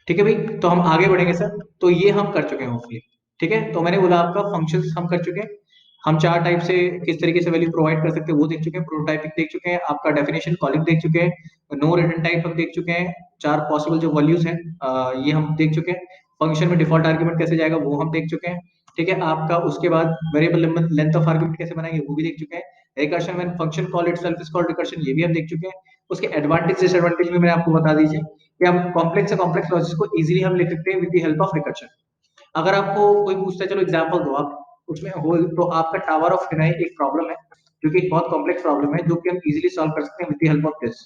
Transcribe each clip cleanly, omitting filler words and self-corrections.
ठीक है भाई, तो हम आगे बढ़ेंगे सर। तो ये हम कर चुके हैं होपफुली। ठीक है, तो मैंने बोला आपका फंक्शंस हम कर चुके हैं। हम चार टाइप से किस तरीके से वैल्यू प्रोवाइड कर सकते हैं वो देख चुके हैं, प्रोटोटाइपिंग देख चुके हैं, आपका डेफिनेशन कॉलिंग देख चुके हैं, नो रिटर्न टाइप हम देख चुके हैं, चार पॉसिबल जो वैल्यूज हैं ये हम देख चुके हैं। फंक्शन में डिफॉल्ट आर्ग्यूमेंट कैसे जाएगा वो हम देख चुके हैं। ठीक है, आपका उसके बाद वेरिएबल लेंथ ऑफ आर्ग्यूमेंट कैसे बनाएंगे वो भी देख चुके हैं। Recursion when function call itself is called recursion, ये भी हम देख चुके हैं। उसके एडवांटेज डिसएडवांटेज भी मैंने आपको बता दीजिए कि हम कॉम्प्लेक्स से कॉम्प्लेक्स लॉजिक को इजीली हम लिख सकते हैं with the help of recursion. अगर आपको कोई पूछता है चलो एग्जांपल दो आप उसमें हो, तो आपका टावर ऑफ फिनाई एक प्रॉब्लम है जो कि एक बहुत कॉम्प्लेक्स प्रॉब्लम है जो कि हम इजीली सॉल्व कर सकते हैं with the help of this.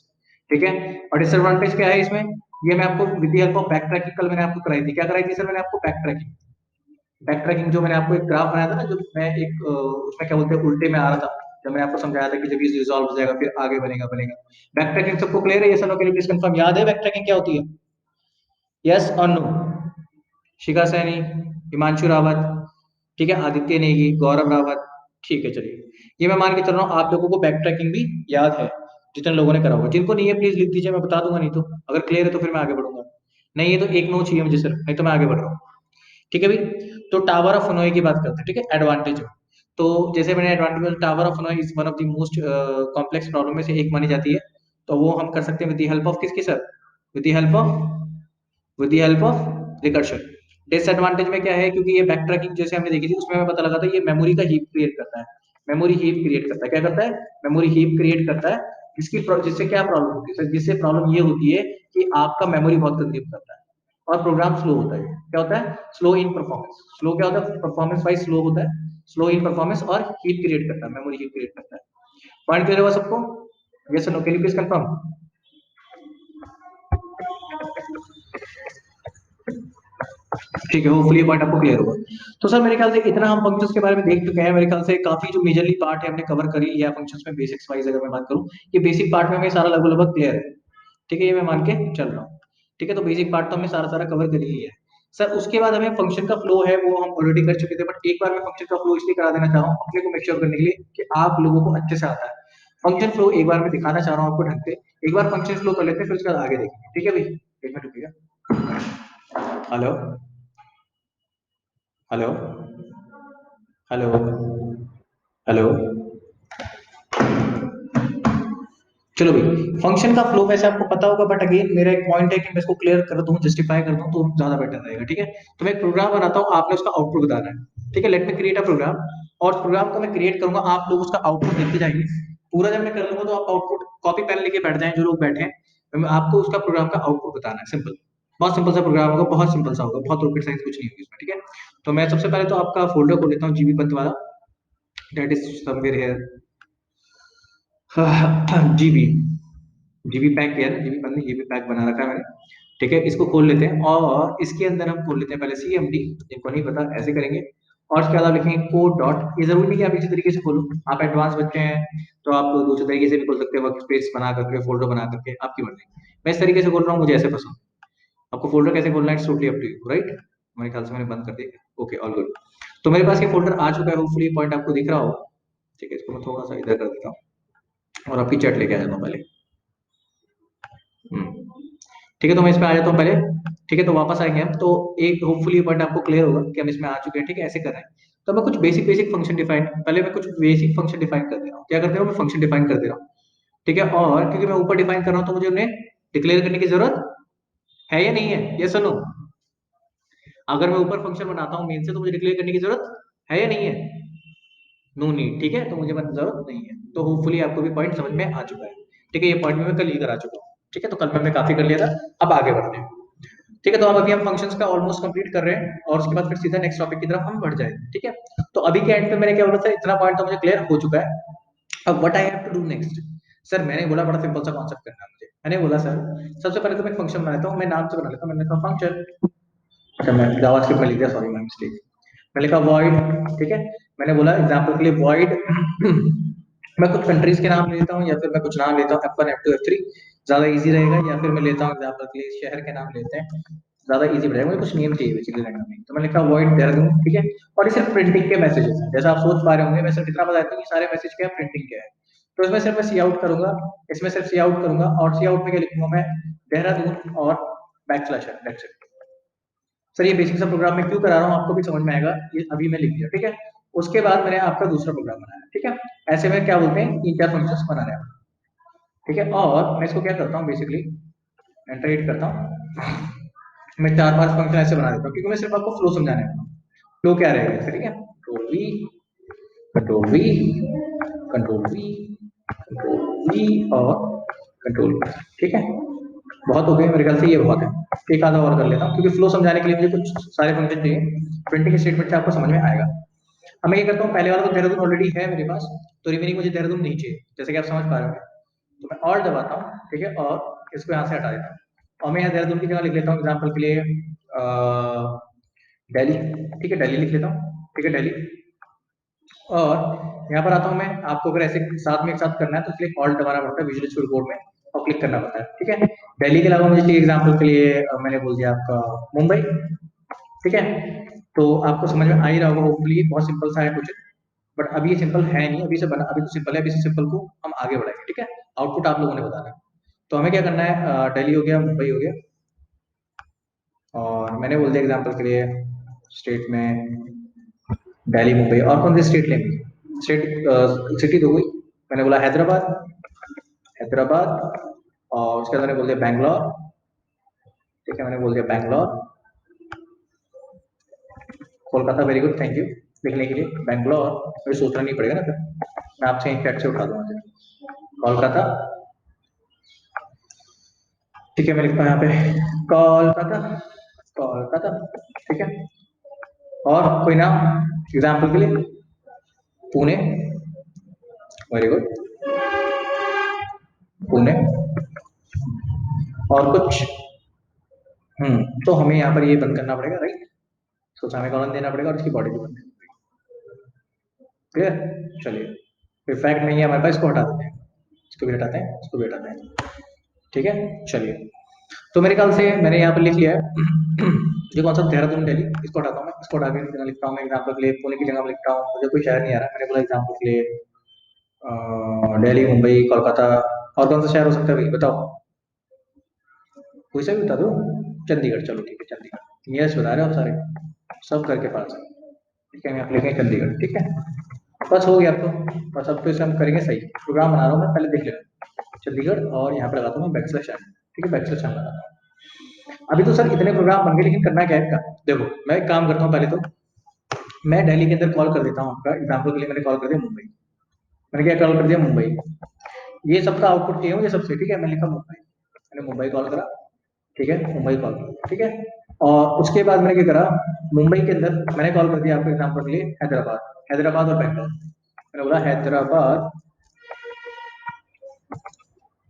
ठीक है, और डिसएडवांटेज क्या है इसमें, ये मैं आपको with the help of back tracking कल मैंने आपको कराई थी। क्या कराई थी सर मैंने आपको? Back tracking. बैक ट्रैकिंग जो मैंने आपको एक ग्राफ बनाया था ना, जो मैं एक उसमें क्या बोलते हैं उल्टे में आ रहा था, जब मैंने आपको समझाया था कि जब ये रिजॉल्व हो जाएगा फिर आगे बनेगा बनेगा। बैक ट्रैकिंग सबको क्लियर है? ये सर के लिए प्लीज कंफर्म याद है बैक ट्रैकिंग क्या होती है? यस और नो? शिखा सैनी, हिमांशु रावत, ठीक है, आदित्य नेगी, गौरव रावत। ठीक है चलिए, ये मैं मान के चल रहा हूँ आप लोगों को बैक ट्रैकिंग भी याद है, जितने लोगों ने करा होगा। जिनको नहीं है प्लीज लिख दीजिए, मैं बता दूंगा, नहीं तो अगर क्लियर है तो फिर मैं आगे बढ़ूंगा। नहीं है तो एक नो चाहिए मुझे सिर्फ, नहीं तो मैं आगे बढ़ रहा हूँ। ठीक है भाई, तो टावर ऑफ हनोई की बात करते हैं। ठीक है, एडवांटेज। तो जैसे मैंने advantage, tower of Hanoi is one of the most complex problem में से एक मानी जाती है। तो वो हम कर सकते हैं विद द हेल्प ऑफ किसकी sir? With the help of recursion. Disadvantage में क्या है, क्योंकि ये बैक ट्रैकिंग जैसे हमने देखी थी उसमें हमें पता लगा था ये मेमोरी का हीप क्रिएट करता है। मेमोरी हीप क्रिएट करता है, क्या करता है? मेमोरी हीप क्रिएट करता है। जिससे क्या प्रॉब्लम होती है सर? जिससे प्रॉब्लम ये होती है कि आपका मेमोरी बहुत कंज्यूम करता है और प्रोग्राम स्लो होता है। क्या होता है? स्लो इन परफॉर्मेंस। स्लो क्या होता है? परफॉर्मेंस वाइज स्लो होता है। स्लो इन परफॉर्मेंस और हीप क्रिएट करता है, मेमोरी हीप क्रिएट करता है। पॉइंट क्लियर हुआ सबको? Yes no? Can you please confirm? ठीक है, होपफुली ये पॉइंट आपको क्लियर होगा। तो सर मेरे ख्याल से इतना हम फंक्शंस के बारे में देख चुके हैं। मेरे ख्याल से काफी जो मेजरली पार्ट है हमने कवर कर ही लिया फंक्शंस में, बेसिक्स वाइज अगर मैं बात करूं, ये बेसिक पार्ट में हमें सारा लगभग लगभग क्लियर है। ठीक है, ये मैं मान के चल रहा हूँ। ठीक है, तो बेसिक पार्ट तो हमने सारा सारा कवर कर ही लिया है। सर उसके बाद हमें फंक्शन का फ्लो है वो हम ऑलरेडी कर चुके थे, बट एक बार मैं फंक्शन का फ्लो इसलिए करा देना चाह रहा हूँ अपने को मेक श्योर करने के लिए कि आप लोगों को अच्छे से आता है। फंक्शन फ्लो एक बार मैं दिखाना चाह रहा हूँ आपको ढंग से। एक बार फंक्शन फ्लो कर लेते हैं फिर उसके बाद आगे देखेंगे। ठीक है भाई, एक मिनट रुकिएगा। Hello, hello, hello, hello. चलो भाई, फंक्शन का फ्लो वैसे आपको पता होगा, बट अगेन मेरा एक पॉइंट है कि मैं इसको क्लियर कर दूं, जस्टिफाई कर दूं तो ज्यादा बेटर रहेगा। ठीक है, तो मैं एक प्रोग्राम बनाता हूं, आपने उसका आउटपुट बताना है। ठीक है, let me create a program, और प्रोग्राम को मैं क्रिएट करूंगा, आप लोग उसका आउटपुट देखते जाएंगे। पूरा जब मैं कर लूंगा तो आप आउटपुट कॉपी पेन लेके बैठ जाएं जो लोग बैठे हैं। आपको उसका प्रोग्राम का आउटपुट बताना है, सिंपल। बहुत सिंपल सा प्रोग्राम होगा, बहुत सिंपल सा होगा, बहुत रॉकेट साइंस कुछ नहीं होगी इसमें। ठीक है, तो मैं सबसे पहले तो आपका फोल्डर खोल लेता हूँ जीबी पंत वाला, that is somewhere here. GB, GB pack किया ना, जीबी मैंने ये भी पैक बना रखा है मैंने। ठीक है, इसको खोल लेते हैं और इसके अंदर हम खोल लेते हैं पहले सी एम डी। इनको नहीं पता ऐसे करेंगे, और उसके बाद लिखेंगे कोड डॉट। ये जरूरी नहीं कि आप इसी तरीके से खोलो, आप एडवांस बच्चे हैं तो आप दूसरे तरीके से भी खोल सकते हैं, वर्क स्पेस बना करके, फोल्डर बना करके, आपकी मर्जी। मैं इस तरीके से खोल रहा हूँ, मुझे ऐसे पसंद। आपको फोल्डर कैसे खोलना है it's totally up to you, right? मेरे ख्याल से मैंने बंद कर दिया। Okay, all good. तो मेरे पास ये फोल्डर आ चुका है, होपफुली पॉइंट आपको दिख रहा होगा। ठीक है, इसको मैं थोड़ा सा इधर कर देता हूँ और आपकी चैट लेके आ जाता हूँ पहले। ठीक है, तो मैं इसमें आ जाता हूँ पहले। ठीक है, तो वापस आएंगे हम, तो एक होपफुली पॉइंट आपको क्लियर होगा कि हम इसमें आ चुके हैं। ठीक है, ऐसे कर रहे हैं। तो मैं कुछ बेसिक बेसिक फंक्शन डिफाइन, पहले मैं कुछ बेसिक फंक्शन डिफाइन कर दे रहा हूँ। क्या कर दे रहा हूँ? मैं फंक्शन डिफाइन कर दे रहा हूँ। ठीक है, और क्योंकि मैं ऊपर डिफाइन कर रहा हूँ तो मुझे उन्हें डिक्लेयर करने की जरूरत है या नहीं है? ये सुनो, अगर मैं ऊपर फंक्शन बनाता हूँ मेन से तो मुझे डिक्लेयर करने की जरूरत है या नहीं है? No need. ठीक है, तो मुझे मतलब जरूरत नहीं है। तो होपफुली आपको भी पॉइंट समझ में आ चुका है। ठीक है, ये पॉइंट में मैं कल ही करा चुका हूँ। ठीक है, तो कल में मैं काफी कर लिया था। अब आगे बढ़ते हैं। ठीक है, तो अब अभी हम फंक्शंस का ऑलमोस्ट कंप्लीट कर रहे हैं और उसके बाद फिर सीधा नेक्स्ट टॉपिक की तरफ हम बढ़ जाएंगे। ठीक है, तो अभी के एंड पे मैंने क्या बोला था, इतना पॉइंट तो मुझे क्लियर हो चुका है। अब what I have to do next? Sir मैंने बोला बड़ा सिंपल सा कॉन्सेप्ट करना है मुझे। मैंने बोला सर सबसे पहले तो मैं फंक्शन बनाता हूँ, मैं नाम से बना लेता हूँ। मैंने कहा फंक्शन, अच्छा मैं जावास्क्रिप्ट में लिख दिया, सॉरी माय मिस्टेक। मैंने कहा वॉइड। ठीक है, मैंने बोला एग्जांपल के लिए वॉइड मैं कुछ कंट्रीज के नाम लेता हूँ या फिर मैं कुछ नाम लेता हूँ, F1 F2 F3 ज्यादा इजी रहेगा, या फिर मैं लेता हूँ एग्जांपल के लिए शहर के नाम लेते हैं, ज्यादा इजी रहेगा। मुझे कुछ नेम चाहिए बेसिकली रैंडमली, तो मैंने लिखा वॉइड देहरादून। ठीक है, और ये सिर्फ प्रिंटिंग के मैसेजेस हैं, जैसा आप सोच पा रहे होंगे। मैं सिर्फ इतना बताता हूँ कि सारे मैसेज क्या है, प्रिंटिंग क्या है। तो इसमें सिर्फ मैं सी आउट करूंगा, इसमें सिर्फ सी आउट करूंगा, और सी आउट में क्या लिखूंगा मैं? देहरादून और बैक स्लैश है, सर ये बेसिक सा प्रोग्राम मैं क्यों करा रहा हूँ आपको भी समझ में आएगा, ये अभी मैं लिख दिया, ठीक है। उसके बाद मैंने आपका दूसरा प्रोग्राम बनाया, ठीक है। ऐसे में क्या बोलते हैं, तीन चार फंक्शंस बना रहे हैं, ठीक है। और मैं इसको क्या करता हूँ बेसिकली, एंटर हिट करता हूँ, मैं चार पांच फंक्शन ऐसे बना देता हूँ, क्योंकि मैं सिर्फ आपको फ्लो समझाने वाला हूँ। फ्लो क्या रहेगा इसका, ठीक है। Control we, control we, control we, control we और कंट्रोल वी, ठीक है। बहुत हो गए मेरे ख्याल से, ये बहुत है। एक आधा और कर लेता हूँ, क्योंकि फ्लो समझाने के लिए मुझे कुछ सारे फंक्शन चाहिए, प्रिंटिंग स्टेटमेंट से आपको समझ में आएगा। अब मैं ये करता हूँ, पहले वाला तो देहरादून ऑलरेडी है मेरे पास, तो रिमेनिंग मुझे देहरादून नहीं चाहिए, जैसे कि आप समझ पा रहे हो। तो मैं और दबाता हूँ, ठीक है, और इसको यहाँ से हटा देता हूँ, और मैं यहाँ देहरादून की जगह लिख लेता हूँ एग्जाम्पल के लिए दिल्ली, ठीक है, दिल्ली लिख लेता हूँ, ठीक है, दिल्ली। और यहाँ पर आता हूँ मैं, आपको अगर ऐसे साथ में एक साथ करना है तो इसलिए ऑल्ट दबाना पड़ता है विजुअल स्टूडियो कोड में, और क्लिक करना पड़ता है, ठीक है। दिल्ली के अलावा मुझे चाहिए एग्जाम्पल के लिए मैंने बोल दिया आपका मुंबई, ठीक है। तो आपको समझ में आ ही रहा होगा होपफुली, बहुत सिंपल सा है कुछ, बट अभी ये सिंपल है नहीं, अभी से बना, अभी तो सिंपल है, अभी से सिंपल को हम आगे बढ़ाएंगे, ठीक है। आउटपुट आप लोगों ने बताना है। तो हमें क्या करना है, दिल्ली हो गया, मुंबई हो गया, और मैंने बोल दिया एग्जाम्पल के लिए स्टेट में दिल्ली मुंबई, और कौन सी स्टेट लेंगे, स्टेट सिटी तो हुई, मैंने बोला हैदराबाद, हैदराबाद, और उसके बाद मैंने बोल दिया बैंगलोर, ठीक है, मैंने बोल दिया Bangalore, Kolkata, very good, thank you लिखने के लिए। बैंगलोर मुझे सोचना नहीं पड़ेगा ना, फिर मैं आपसे एक फैक्ट से उठा दूंगा। कोलकाता, ठीक है, मैं लिखता हूँ यहाँ पे कोलकाता, कोलकाता, ठीक है। और कोई नाम एग्जाम्पल के लिए, पुणे, वेरी गुड, पुणे। और कुछ, तो हमें यहाँ पर ये बंद करना पड़ेगा, राइट। सोचा हमें कॉलम देना पड़ेगा और इसकी बॉडी भी बंद करनी पड़ेगी, क्लियर। चलिए, कोई फैक्ट नहीं है हमारे पास, इसको हटा देते हैं, इसको भी हटाते हैं, इसको भी हटाते हैं, ठीक है। चलिए, तो मेरे ख्याल से मैंने यहाँ पर लिख लिया है ये कौन सा, देहरादून, दिल्ली, इसको हटाता हूँ मैं, इसको हटा के जगह लिखता हूँ मैं एग्जाम्पल के लिए पुणे की जगह में लिखता हूँ, मुझे कोई शहर नहीं आ रहा, मैंने बोला एग्जाम्पल के लिए दिल्ली, मुंबई, कोलकाता, और कौन सा शहर हो सकता है भाई बताओ, कोई सा भी बता दो। चंडीगढ़, चलो ठीक है, चंडीगढ़ नियरेस्ट बता रहे हो आप सारे, सब करके पास है, ठीक है। हम यहाँ पे लिखेंगे चंडीगढ़, ठीक है। बस हो गया अब तो, बस अब तो इसे हम करेंगे सही, प्रोग्राम बना रहा हूँ मैं, पहले देख लेना चंडीगढ़, और यहाँ पे लगाता हूँ मैं बैकस्लैश n, ठीक है, बैकस्लैश n लगाता हूँ। अभी तो सर इतने प्रोग्राम बन गए, लेकिन करना क्या है इसका, देखो मैं एक काम करता हूँ, पहले तो मैं दिल्ली के अंदर कॉल कर देता हूँ आपका एग्जाम्पल के लिए, मैंने कॉल कर दिया मुंबई, मैंने क्या कॉल कर दिया मुंबई, ये सबका आउटपुट चाहिए मुझे सबसे, ठीक है। मैं लिखा मुंबई, मैंने मुंबई कॉल करा, ठीक है, मुंबई कॉल करा, ठीक है। और उसके बाद मैंने क्या करा, मुंबई के अंदर मैंने कॉल कर दिया आपको एग्जाम्पल के लिए हैदराबाद, हैदराबाद और बैंगलोर, मैंने बोला हैदराबाद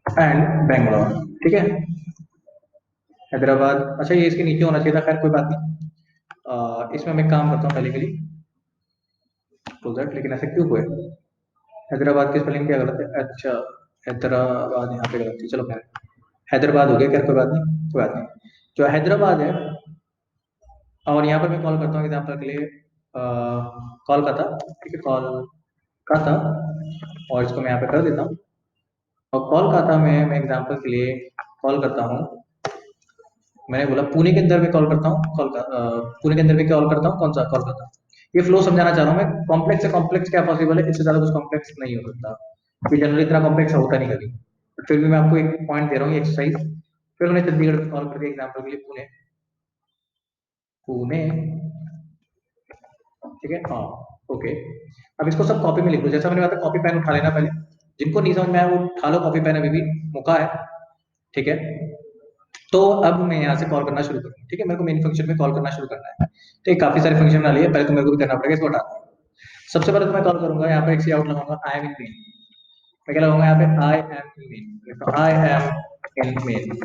एंड बैंगलोर, ठीक है। हैदराबाद, अच्छा ये इसके नीचे होना चाहिए था, खैर कोई बात नहीं। इसमें मैं काम करता हूँ पहले के लिए प्रोजेक्ट, लेकिन ऐसे क्यों हुआ, हैदराबाद की स्पेलिंग क्या गलत है, अच्छा हैदराबाद यहाँ पे गलत थी, चलो खैर हैदराबाद हो गया, खैर कोई बात नहीं, कोई बात नहीं। जो हैदराबाद है, और यहाँ पर मैं कॉल करता हूँ एग्जाम्पल के लिए कोलकाता, ठीक है, कोलकाता, और इसको मैं यहाँ पे कर देता हूँ, और कोलकाता में मैं एग्जाम्पल के लिए कॉल करता हूँ, मैंने बोला पुणे के अंदर में कॉल करता हूँ, पुणे के अंदर में कॉल करता हूँ, कौन सा, कोलकाता। ये फ्लो समझाना चाह रहा हूँ मैं, कॉम्प्लेक्स से कॉम्प्लेक्स क्या पॉसिबल है, इससे ज्यादा कुछ कॉम्प्लेक्स नहीं हो सकता, क्योंकि जनरली इतना कॉम्प्लेक्स होता नहीं कभी, बट फिर भी मैं आपको एक पॉइंट दे रहा हूँ, एक्सरसाइज। फिर मैंने चंडीगढ़ में कॉल कर दिया एग्जाम्पल के लिए पुणे, पुणे, ठीक है, हाँ, ओके। अब इसको सब कॉपी में लिख लो, जैसा मैंने बताया कॉपी पेन उठा लेना पहले, जिनको नहीं समझ में आया वो उठा लो कॉपी पेन, अभी भी मौका है, ठीक है। तो अब मैं यहाँ से कॉल करना शुरू करूँ, ठीक है, मेरे को मेन फंक्शन में कॉल करना शुरू करना है, तो ये काफी सारे फंक्शन बना लिए, पहले तो मेरे को भी करना पड़ेगा, इसको हटाता हूँ। सबसे पहले तो मैं कॉल करूंगा यहाँ पे एक सी आउट लगाऊंगा, आई एम इन मेन, मैं क्या लगाऊंगा यहाँ पे, I am in main, I am in main,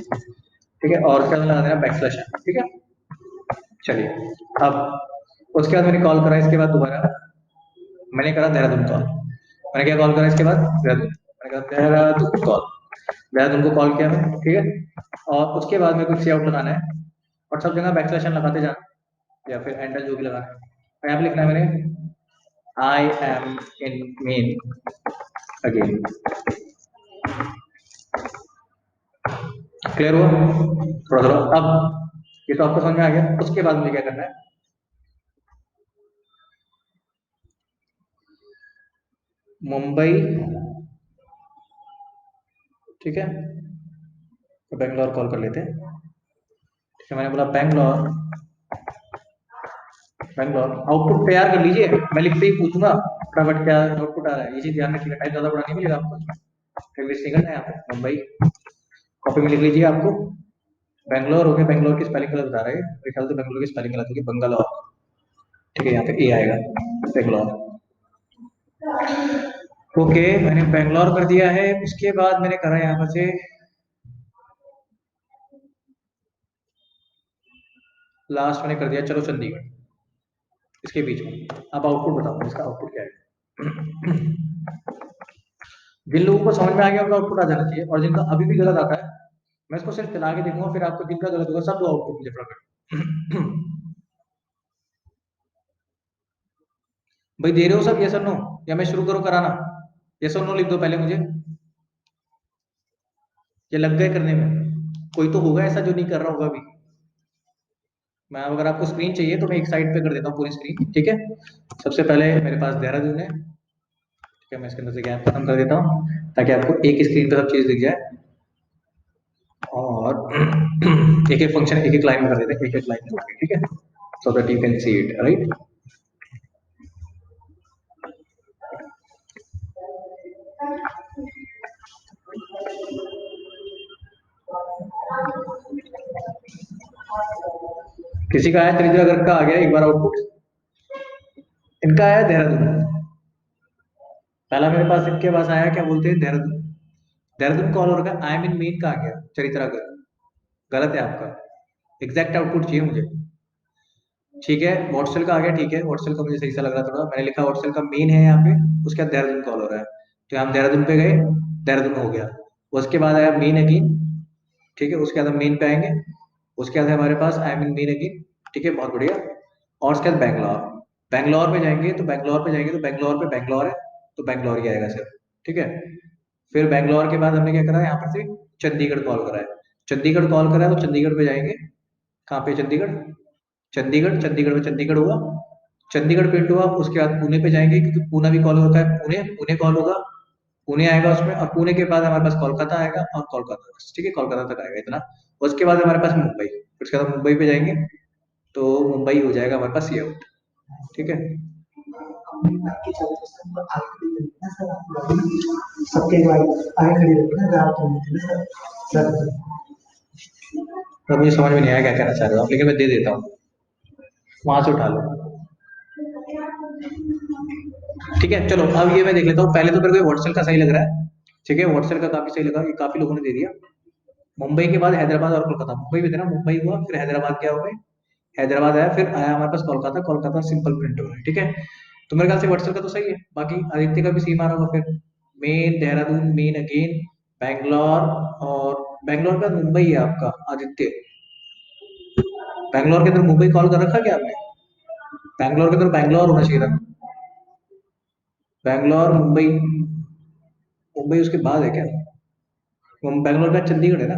ठीक है, और उसके बाद लगा देना बैकस्लैश, ठीक है। चलिए, अब उसके बाद मैंने कॉल करा, इसके बाद दोबारा मैंने करा देहरादून कॉल, मैंने क्या कॉल करा इसके बाद, देहरादून, मैंने कहा देहरादून कॉल, देहरादून को कॉल किया मैंने, ठीक है। और उसके बाद मेरे को सी आउट लगाना है, और सब जगह बैकस्लैश लगाते जाना, या फिर एंटर जो भी लगाना है, और यहाँ पे लिखना है मैंने I am in main again, clear हुआ, थोड़ा थोड़ा। अब ये तो आपको समझ में आ गया। उसके बाद मुझे क्या करना है, मुंबई, ठीक है, तो बेंगलोर कॉल कर लेते हैं। ठीक है, मैंने बोला बेंगलोर, बेंगलोर आउटपुट तैयार कर लीजिए, मैं लिखते ही पूछूंगा फटाफट क्या आउटपुट आ रहा है, ये चीज ध्यान रखिएगा, टाइप ज्यादा बड़ा नहीं मिलेगा आपको, फिर वेस्ट नहीं करना है यहाँ पे। मुंबई कॉपी में लिख लीजिए आपको, बेंगलोर हो गया, बेंगलोर की स्पेलिंग गलत बता रहे हैं मेरे ख्याल से, बेंगलोर की स्पेलिंग गलत होगी, बंगालोर, ठीक है, यहाँ पे ए आएगा, बेंगलोर। ओके, मैंने बेंगलोर कर दिया है। उसके बाद मैंने करा यहाँ पर से लास्ट मैंने कर दिया, चलो चंडीगढ़, इसके बीच में। अब आउटपुट बताओ इसका, आउटपुट क्या है। जिन लोगों को समझ में आ गया उनका आउटपुट आ जाना चाहिए, और जिनका अभी भी गलत आता है मैं इसको सिर्फ चला के देखूंगा, फिर आपको जिनका गलत होगा सब दो आउटपुट मुझे फटाफट। भाई दे रहे हो सब, यस और नो, या मैं शुरू करूँ कराना? यस और नो लिख दो पहले मुझे, ये लग गए करने में, कोई तो होगा ऐसा जो नहीं कर रहा होगा अभी। मैं, अगर आपको स्क्रीन चाहिए तो मैं एक साइड पे कर देता हूँ पूरी स्क्रीन, ठीक है। सबसे पहले मेरे पास देहरादून है, ठीक है, मैं इसके अंदर से गैप खत्म कर देता हूँ ताकि आपको एक स्क्रीन पे सब चीज दिख जाए, और एक एक फंक्शन एक एक लाइन में कर देते हैं, एक एक लाइन में, ठीक है, so that you can see it right. किसी का आया त्रिजुआगढ़ का आ गया एक बार आउटपुट, इनका आया देहरादून, पहला मेरे पास इनके पास आया, क्या बोलते हैं, देहरादून, देहरादून कॉल और आई मीन मेन का आ गया चरित्रागढ़, गलत है आपका, एग्जैक्ट आउटपुट चाहिए मुझे। ठीक है, व्हाट्सएप का आ गया, ठीक है, व्हाट्सएप का मुझे सही सा लग रहा, थोड़ा मैंने लिखा व्हाट्सएप का मेन है यहाँ पे, उसके बाद देहरादून कॉल हो रहा है, तो हम देहरादून पे गए, देहरादून हो गया। उसके बाद आया मेन अगेन, ठीक है, उसके बाद हम मेन पे आएंगे, उसके बाद है हमारे पास आई मीन मेन अगेन, ठीक है, बहुत बढ़िया। और उसके बाद बैंगलोर, बैंगलोर पे जाएंगे तो बैंगलोर पे जाएंगे तो बैंगलोर पे बैंगलोर है, तो बैंगलोर ही आएगा सर, ठीक है। फिर बैंगलोर के बाद हमने क्या करा है, यहाँ पर से चंडीगढ़ कॉल करा है, चंडीगढ़ कॉल करा है तो चंडीगढ़ पे जाएंगे, कहाँ पे, चंडीगढ़, चंडीगढ़, चंडीगढ़ में चंडीगढ़ हुआ, चंडीगढ़ प्रिंट हुआ, उसके बाद पुणे पे जाएंगे क्योंकि पुणे भी कॉल होता है, पुणे, पुणे कॉल होगा, पुणे आएगा उसमें, और पुणे के बाद हमारे पास कोलकाता आएगा, और कोलकाता बस, ठीक है, कोलकाता तक आएगा इतना। उसके बाद हमारे पास मुंबई, फिर उसके बाद मुंबई पे जाएंगे, तो मुंबई हो जाएगा हमारे पास ये आउट, ठीक है। सबके आगे खड़ी रहती है ना, रात होती है ना सर। तो मुझे समझ में नहीं आया क्या कहना चाह रहे हो आप, लेकिन मैं दे देता हूँ, वहां से उठा लो, ठीक है। चलो अब ये मैं देख लेता हूँ, पहले तो मेरे को व्हाट्सएप का सही लग रहा है, ठीक है, व्हाट्सएप का काफी सही लगा, ये काफी लोगों ने दे दिया। मुंबई के बाद हैदराबाद और कोलकाता, मुंबई में था ना, मुंबई हुआ, फिर हैदराबाद क्या हो गए, हैदराबाद आया, फिर आया हमारे पास कोलकाता, कोलकाता सिंपल प्रिंट हो गया, ठीक है। तो मेरे ख्याल से व्हाट्सएप का तो सही है, बाकी आदित्य का भी सेम आ रहा होगा फिर, main Dehradun, main again Bangalore, और बैंगलोर का मुंबई है आपका आदित्य, बैंगलोर के अंदर मुंबई कॉल कर रखा क्या आपने, बैंगलोर के अंदर बैंगलोर होना चाहिए था, बैंगलोर मुंबई, मुंबई उसके बाद है क्या, बैंगलोर का चंडीगढ़ है ना,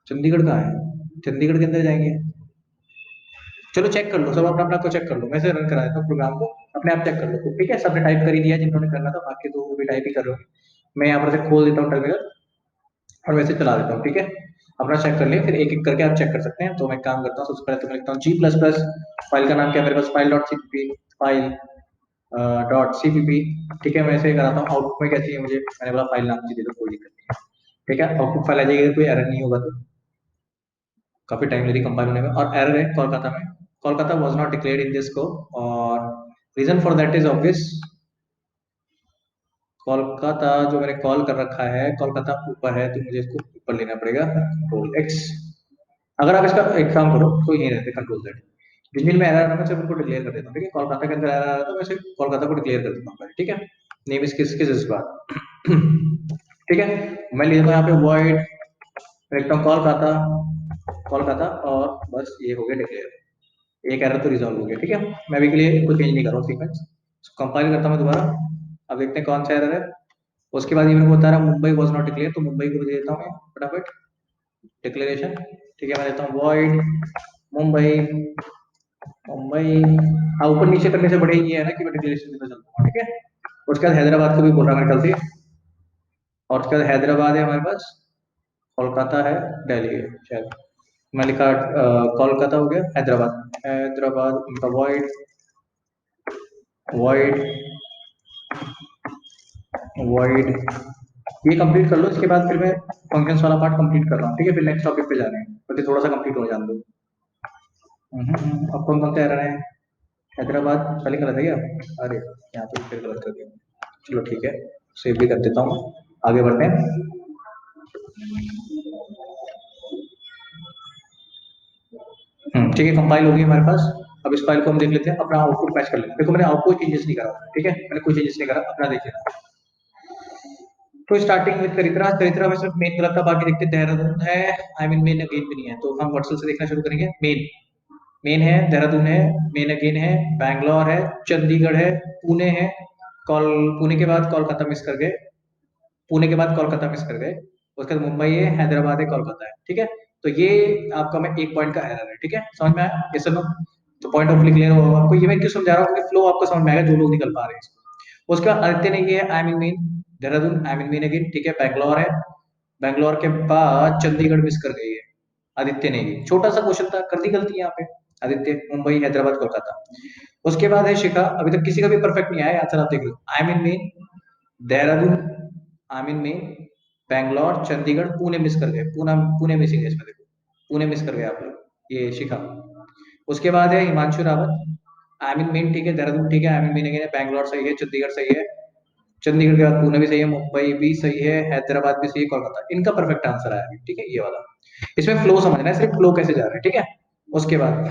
चंडीगढ़ कहाँ है, चंडीगढ़ के अंदर जाएंगे। चलो चेक कर लो सब, अपना अपना को चेक कर लो, मैं से रन करा देता हूँ प्रोग्राम को, अपने आप चेक कर लो, ठीक है, सबने टाइप कर ही दिया जिन्होंने करना था, बाकी तो वो भी टाइप ही कर रहे हो। मैं यहाँ पर से खोल देता हूँ टर्मिनल, और वैसे चला देता हूँ, ठीक है, अपना चेक कर ले, फिर एक एक करके आप चेक कर सकते हैं। तो मैं काम करता हूँ, सबसे पहले तो मैं लिखता हूँ जी प्लस प्लस, फाइल का नाम क्या है मेरे पास, file dot CPP, file dot CPP, ठीक है, मैं ऐसे ही कराता हूँ। आउटपुट में क्या चाहिए मुझे, मैंने बोला फाइल नाम चाहिए, तो कोई दिक्कत नहीं है, ठीक है, आउटपुट फाइल आ जाएगी, कोई एरर नहीं होगा, तो काफी टाइम लगी कंपाइल होने में, और एरर है कोलकाता में, Kolkata was not declared in this scope, और reason for that is obvious, Kolkata जो मैंने कॉल कर रखा है, कोलकाता ऊपर है, तो मुझे इसको ऊपर लेना पड़ेगा, कंट्रोल एक्स। अगर आप इसका एक काम करो, कोई नहीं रहते, कंट्रोल जेड, जिन जिन में एरर आता है मैं सिर्फ उनको डिक्लेयर कर देता हूँ, ठीक है, कोलकाता के अंदर एरर आ रहा था, मैं सिर्फ कोलकाता को डिक्लेयर कर देता हूँ पहले, ठीक है, नेम इस किस किस इस बार, ठीक है। मैं लिखता हूँ यहाँ पे वॉइड, लिखता हूँ कोलकाता, कोलकाता, और बस ये हो गया डिक्लेयर, एक एरर तो रिजॉल्व हो गया, ठीक है। मैं अभी के लिए कोई चेंज नहीं कर रहा हूँ सीक्वेंस, कंपाइल करता हूँ मैं दोबारा, अब देखते हैं कौन सा एरर है। उसके बाद ये मेरे को बता रहा मुंबई वॉज नॉट डिक्लेयर, तो मुंबई को भी दे देता हूँ मैं फटाफट डिक्लेरेशन, ठीक है, मैं देता हूँ वॉइड मुंबई, मुंबई। हाँ, ऊपर नीचे करने से बड़े ये है ना कि मैं डिक्लेरेशन देता चलता हूँ, ठीक है। उसके बाद हैदराबाद को भी बोल रहा है मेरे ख्याल से, और उसके बाद हैदराबाद है हमारे पास, कोलकाता है, दिल्ली है शायद। मैं लिखा कोलकाता हो गया, हैदराबाद, हैदराबाद उनका वॉइड, वॉइड, वॉइड। ये कंप्लीट कर लो, इसके बाद फिर मैं फंक्शंस वाला पार्ट कंप्लीट कर रहा हूँ, ठीक है। फिर नेक्स्ट टॉपिक पे जा रहे हैं, तो थोड़ा सा कंप्लीट हो जान दो। अब कौन कौन से आ रहे हैं? हैदराबाद पहले गलत है क्या? अरे यहाँ पे फिर गलत कर दिया। चलो ठीक है, सेव भी कर देता हूँ, आगे बढ़ते हैं। ठीक है, कंपाइल होगी हमारे पास। अब इस फाइल को हम देख लेते हैं, अपना आउटपुट मैच कर लेते हैं। देखो मैंने आउटपुट चेंजेस नहीं करा, ठीक है, मैंने कोई चेंजेस नहीं करा, अपना देखिए। तो स्टार्टिंग विद चरित्रा, चरित्रा में सिर्फ मेन कलर था, बाकी देखते हैं। देहरादून है, आई मीन मेन अगेन भी नहीं है, तो हम वर्सल से देखना शुरू करेंगे। मेन, मेन है, देहरादून है, मेन अगेन है, बैंगलोर है, चंडीगढ़ है, पुणे है, कॉल, पुणे के बाद कोलकाता मिस कर गए, पुणे के बाद कोलकाता मिस कर गए, उसके बाद मुंबई है, हैदराबाद है, कोलकाता है, ठीक है। तो ये आपका मैं एक पॉइंट का एरर है, ठीक है, समझ में आया ये सब? तो पॉइंट ऑफ क्लियर होगा आपको। ये मैं क्यों समझा रहा हूँ, क्योंकि फ्लो आपको समझ में आएगा जो लोग निकल पा रहे हैं इसको। उसका आदित्य ने ये है, आई mean main, Dehradun, I mean main again, ठीक है, बैंगलोर है, बैंगलोर के बाद चंडीगढ़ मिस कर गई है आदित्य ने, ये छोटा सा क्वेश्चन था, कर दी गलती यहाँ पे। आदित्य, मुंबई, हैदराबाद, कोलकाता। उसके बाद है शिखा, अभी तक किसी का भी परफेक्ट नहीं आया आंसर, आप देख लो। I mean main, Dehradun, I mean main, Bangalore, Chandigarh, Pune मिस कर गए, पुणे, पुणे मिसिंग है इसमें, देखो पुणे मिस कर गए आप लोग, ये शिखा। उसके बाद है हिमांशु रावत, आई मीन मेन, ठीक है, देहरादून ठीक है, आई मीन मेन अगेन है, बैंगलोर सही है, चंडीगढ़ सही है, चंडीगढ़ के बाद पुणे भी सही है, मुंबई भी सही है, हैदराबाद भी सही है, कोलकाता, इनका परफेक्ट आंसर आया, ठीक है, ये वाला। इसमें फ्लो समझना है, सिर्फ फ्लो कैसे जा रहा है, ठीक है। उसके बाद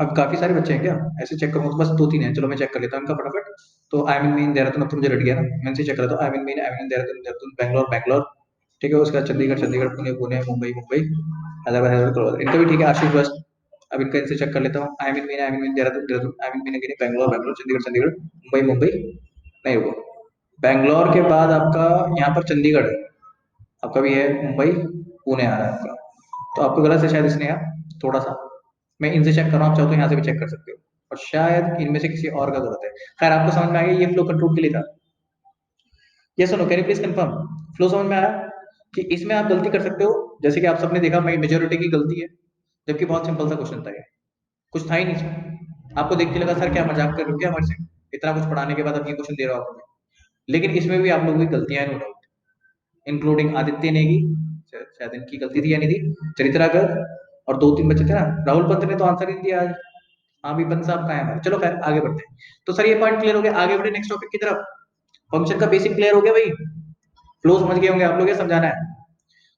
अब काफी सारे बच्चे हैं क्या, ऐसे चेक करूँ तो बस दो तीन हैं, चलो मैं चेक कर लेता हूँ इनका फटाफट। तो आई मीन मीन देहरादून, अब तो मुझे रट गया ना, मैं इनसे चेक कर लेता हूँ। I mean mean, I mean Dehradun, Dehradun, Bangalore, Bangalore, ठीक है। उसके बाद चंडीगढ़, चंडीगढ़, पुणे, पुणे, मुंबई, मुंबई, हैदराबाद, हैदराबाद, कोलकाता, इनका भी ठीक है। आशीष बस, अब इनका इनसे चेक कर लेता हूँ। I mean mean, Dehradun, Dehradun, I mean mean again, Bangalore, Bangalore, Chandigarh, Chandigarh, Mumbai, Mumbai, नहीं रुको, बैंगलोर के बाद आपका यहाँ पर चंडीगढ़ है, आपका भी है मुंबई, पुणे आ रहा है आपका। तो आपको गलत है शायद इसने यार, थोड़ा सा। मैं इनसे चेक कर रहा हूँ, आप चाहो तो यहाँ से भी चेक कर सकते हो, और शायद इनमें से किसी और का गलत है। खैर, आपको समझ में आ गया ये फ्लो कंट्रोल के लिए था। ये सुनो, can you please confirm, flow समझ में आया? कि इसमें आप गलती कर सकते हो, जैसे कि आप सबने देखा, मेजोरिटी की गलती है, जबकि बहुत सिंपल सा क्वेश्चन था ये, कुछ था ही नहीं इसमें। आपको देख के लगा सर क्या मजाक कर रहे हो क्या हमारे से, इतना कुछ पढ़ाने के बाद अब ये क्वेश्चन दे रहा हूँ आपको। लेकिन इसमें भी आप लोगों की गलतियां हैं, no doubt, including Aditya Negi, शायद इनकी गलती थी या नहीं थी, चरित्रा गर्ग, और दो तीन बच्चे थे ना, राहुल पंत ने तो आंसर ही नहीं दिया आज। हाँ भी, बंद साहब कहाँ है हमारे? चलो खैर आगे बढ़ते हैं। तो सर ये पॉइंट क्लियर हो गया, आगे बढ़े नेक्स्ट टॉपिक की तरफ। फंक्शन का बेसिक क्लियर हो गया भाई, फ्लो समझ गए होंगे आप लोग, ये समझाना है।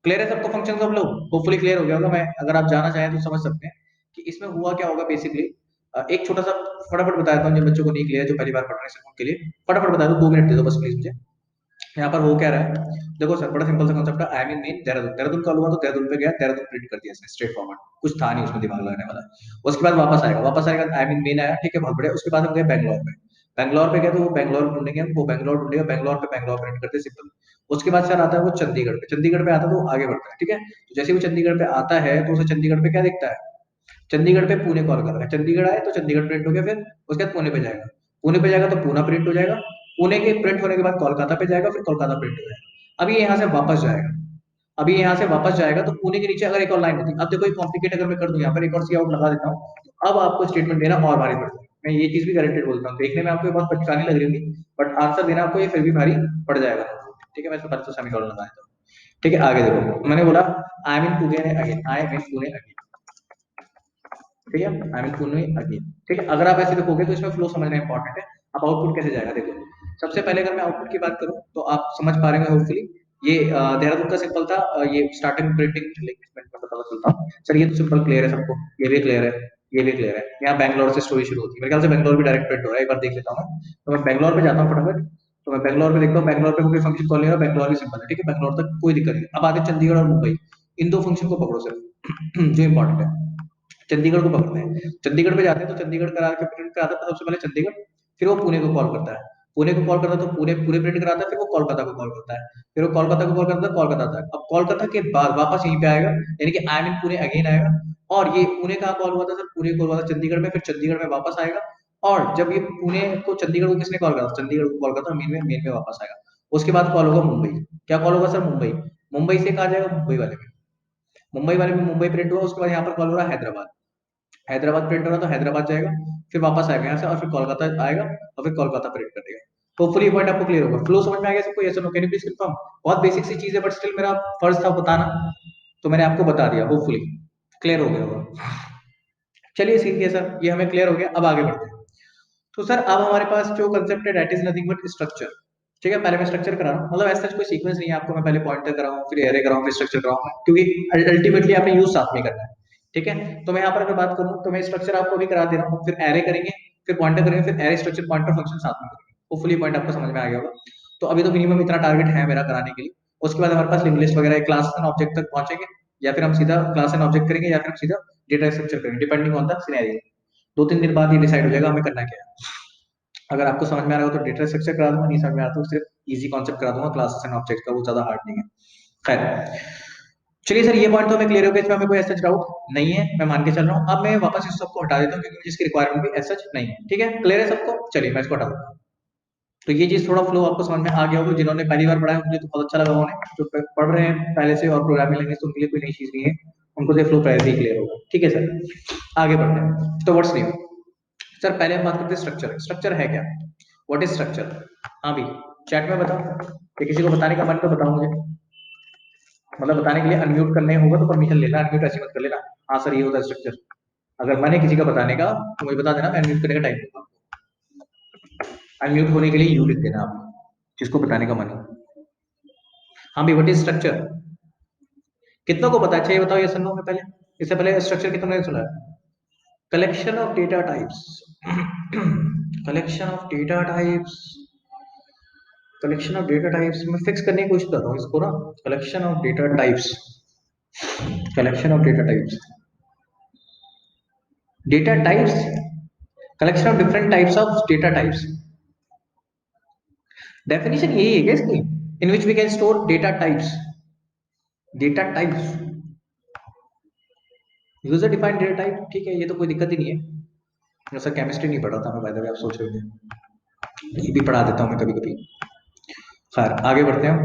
क्लियर है सबको फंक्शन सब लोग? होपफुली क्लियर हो गया होगा। मैं, अगर आप जाना चाहें तो समझ सकते हैं कि इसमें हुआ क्या होगा बेसिकली। एक छोटा सा फटाफट बता देता हूँ, जिन बच्चों को नहीं क्लियर, जो पहली बार पढ़ रहे हैं उनके लिए फटाफट बता दो, 2 मिनट दे दो बस प्लीज मुझे। यहाँ पर हो क्या रहा है, देखो सर, बड़ा सिंपल सा कॉन्सेप्ट है। आई mean main, Dehradun, Dehradun call हुआ तो देहरादून पे गया, देहरादून प्रिंट कर दिया इसने, स्ट्रेट फॉरवर्ड, कुछ था नहीं उसमें दिमाग लगाने वाला। उसके बाद वापस आएगा, वापस आएगा, आई मीन मेन आया, ठीक है, बहुत बढ़िया। उसके बाद हम गए बैंगलोर पे, बैंगलोर पे गए तो वो बैंगलोर ढूंढेंगे हम, वो बैंगलोर ढूंढेगा, बैंगलोर पे बैंगलोर प्रिंट करते, सिंपल। उसके बाद सर आता है वो चंडीगढ़ पे, चंडीगढ़ पे आता है तो वो आगे बढ़ता है, ठीक है। तो जैसे वो चंडीगढ़ पे आता है तो उसे चंडीगढ़ पे क्या दिखता है, चंडीगढ़ पे पुणे कॉल कर रहा है, चंडीगढ़ आए तो चंडीगढ़ प्रिंट हो गया, फिर उसके बाद पुणे पे जाएगा, पुणे पे जाएगा तो पूना प्रिंट हो जाएगा, पुणे के प्रिंट होने के बाद कोलकाता पे जाएगा, फिर कोलकाता प्रिंट हो जाएगा। अभी यहाँ से वापस जाएगा, अभी यहाँ से वापस जाएगा तो पुणे के नीचे अगर एक और लाइन होती, अब देखो एक कॉम्प्लिकेट अगर मैं कर दूं यहाँ पर, एक और सी आउट लगा देता हूँ, अब आपको स्टेटमेंट देना और भारी पड़ जाएगा। मैं ये चीज भी गारंटेड बोलता हूँ, देखने में आपको ये बहुत परेशानी लग रही होगी, बट आंसर देना आपको ये फिर भी भारी पड़ जाएगा, ठीक है। मैं इसमें पहले तो सेमीकोलन लगा देता हूँ, ठीक है। आगे देखो, मैंने बोला I mean Pune again, I mean Pune again, ठीक है, आई मीन पुणे अगेन, ठीक है। अगर आप ऐसे देखोगे तो इसमें फ्लो समझना इंपॉर्टेंट है। अब आउटपुट कैसे जाएगा देखो, सबसे पहले अगर मैं आउटपुट की बात करूं तो आप समझ पा रहे होंगे होपफुली। ये देहरादून का सिंपल था, ये स्टार्टिंग प्रिंटिंग में पता चलता हूं सर, ये तो सिंपल क्लियर है सबको, ये भी क्लियर है, ये भी क्लियर है। यहाँ बैंगलोर से स्टोरी शुरू होती है, मेरे ख्याल से बैंगलोर भी डायरेक्ट प्रिंट हो रहा है, एक बार देख लेता हूँ मैं। तो मैं बैंगलोर पे जाता हूँ फटाफट, तो मैं बैंगलोर पे देखता हूँ, बैंगलोर पे कोई फंक्शन कॉल नहीं हो रहा, बैंगलोर भी सिंपल है, ठीक है, बैंगलोर तक कोई दिक्कत नहीं। अब आगे चंडीगढ़ और मुंबई, इन दो फंक्शन को पकड़ो सिर्फ जो इंपॉर्टेंट है। चंडीगढ़ को पकड़ते हैं, चंडीगढ़ पे जाते हैं तो चंडीगढ़ करा के प्रिंट कराता है सबसे पहले चंडीगढ़, फिर वो पुणे को कॉल करता है, पुणे को कॉल करता है तो पुणे पूरे प्रिंट कराता है, फिर वो कोलकाता को कॉल करता है, फिर वो कोलकाता को कॉल करता है, कोलकाता आता है। अब कोलकाता के बाद वापस यहीं पे आएगा, यानी कि आई मीन पुणे अगेन आएगा। और ये पुणे कहाँ कॉल हुआ था सर? पुणे कॉल हुआ था चंडीगढ़ में, फिर चंडीगढ़ में वापस आएगा। और जब ये पुणे को चंडीगढ़ को किसने कॉल करा? चंडीगढ़ को कॉल करता, मेन में वापस आएगा। उसके बाद कॉल होगा मुंबई। क्या कॉल होगा सर? मुंबई। मुंबई से कहा जाएगा? मुंबई वाले में। मुंबई वाले में मुंबई प्रिंट हुआ, उसके बाद यहाँ पर कॉल हो रहा है हैदराबाद। हैदराबाद प्रिंट हो रहा तो हैदराबाद जाएगा, फिर वापस आएगा यहाँ से, और फिर कोलकाता आएगा, और फिर कोलकाता प्रिंट कर देगा। होपफुली पॉइंट आपको क्लियर होगा। फ्लो समझ में आ गया सबको? यस और no? Can you please confirm? बहुत बेसिक सी चीज है, बट स्टिल मेरा फर्ज था बताना, तो मैंने आपको बता दिया। होपफुली क्लियर हो गया होगा। चलिए ठीक है सर, ये हमें क्लियर हो गया। अब आगे बढ़ते हैं। तो सर अब हमारे पास जो कंसेप्ट है that is nothing but structure. ठीक है, पहले मैं स्ट्रक्चर करा रहा हूँ, मतलब ऐसा कोई सीक्वेंस नहीं है आपको, मैं पहले पॉइंटर कराऊँ, फिर एरे कराऊँ, फिर स्ट्रक्चर कराऊँ, क्योंकि अल्टीमेटली आपने यूज साथ में करना है। ठीक है, तो मैं यहाँ पर अगर बात करूँ तो मैं स्ट्रक्चर आपको भी करा दे रहा हूँ, फिर एरे करेंगे, फिर पॉइंटर करेंगे, फिर एरे स्ट्रक्चर पॉइंटर फंक्शन साथ में करेंगे। होपफुली पॉइंट आपको समझ में आ गया होगा। तो अभी तो मिनिमम इतना टारगेट है मेरा कराने के लिए। उसके बाद हमारे पास लिंक लिस्ट वगैरह क्लास एंड ऑब्जेक्ट तक पहुंचेंगे, या फिर हम सीधा क्लास एंड ऑब्जेक्ट करेंगे, या फिर हम सीधा डेटा स्ट्रक्चर करेंगे, डिपेंडिंग ऑन द सिनेरियो। 2-3 दिन बाद ये डिसाइड हो जाएगा हमें करना क्या है। अगर आपको समझ में आ रहा हो तो डेटा स्ट्रक्चर करा दूंगा, नहीं समझ में आता तो सिर्फ इजी कॉन्सेप्ट करा दूंगा क्लासेस एंड ऑब्जेक्ट का, वो ज्यादा हार्ड नहीं है। खैर, चलिए सर ये पॉइंट तो हमें क्लियर हो गया, इसमें हमें कोई ऐसा डाउट नहीं है, मैं मान के चल रहा हूँ। अब मैं वापस इस सबको हटा देता हूँ, क्योंकि मुझे इसकी रिक्वायरमेंट भी ऐसा नहीं है। ठीक है, क्लियर है सबको? चलिए मैं इसको हटा दूंगा। तो ये चीज थोड़ा फ्लो आपको समझ में आ गया होगा। जिन्होंने पहली बार पढ़ा है उनके लिए तो बहुत अच्छा लगा, उन्होंने जो पढ़ रहे हैं पहले से और प्रोग्रामिंग लैंग्वेज, तो उनके लिए कोई नई चीज नहीं है, उनको तो फ्लो पहले से ही क्लियर होगा। ठीक है सर, आगे बढ़ते हैं। तो व्हाट्स न्यू? सर पहले हम बात करते हैं स्ट्रक्चर। स्ट्रक्चर है क्या? What is structure? हाँ भी, चैट में बताओ, कि किसी को बताने का मन तो बताओ मुझे। मतलब बताने के लिए अनम्यूट करने होगा तो परमिशन लेना, अनम्यूट ऐसे मत कर लेना। हाँ सर ये होता है स्ट्रक्चर। अगर मन है किसी का बताने का तो मुझे बता देना, मैं अनम्यूट करने का टाइम दूंगा। अनम्यूट होने के लिए यू लिख देना आप, जिसको बताने का मन है। हाँ भी, व्हाट इज स्ट्रक्चर? कितनों को पता है? अच्छा ये बताओ, ये सुनो में पहले, इससे पहले स्ट्रक्चर कितनों ने सुना है? Collection of data types. Collection of data types. Collection of data types में फिक्स करने की कोशिश कर रहा हूँ इसको ना। Collection of data types. Collection of data types. Data types. Collection of different types of data types. Definition यही है क्या इसकी? In which we can store data types. Data types, user defined data type. ठीक है, ये तो कोई दिक्कत ही नहीं है। वैसा केमिस्ट्री नहीं पढ़ा था मैं, बाय द वे, आप सोच रहे थे। ये भी पढ़ा देता हूँ मैं कभी कभी। खैर आगे बढ़ते हैं।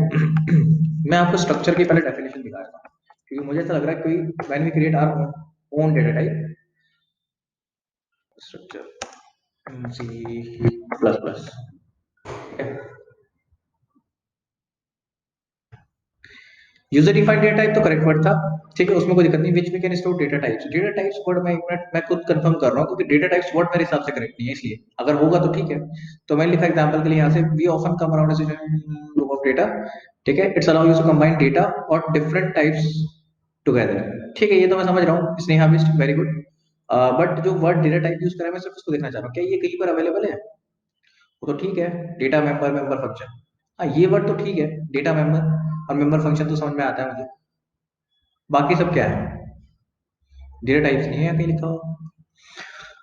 मैं आपको स्ट्रक्चर की पहले डेफिनेशन दिखा रहा हूँ, क्योंकि मुझे ऐसा लग रहा है कोई when we create our own data type. Structure C plus plus. User defined data type तो करेक्ट वर्ड था। ठीक है, उसमें कोई दिक्कत नहीं। Which we can store data types. Data types word मैं एक मिनट मैं खुद कंफर्म कर रहा हूँ, क्योंकि डेटा टाइप्स वर्ड मेरे हिसाब से करेक्ट नहीं है, इसलिए अगर होगा तो ठीक है। तो मैंने लिखा एग्जांपल के लिए यहाँ से, we often come around a group of data. ठीक है, it's allow you to combine data और डिफरेंट टाइप्स टुगेदर। ठीक है, ये तो मैं समझ रहा हूँ, Sneha Bisht, very good. But जो वर्ड डेटा टाइप यूज करा है, मैं सिर्फ उसको देखना चाह रहा हूँ, क्या ये कहीं पर अवेलेबल है? वो तो ठीक है, डेटा मेंबर, मेंबर फंक्शन। हाँ ये वर्ड तो ठीक है, डेटा मेंबर और मेंबर फंक्शन तो समझ में आता है मुझे। बाकी सब क्या है? डेटा टाइप्स नहीं है यहाँ कहीं लिखा हुआ।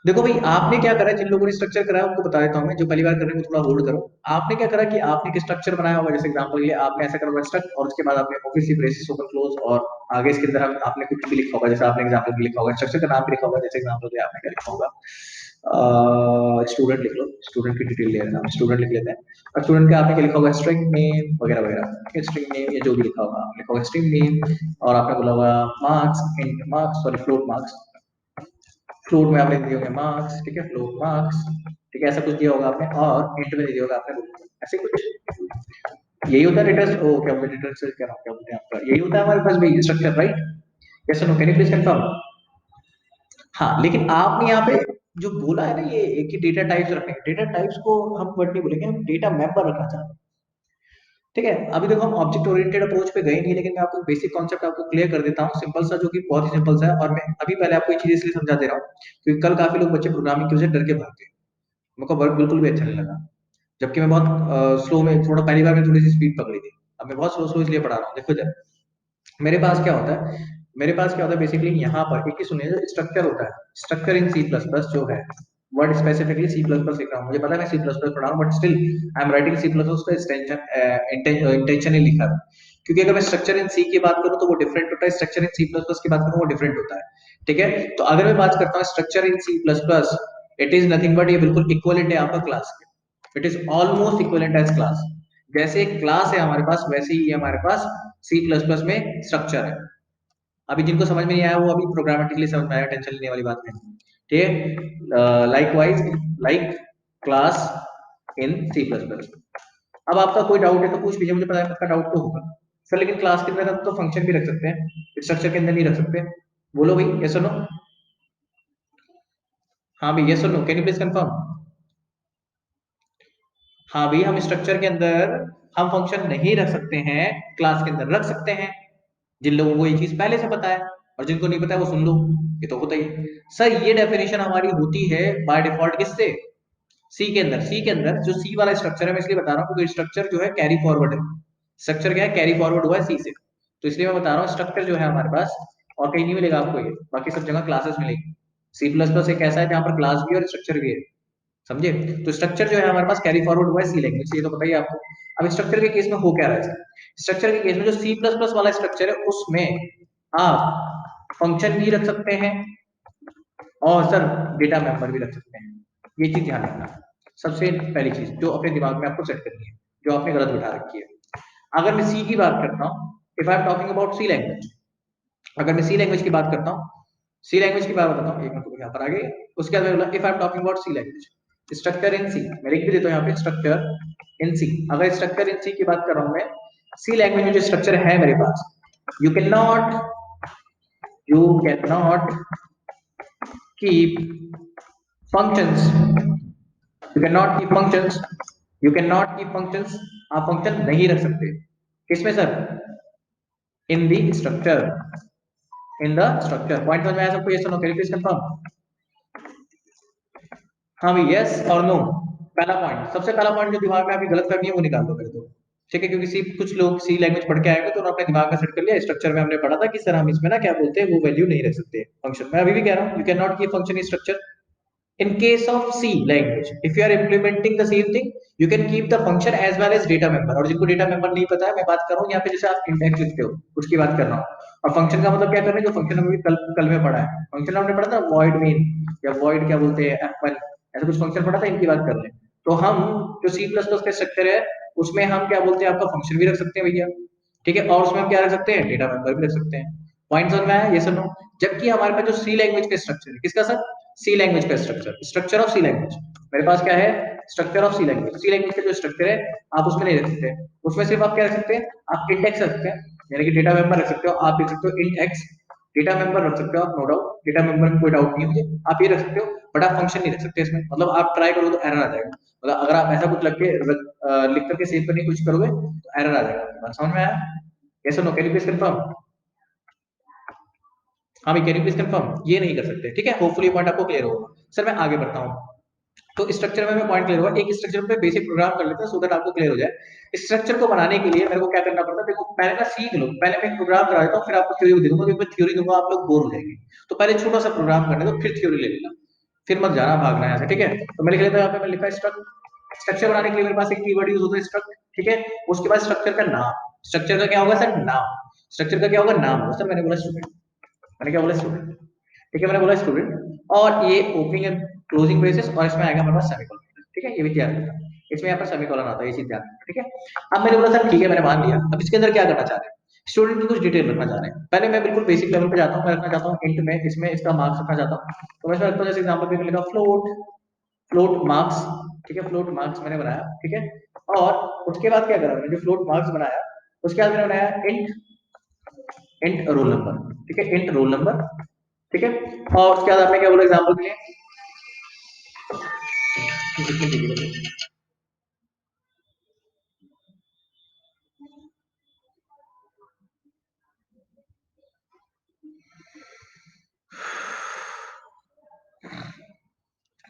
देखो भाई, आपने क्या करा है, जिन लोगों ने स्ट्रक्चर कराया उनको बता देता हूँ मैं, जो पहली बार कर रहे हैं वो थोड़ा होल्ड करो। आपने क्या करा कि आपने एक स्ट्रक्चर बनाया होगा, जैसे एग्जांपल के लिए आपने ऐसा करा होगा स्ट्रक्ट, और उसके बाद आपने ऑब्वियसली ब्रेसेस ओपन क्लोज, और आगे इसके अंदर आपने कुछ भी लिखा होगा, जैसे आपने एग्जांपल में लिखा होगा स्ट्रक्चर का नाम भी लिखा होगा, जैसे एग्जांपल में आपने क्या लिखा होगा, स्टूडेंट लिख लो, स्टूडेंट की डिटेल ले लेना, स्टूडेंट लिख लेते हैं। और स्टूडेंट का आपने क्या लिखा होगा, स्ट्रिंग नेम वगैरह वगैरह, स्ट्रिंग नेम या जो भी लिखा होगा, आपने लिखा होगा स्ट्रिंग नेम। और आपने बोला होगा marks, int marks, sorry float marks. Float में आपने दिए होंगे मार्क्स, ठीक है, फ्लोट मार्क्स। ठीक है, ऐसा कुछ दिया होगा आपने, और इंट में दिया होगा आपने ऐसे कुछ। यही होता है डेटा, ओ क्या बोलते हैं, डेटा से क्या नाम क्या बोलते हैं आपका, यही होता है हमारे पास भी स्ट्रक्चर, राइट? यस और no? Can you please confirm? हाँ, लेकिन आपने यहाँ पे जो बोला है ना, ये कि डेटा टाइप्स रखने, डेटा टाइप्स को हम वर्ड नहीं बोलेंगे, हम डेटा मेंबर रखना चाहते हैं। ठीक है, अभी देखो हम ऑब्जेक्ट ओरिएंटेड अप्रोच पे गए नहीं, लेकिन मैं आपको बेसिक कॉन्सेप्ट आपको क्लियर कर देता हूँ, सिंपल सा, जो कि बहुत ही सिंपल सा है। और मैं अभी पहले आपको ये चीज इसलिए समझा दे रहा हूँ, क्योंकि कल काफी लोग बच्चे प्रोग्रामिंग की वजह से डर के भागते हैं। मेरे को वर्क बिल्कुल भी अच्छा नहीं लगा, जबकि मैं बहुत स्लो में, थोड़ा पहली बार में थोड़ी सी स्पीड पकड़ी थी। अब मैं बहुत स्लो स्लो इसलिए पढ़ा रहा हूँ। देखो जब मेरे पास क्या होता है, मेरे पास क्या होता है बेसिकली, यहाँ पर एक ही सुनिए, स्ट्रक्चर होता है, structure in C plus plus जो है, word specifically C plus plus लिख रहा हूँ, मुझे पता है मैं सी प्लस प्लस पढ़ा रहा हूँ, but still I am writing C plus plus का इंटेंशनली लिखा है, क्योंकि अगर मैं स्ट्रक्चर इन सी की बात करूँ तो वो डिफरेंट होता है, structure in C plus plus की बात करूँ वो डिफरेंट होता है। ठीक है, तो अगर मैं बात करता हूँ structure in C plus plus, it is nothing but, ये बिल्कुल इक्वलेंट है आपका क्लास के, it is almost equivalent as class. जैसे एक क्लास है हमारे पास, वैसे ही हमारे पास सी प्लस प्लस में स्ट्रक्चर है। अभी जिनको समझ में नहीं आया वो अभी प्रोग्रामेटिकली समझ में आया, टेंशन लेने वाली बात नहीं। ठीक है, likewise like class in C plus plus. अब आपका कोई डाउट है तो पूछ लीजिए, मुझे पता है आपका डाउट तो होगा सर, लेकिन क्लास के अंदर हम तो फंक्शन भी रख सकते हैं, स्ट्रक्चर के अंदर नहीं रख सकते। बोलो भाई, यस और नो। हाँ भाई, यस और no, can you please confirm. हाँ भाई, हम स्ट्रक्चर के अंदर हम फंक्शन नहीं रख सकते हैं, क्लास के अंदर रख सकते हैं। जिन लोगों को ये चीज पहले से पता है और जिनको नहीं पता है वो सुन लो, ये तो होता ही है। सर ये डेफिनेशन हमारी होती है बाय डिफॉल्ट किससे, सी के अंदर। सी के अंदर जो सी वाला स्ट्रक्चर है, मैं इसलिए बता रहा हूँ क्योंकि स्ट्रक्चर जो है कैरी फॉरवर्ड है, स्ट्रक्चर क्या है, कैरी फॉरवर्ड हुआ है सी से, तो इसलिए मैं बता रहा हूँ स्ट्रक्चर जो है हमारे पास, और कहीं नहीं मिलेगा आपको ये, बाकी सब जगह क्लासेस मिलेगी। सी प्लस प्लस एक ऐसा है जहाँ पर क्लास भी है और स्ट्रक्चर भी है, समझे। तो स्ट्रक्चर जो है हमारे पास कैरी फॉरवर्ड हुआ है सी लैंग्वेज से, ये तो पता ही है आपको। अब स्ट्रक्चर के केस में हो क्या रहा है, स्ट्रक्चर के केस में जो सी प्लस प्लस वाला स्ट्रक्चर है उसमें आप फंक्शन भी रख सकते हैं और सर डेटा मेंबर भी रख सकते हैं। ये चीज ध्यान रखना, सबसे पहली चीज जो अपने दिमाग में आपको सेट करनी है, जो आपने गलत उठा रखी है। अगर मैं सी की बात करता हूँ, if I am talking about C language, अगर मैं सी लैंग्वेज की बात करता हूँ, सी लैंग्वेज की बात बताता हूँ, एक मिनट यहाँ पर आ गई। उसके बाद मैं if I am talking about C language, structure in C, मैं लिख भी देता हूँ यहाँ पे स्ट्रक्चर इन सी। अगर स्ट्रक्चर इन सी की बात कर रहा हूँ मैं, सी लैंग्वेज में जो स्ट्रक्चर है मेरे पास, you can not you can not keep functions, you cannot keep functions, you cannot keep functions, आप फंक्शन नहीं रख सकते किसमें सर, in the structure, in the structure. Point समझ में आया सबको, यस और no, can you please confirm. हाँ भाई, यस और नो। पहला पॉइंट, सबसे पहला पॉइंट जो दिमाग में आपकी गलत फहमी है वो निकाल दो मेरे को। ठीक है, क्योंकि सी कुछ लोग सी लैंग्वेज पढ़ के आएंगे तो उन्होंने अपने दिमाग में सेट कर लिया, स्ट्रक्चर में हमने पढ़ा था कि सर हम इसमें ना क्या बोलते हैं वो वैल्यू नहीं रख सकते फंक्शन। मैं अभी भी कह रहा हूँ, you can not keep function in structure. In case of C language, if you are implementing the same thing, you can keep the function as well as data member। और जिनको data member नहीं पता है, मैं बात कर रहा हूँ यहाँ पे जैसे आप इंडेक्स लिखते हो उसकी बात कर रहा हूँ, और फंक्शन का मतलब क्या कर रहे हैं, जो फंक्शन हमने कल कल में पढ़ा है, फंक्शन हमने पढ़ा था void main या void क्या बोलते हैं f1, ऐसा कुछ फंक्शन पढ़ा था, इनकी बात कर रहे हैं। तो हम जो C++ का स्ट्रक्चर है उसमें हम क्या बोलते हैं, आपका फंक्शन भी रख सकते हैं भैया। ठीक है, और उसमें हम क्या रख सकते हैं, डेटा मेंबर भी रख सकते हैं। पॉइंट समझ में आया, ये सुनो। जबकि हमारे पास जो सी लैंग्वेज का स्ट्रक्चर है, किसका सर, सी लैंग्वेज का structure, structure of C language, मेरे पास क्या है, structure of C language. C language का जो स्ट्रक्चर है आप उसमें नहीं रख सकते, उसमें सिर्फ आप क्या रख सकते हैं, आप इंडेक्स रख सकते हैं, यानी कि डेटा मेंबर रख सकते हो, आप लिख सकते हो इंट एक्स, डेटा मेंबर रख सकते हो आप, नो डाउट, डेटा मेंबर में कोई डाउट नहीं है मुझे, आप ये रख सकते हो, बट आप फंक्शन नहीं रख सकते इसमें। मतलब आप ट्राई करो तो एरर आ जाएगा, मतलब अगर आप ऐसा कुछ लिख करके सेव करने की कोशिश करोगे तो एरर आ जाएगा आपके पास। समझ में आया, कैसे no, can you please confirm. हाँ भाई, कैन यू प्लीज कंफर्म, ये नहीं कर सकते। ठीक है, होपफुली पॉइंट आपको क्लियर होगा। सर मैं आगे बढ़ता हूँ, तो स्ट्रक्चर में मैं पॉइंट क्लियर हुआ, एक स्ट्रक्चर पे बेसिक प्रोग्राम कर लेते हैं सो दैट आपको क्लियर हो जाए। स्ट्रक्चर को बनाने के लिए मेरे को क्या करना पड़ता है, देखो पहले ना सीख लो, पहले मैं एक प्रोग्राम करा देता हूँ, फिर आपको थ्योरी दे दूंगा, क्योंकि मैं थ्योरी दूंगा आप लोग बोर हो जाएंगे। तो पहले छोटा सा प्रोग्राम करने दो, फिर थ्योरी ले लेना, फिर मत जाना भागना है ऐसे। ठीक है, तो मैं लिख लेता हूँ यहाँ पे, मैं लिखा स्ट्रक्ट। स्ट्रक्चर बनाने के लिए मेरे पास एक कीवर्ड यूज होता है स्ट्रक्ट। ठीक है, उसके बाद स्ट्रक्चर का नाम, स्ट्रक्चर का क्या होगा सर, नाम, स्ट्रक्चर का क्या होगा, नाम होगा। सर मैंने बोला स्टूडेंट, मैंने क्या बोला स्टूडेंट। ठीक है, मैंने बोला स्टूडेंट, और ये ओपनिंग एंड क्लोजिंग ब्रेसेस, और इसमें आएगा हमारे पास सेमीकोलन। ठीक है, ये भी ध्यान रखना, इसमें यहाँ पर सेमीकोलन आता है, ये चीज ध्यान रखना। ठीक है, अब मैंने बोला सर ठीक है मैंने मान लिया, अब इसके अंदर क्या करना चाह रहे हैं, स्टूडेंट की कुछ डिटेल रखना चाह रहे हैं। पहले मैं बिल्कुल बेसिक लेवल पे जाता हूँ, मैं रखना चाहता हूँ इंट में, इसमें इसका मार्क्स रखना चाहता हूँ, तो मैं इसमें रखता हूँ जैसे एग्जांपल पे लिखा फ्लोट, फ्लोट मार्क्स। ठीक है, फ्लोट मार्क्स मैंने बनाया। ठीक है, और उसके बाद क्या करा मैंने, जो फ्लोट मार्क्स बनाया उसके बाद मैंने बनाया इंट, इंट रोल नंबर। ठीक है, इंट रोल नंबर। ठीक है, और उसके बाद आपने क्या बोला एग्जांपल के लिए,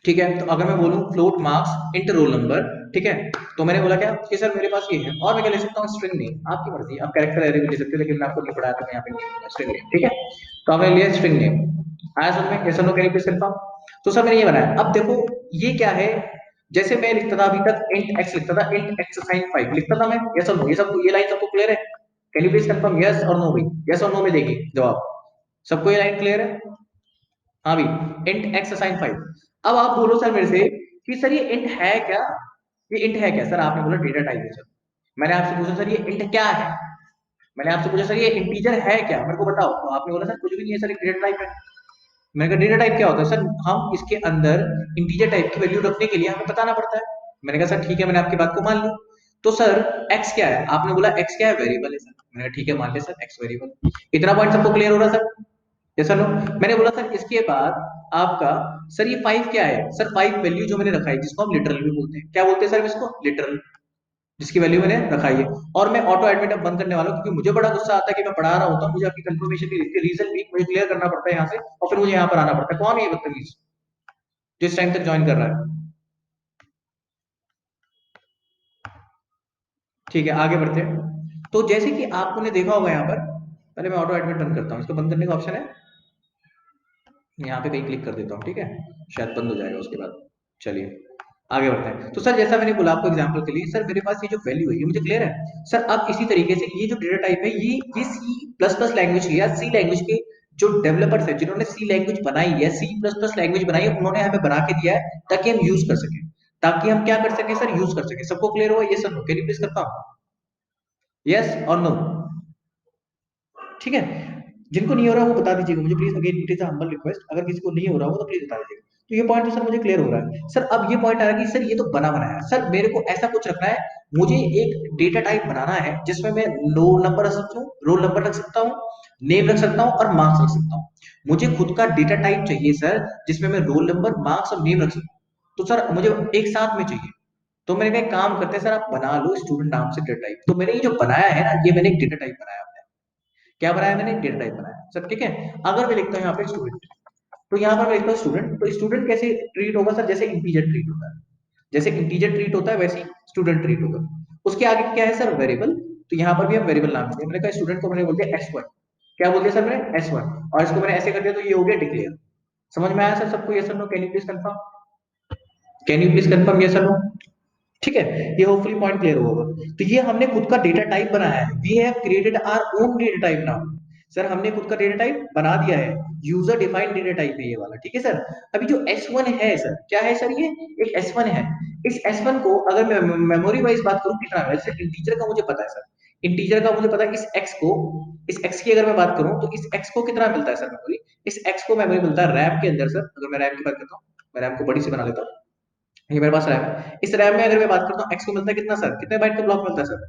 ठीक है, तो अगर मैं बोलूं float marks int roll number, ठीक है, तो मैंने बोला क्या कि सर मेरे पास ये है, और मैं क्या ले सकता हूँ, स्ट्रिंग नेम, आपकी मर्जी, आप कैरेक्टर एरे भी ले सकते हो, लेकिन मैं आपको नहीं पढ़ाया तो मैं यहाँ पे नहीं स्ट्रिंग नेम। ठीक है, तो आपने लिया स्ट्रिंग नेम, आया समझ में, कैसे no, can you please confirm. तो सर मैंने ये बनाया। अब देखो ये क्या है, जैसे मैं लिखता था अभी तक इंट एक्स लिखता था, इंट एक्स साइन 5 लिखता था मैं, यस और नो, ये सब ये लाइन सबको क्लियर है? Can you please confirm yes और नो भाई, यस और नो में देखिए जवाब, सबको ये लाइन क्लियर है? हाँ भाई, इंट एक्स साइन 5। अब आप बोलो सर मेरे से कि सर ये इंट है क्या, ये इंट है क्या? सर आपने बोला डेटा टाइप है सर। मैंने आपसे पूछा सर ये इंट क्या है, मैंने आपसे पूछा सर ये इंटीजर है क्या, मेरे को बताओ, तो आपने बोला सर कुछ भी नहीं है सर, एक डेटा टाइप है। मैंने कहा डेटा टाइप क्या होता है सर? हम इसके अंदर इंटीजर टाइप की वैल्यू रखने के लिए हमें बताना पड़ता है। मैंने कहा सर ठीक है, मैंने आपकी बात को मान ली। तो सर एक्स क्या है? आपने बोला एक्स क्या है? वेरिएबल है सर। मैंने कहा ठीक है, मान लिया सर एक्स वेरिएबल। इतना पॉइंट सबको क्लियर हो रहा है सर? Yes sir no? मैंने बोला सर इसके बाद आपका, सर ये 5 क्या है? सर 5 वैल्यू जो मैंने रखा है, जिसको हम लिटरल भी बोलते हैं, क्या बोलते हैं सर इसको? लिटरल, जिसकी वैल्यू मैंने रखाई है। और मैं ऑटो एडमिट अब बंद करने वाला हूँ, क्योंकि मुझे बड़ा गुस्सा आता है कि मैं पढ़ा रहा होता हूँ, मुझे आपकी कंफर्मेशन की रीजन भी मुझे क्लियर करना पड़ता है यहाँ से, और फिर मुझे यहाँ पर आना पड़ता है। कौन है ये बदतमीज जिस टाइम तक ज्वाइन कर रहा है? ठीक है, आगे बढ़ते हैं। तो जैसे कि आपको ने देखा होगा यहाँ पर, पहले मैं ऑटो एडमिट बंद करता हूँ, इसको बंद करने का ऑप्शन है यहाँ पे, कहीं क्लिक कर देता हूँ, ठीक है, शायद बंद हो जाएगा उसके बाद। चलिए आगे बढ़ते हैं। तो सर जैसा मैंने बोला आपको एग्जांपल के लिए, सर मेरे पास ये जो वैल्यू है ये मुझे क्लियर है सर। अब इसी तरीके से ये जो डेटा टाइप है, ये सी प्लस प्लस लैंग्वेज की या सी लैंग्वेज के जो डेवलपर्स है, जिन्होंने सी लैंग्वेज बनाई है, सी प्लस प्लस लैंग्वेज बनाई है, उन्होंने हमें बना के दिया है ताकि हम यूज कर सके, ताकि हम क्या कर सके सर? यूज कर सके। सबको क्लियर हुआ ये सर? कैन यू प्लीज करता हूँ यस और नो? ठीक है, जिनको नहीं हो रहा वो बता दीजिएगा मुझे please, again it is humble request, अगर किसी को नहीं हो रहा हो तो प्लीज बता दीजिएगा। तो ये पॉइंट तो सर मुझे क्लियर हो रहा है सर। अब ये पॉइंट आ रहा है कि सर ये तो बना बनाया है सर, मेरे को ऐसा कुछ रखना है, मुझे एक डेटा टाइप बनाना है जिसमें मैं रोल नंबर रख सकता हूँ, रोल नंबर रख सकता हूँ, नेम रख सकता हूँ और मार्क्स रख सकता हूँ। मुझे खुद का डेटा टाइप चाहिए सर, जिसमें मैं रोल नंबर, मार्क्स और नेम रख सकूँ। तो सर मुझे एक साथ में चाहिए। तो मैंने कहा एक काम करते हैं सर, आप बना लो स्टूडेंट नाम से डेटा टाइप। तो मैंने ये जो बनाया है ना, ये मैंने एक डेटा टाइप बनाया। क्या बनाया मैंने? डेटा टाइप बनाया सर, ठीक है। अगर मैं लिखता हूँ यहाँ पे स्टूडेंट, तो यहाँ पर मैं लिखता हूँ स्टूडेंट, तो स्टूडेंट कैसे ट्रीट होगा सर? जैसे इंटीजर ट्रीट होता है, जैसे इंटीजर ट्रीट होता है वैसे ही स्टूडेंट ट्रीट होगा। उसके आगे क्या है सर? वेरिएबल। तो यहाँ पर भी हम वेरिएबल नाम दिया, मैंने कहा स्टूडेंट को मैंने बोल दिया S1। क्या बोल दिया सर मैंने? S1। और इसको मैंने ऐसे कर दिया तो ये हो गया डिक्लेयर। समझ में आया सर सबको? यस और no? Can you please confirm? Can you please confirm yes और नो? ठीक है, ये होपफुली पॉइंट क्लियर होगा। तो ये हमने खुद का डेटा टाइप बनाया है, we have created our own data type now. Sir हमने खुद का डेटा टाइप बना दिया है, यूजर डिफाइंड डेटा टाइप है ये वाला, ठीक है सर। अभी जो S1 है सर, क्या है सर? ये एक S1 है। इस S1 को अगर मैं मेमोरी वाइज बात करूं कितना है, जैसे इंटीजर का मुझे पता है सर, इंटीजर का मुझे पता है, इस x को, इस x की अगर मैं बात करूं तो इस x को कितना मिलता है सर मेमोरी? इस x को मेमोरी मिलता है रैम के अंदर सर। अगर मैं रैम की बात करता हूं, मैं रैम को बड़ी सी बना लेता हूं, ये मेरे पास रैम है। इस रैम में अगर मैं बात करता हूँ, एक्स को मिलता है कितना सर? कितने बाइट का ब्लॉक मिलता है सर?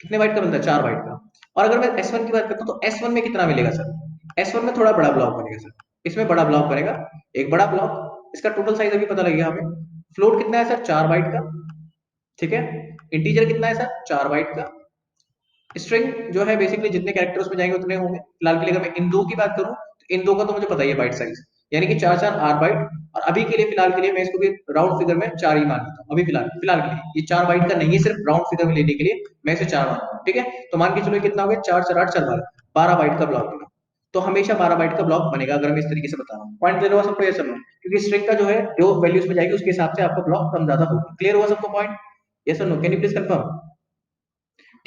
कितने बाइट का मिलता है? 4 बाइट का। और अगर मैं S1 की बात करता हूँ तो S1 में कितना मिलेगा सर? S1 में थोड़ा बड़ा ब्लॉक बनेगा सर, इसमें बड़ा ब्लॉक बनेगा, एक बड़ा ब्लॉक। इसका टोटल साइज अभी पता लगेगा हमें। फ्लोट कितना है सर? 4 बाइट का, ठीक है। इंटीजर कितना है सर? 4 बाइट का। स्ट्रिंग जो है बेसिकली जितने कैरेक्टर उसमें जाएंगे उतने होंगे। फिलहाल के लिए अगर मैं इन दो की बात करूं तो इन दो का तो मुझे पता ही है बाइट साइज, यानी कि 4 4 8 बाइट। और अभी के लिए फिलहाल के लिए मैं इसको भी राउंड फिगर में 4 ही मान लेता हूं। अभी फिलहाल फिलहाल के लिए ये 4 बाइट का नहीं है, सिर्फ राउंड फिगर में लेने के लिए मैं इसे 4 मानता हूं, ठीक है। तो मान के चलो कितना हो गया? 4 4 8 4 12 बाइट का ब्लॉक बना। तो हमेशा 12 बाइट का ब्लॉक बनेगा, अगर मैं इस तरीके से बता रहा हूँ। पॉइंट क्लियर हुआ सबको? ये सब क्योंकि स्ट्रिंग का जो है जो वैल्यूज में जाएगी उसके हिसाब से आपका ब्लॉक कम ज्यादा होगा। क्लियर हुआ सबको पॉइंट? यस और no? Can you please confirm?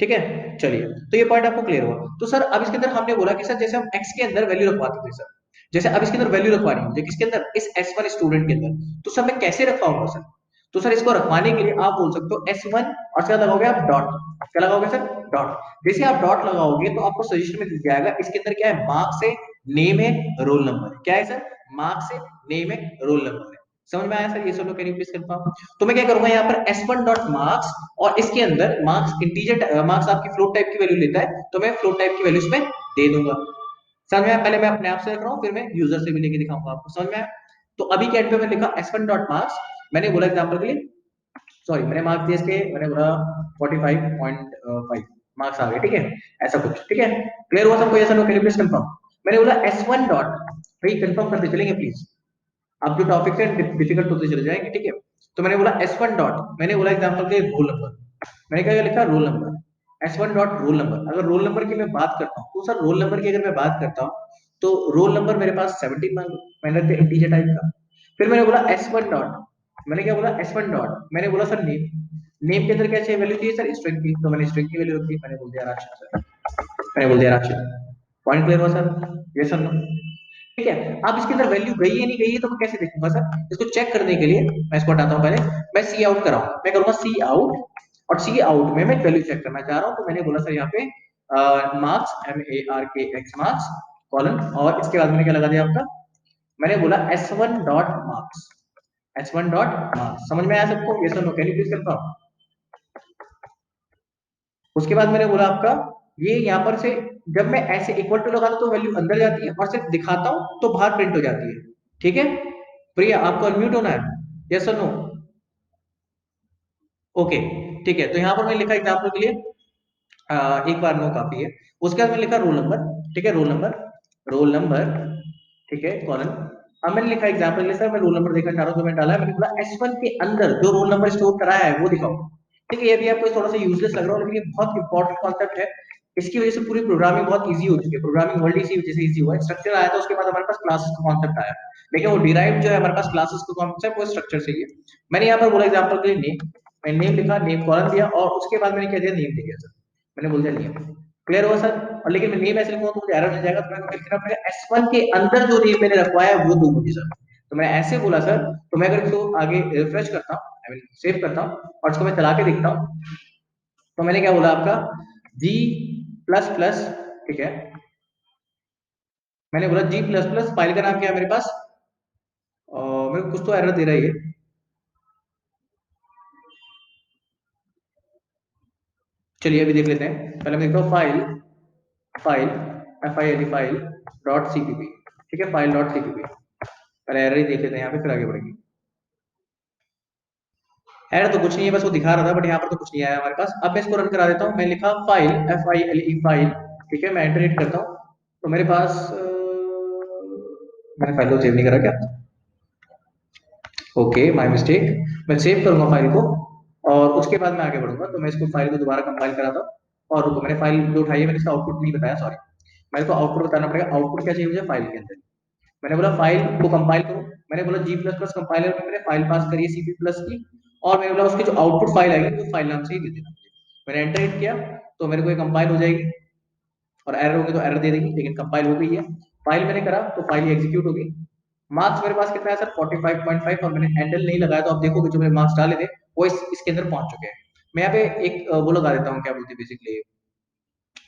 ठीक है, चलिए। तो ये पॉइंट आपको क्लियर हुआ। तो सर अब इसके अंदर हमने बोला कि सर जैसे हम x के अंदर वैल्यू रखवाते थे सर, जैसे अब इसके अंदर वैल्यू रखवानी है किसके अंदर? इस S1 स्टूडेंट के अंदर। तो सर मैं कैसे रखवाऊंगा सर? तो सर इसको रखवाने के लिए आप बोल सकते हो S1 और क्या लगाओगे आप? डॉट। क्या लगाओगे सर? डॉट। जैसे आप डॉट लगाओगे तो आपको सजेशन में दिख जाएगा इसके अंदर क्या है? मार्क्स है, नेम है, रोल नंबर है। क्या है सर? मार्क्स है, नेम है, रोल नंबर है। समझ में आया सर? ये सब कैन यू प्लीज कंफर्म? तो मैं क्या करूंगा यहाँ पर S1 डॉट मार्क्स, और इसके अंदर मार्क्स इंटीजर, मार्क्स आपकी फ्लोट टाइप की वैल्यू लेता है, तो मैं फ्लोट टाइप की वैल्यू इसमें दे दूंगा। समझ में आया? पहले मैं अपने आप से रख रहा हूँ, फिर मैं यूजर से भी लेके दिखाऊंगा आपको। समझ में आया? तो अभी के एंड पे मैंने लिखा S1 डॉट मार्क्स, मैंने बोला एग्जांपल के लिए, सॉरी मैंने मार्क्स दिए इसके, मैंने बोला 45.5 मार्क्स आ गए, ठीक है, ऐसा कुछ, ठीक है। क्लियर हुआ सबको? ऐसा no? Can you please confirm? मैंने बोला S1 डॉट, भाई कंफर्म करते चलेंगे प्लीज, अब जो टॉपिक है डिफिकल्ट होते चले जाएंगे, ठीक है। तो मैंने बोला S1 डॉट, मैंने बोला एग्जांपल के रोल नंबर, मैंने क्या लिखा? Roll number. S1 dot roll number. अगर रोल नंबर की मैं बात करता हूँ तो सर रोल नंबर की अगर मैं बात करता हूँ तो रोल नंबर मेरे पास 17 मान लो, मैंने रख दिया इंटीजर टाइप का। फिर मैंने बोला s1 डॉट, मैंने क्या बोला s1 डॉट, मैंने बोला सर नेम, नेम के अंदर क्या चाहिए वैल्यू चाहिए सर स्ट्रिंग की, तो मैंने स्ट्रिंग की वैल्यू रख दी, मैंने बोल दिया राशि सर, मैंने बोल दिया राशि। पॉइंट क्लियर हुआ सर? ये सर नो? ठीक है। अब इसके अंदर वैल्यू गई है नहीं गई है तो मैं कैसे देखूंगा सर? इसको चेक करने के लिए मैं इसको हटाता हूं पहले, मैं सी आउट कराऊंगा, मैं करूंगा सी आउट, और सी आउट में मैं वैल्यू चेक करना चाह रहा हूं, तो मैंने बोला सर यहाँ पे मार्क्स MARKS मार्क्स कॉलन, और इसके बाद मैंने क्या लगा दिया आपका, मैंने बोला S1 dot marks, S1 dot marks. समझ में आया सबको? ये sir no? Can you please confirm? उसके बाद मैंने बोला आपका ये यहाँ पर से जब मैं ऐसे इक्वल टू लगाता हूं तो वैल्यू अंदर जाती है, और सिर्फ दिखाता हूं तो बाहर प्रिंट हो जाती है। ठीक है प्रिया, आपको अनम्यूट होना है, यस और नो? ओके, ठीक है। तो यहाँ पर मैंने लिखा एग्जाम्पल के लिए एक बार नो काफी है। उसके बाद मैंने लिखा रोल नंबर, ठीक है, रोल नंबर, रोल नंबर, ठीक है, कॉलन। अब मैंने लिखा एग्जाम्पल के लिए सर मैं रोल नंबर देखना चाह रहा हूँ, तो मैंने डाला है, मैंने बोला S1 के अंदर जो रोल नंबर स्टोर कराया है वो दिखाओ। ठीक है, ये भी आपको थोड़ा सा यूजलेस लग रहा हो, लेकिन ये बहुत इंपॉर्टेंट कॉन्सेप्ट है। इसकी वजह से पूरी प्रोग्रामिंग बहुत इजी हो चुकी है, प्रोग्रामिंग वर्ल्ड इसी वजह से इजी हुआ है। स्ट्रक्चर आया था, उसके बाद हमारे पास क्लासेस का कॉन्सेप्ट आया, लेकिन वो डिराइव जो है हमारे पास क्लासेस का कॉन्सेप्ट वो स्ट्रक्चर से ही है। मैंने यहाँ पर बोला एग्जाम्पल के लिए नेम, मैंने नेम लिखा, नेम कॉलम दिया, और उसके बाद मैंने क्या दिया, नेम दिया सर, मैंने बोल दिया नेम। क्लियर हुआ सर? और लेकिन मैं नेम ऐसे लिखूंगा तो मुझे एरर मिल जाएगा, तो मैं लिखना पड़ेगा S1 के अंदर जो नेम मैंने रखवाया है वो दो मुझे सर। तो मैं ऐसे बोला सर, तो मैं अगर इसको आगे रिफ्रेश करता हूँ, आई मीन सेव करता हूँ, और इसको मैं चला के देखता हूँ, तो मैंने क्या बोला आपका जी प्लस प्लस, ठीक है, मैंने बोला जी प्लस प्लस, फाइल का नाम क्या है मेरे पास, और मेरे को कुछ तो एरर दे रहा है ये। चलिए अभी देख लेते हैं, पहले मैं देखता हूँ file, file FILE file dot CPP, ठीक है, फाइल डॉट CPP। पहले एरर ही देख लेते हैं यहाँ पे, फिर आगे बढ़ेंगे। एरर तो कुछ नहीं है, बस वो दिखा रहा था, बट यहाँ पर तो कुछ नहीं आया हमारे पास। अब मैं इसको रन करा देता हूँ, मैं लिखा फाइल FILE फाइल, ठीक है, मैं एंटर हिट करता हूँ, तो मेरे पास मैंने फाइल को सेव नहीं करा क्या? Okay, my mistake. मैं सेव करूंगा फाइल को, और उसके बाद मैं आगे बढ़ूंगा। तो मैं इसको फाइल को दोबारा कंपाइल कराता हूँ, और रुको, मैंने फाइल जो उठाई है, मैंने इसका आउटपुट नहीं बताया, सॉरी। मेरे को आउटपुट बताना पड़ेगा, आउटपुट क्या चाहिए मुझे फाइल के अंदर। मैंने बोला फाइल को कंपाइल करो, मैंने बोला जी प्लस प्लस कंपाइलर में मैंने फाइल पास करी है CP प्लस की, और मैंने बोला उसकी जो आउटपुट फाइल आएगी वो फाइल नाम से ही दे देना मुझे। मैंने एंटर हिट किया, तो मेरे को ये कंपाइल हो जाएगी, और एरर होगी तो एरर दे देगी, लेकिन कंपाइल हो गई है। फाइल मैंने करा तो फाइल एग्जीक्यूट हो गई। मार्क्स मेरे पास कितना है सर, 45.5, और मैंने हैंडल नहीं लगाया, तो आप देखोगे जो मैंने मार्क्स डाले थे वो इसके अंदर पहुंच चुके हैं। मैं यहाँ पे एक वो लगा देता हूँ, क्या बोलते हैं बेसिकली,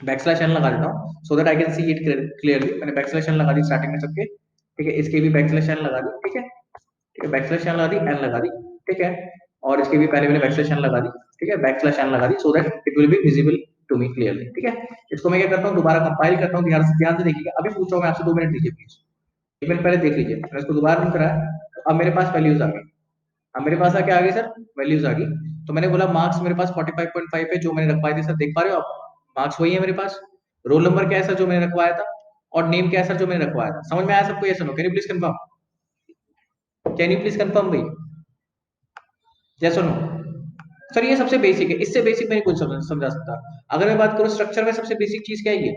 बैक स्लैश एन लगा देता हूँ, so that I can see it clearly. मैंने बैक स्लैश एन लगा दी स्टार्टिंग में सबके, ठीक है, इसके भी बैक स्लैश एन लगा दी, ठीक है, ठीक है, बैक स्लैश एन लगा दी, एन लगा दी, ठीक है, और इसके भी पहले मैंने बैक स्लैश एन लगा दी, ठीक है, बैक स्लैश एन लगा दी, so that it will be visible to me clearly, ठीक है। इसको मैं क्या करता हूँ, दोबारा कंपाइल करता हूँ, ध्यान से देखिएगा। अभी पूछ रहा हूँ मैं आपसे, 2 मिनट दीजिए प्लीज, 1 मिनट पहले देख लीजिए, मैंने इसको दोबारा रन कराया, तो अब मेरे पास वैल्यूज आ गई। अब मेरे पास क्या आ गई सर, वैल्यूज आ गई। तो मैंने बोला मार्क्स मेरे पास 45.5 है जो मैंने रखवाए थे सर, देख पा रहे हो आप, मार्क्स वही है मेरे पास। रोल नंबर क्या है सर जो मैंने रखवाया था, और नेम क्या है सर जो मैंने रखवाया था। समझ में आया सबको? ये सुनो, can you please confirm, can you please confirm भाई, यस और नो? सर ये सबसे बेसिक है, इससे बेसिक मैं नहीं कुछ समझा सकता। अगर मैं बात करूं स्ट्रक्चर में, सबसे बेसिक चीज क्या है ये?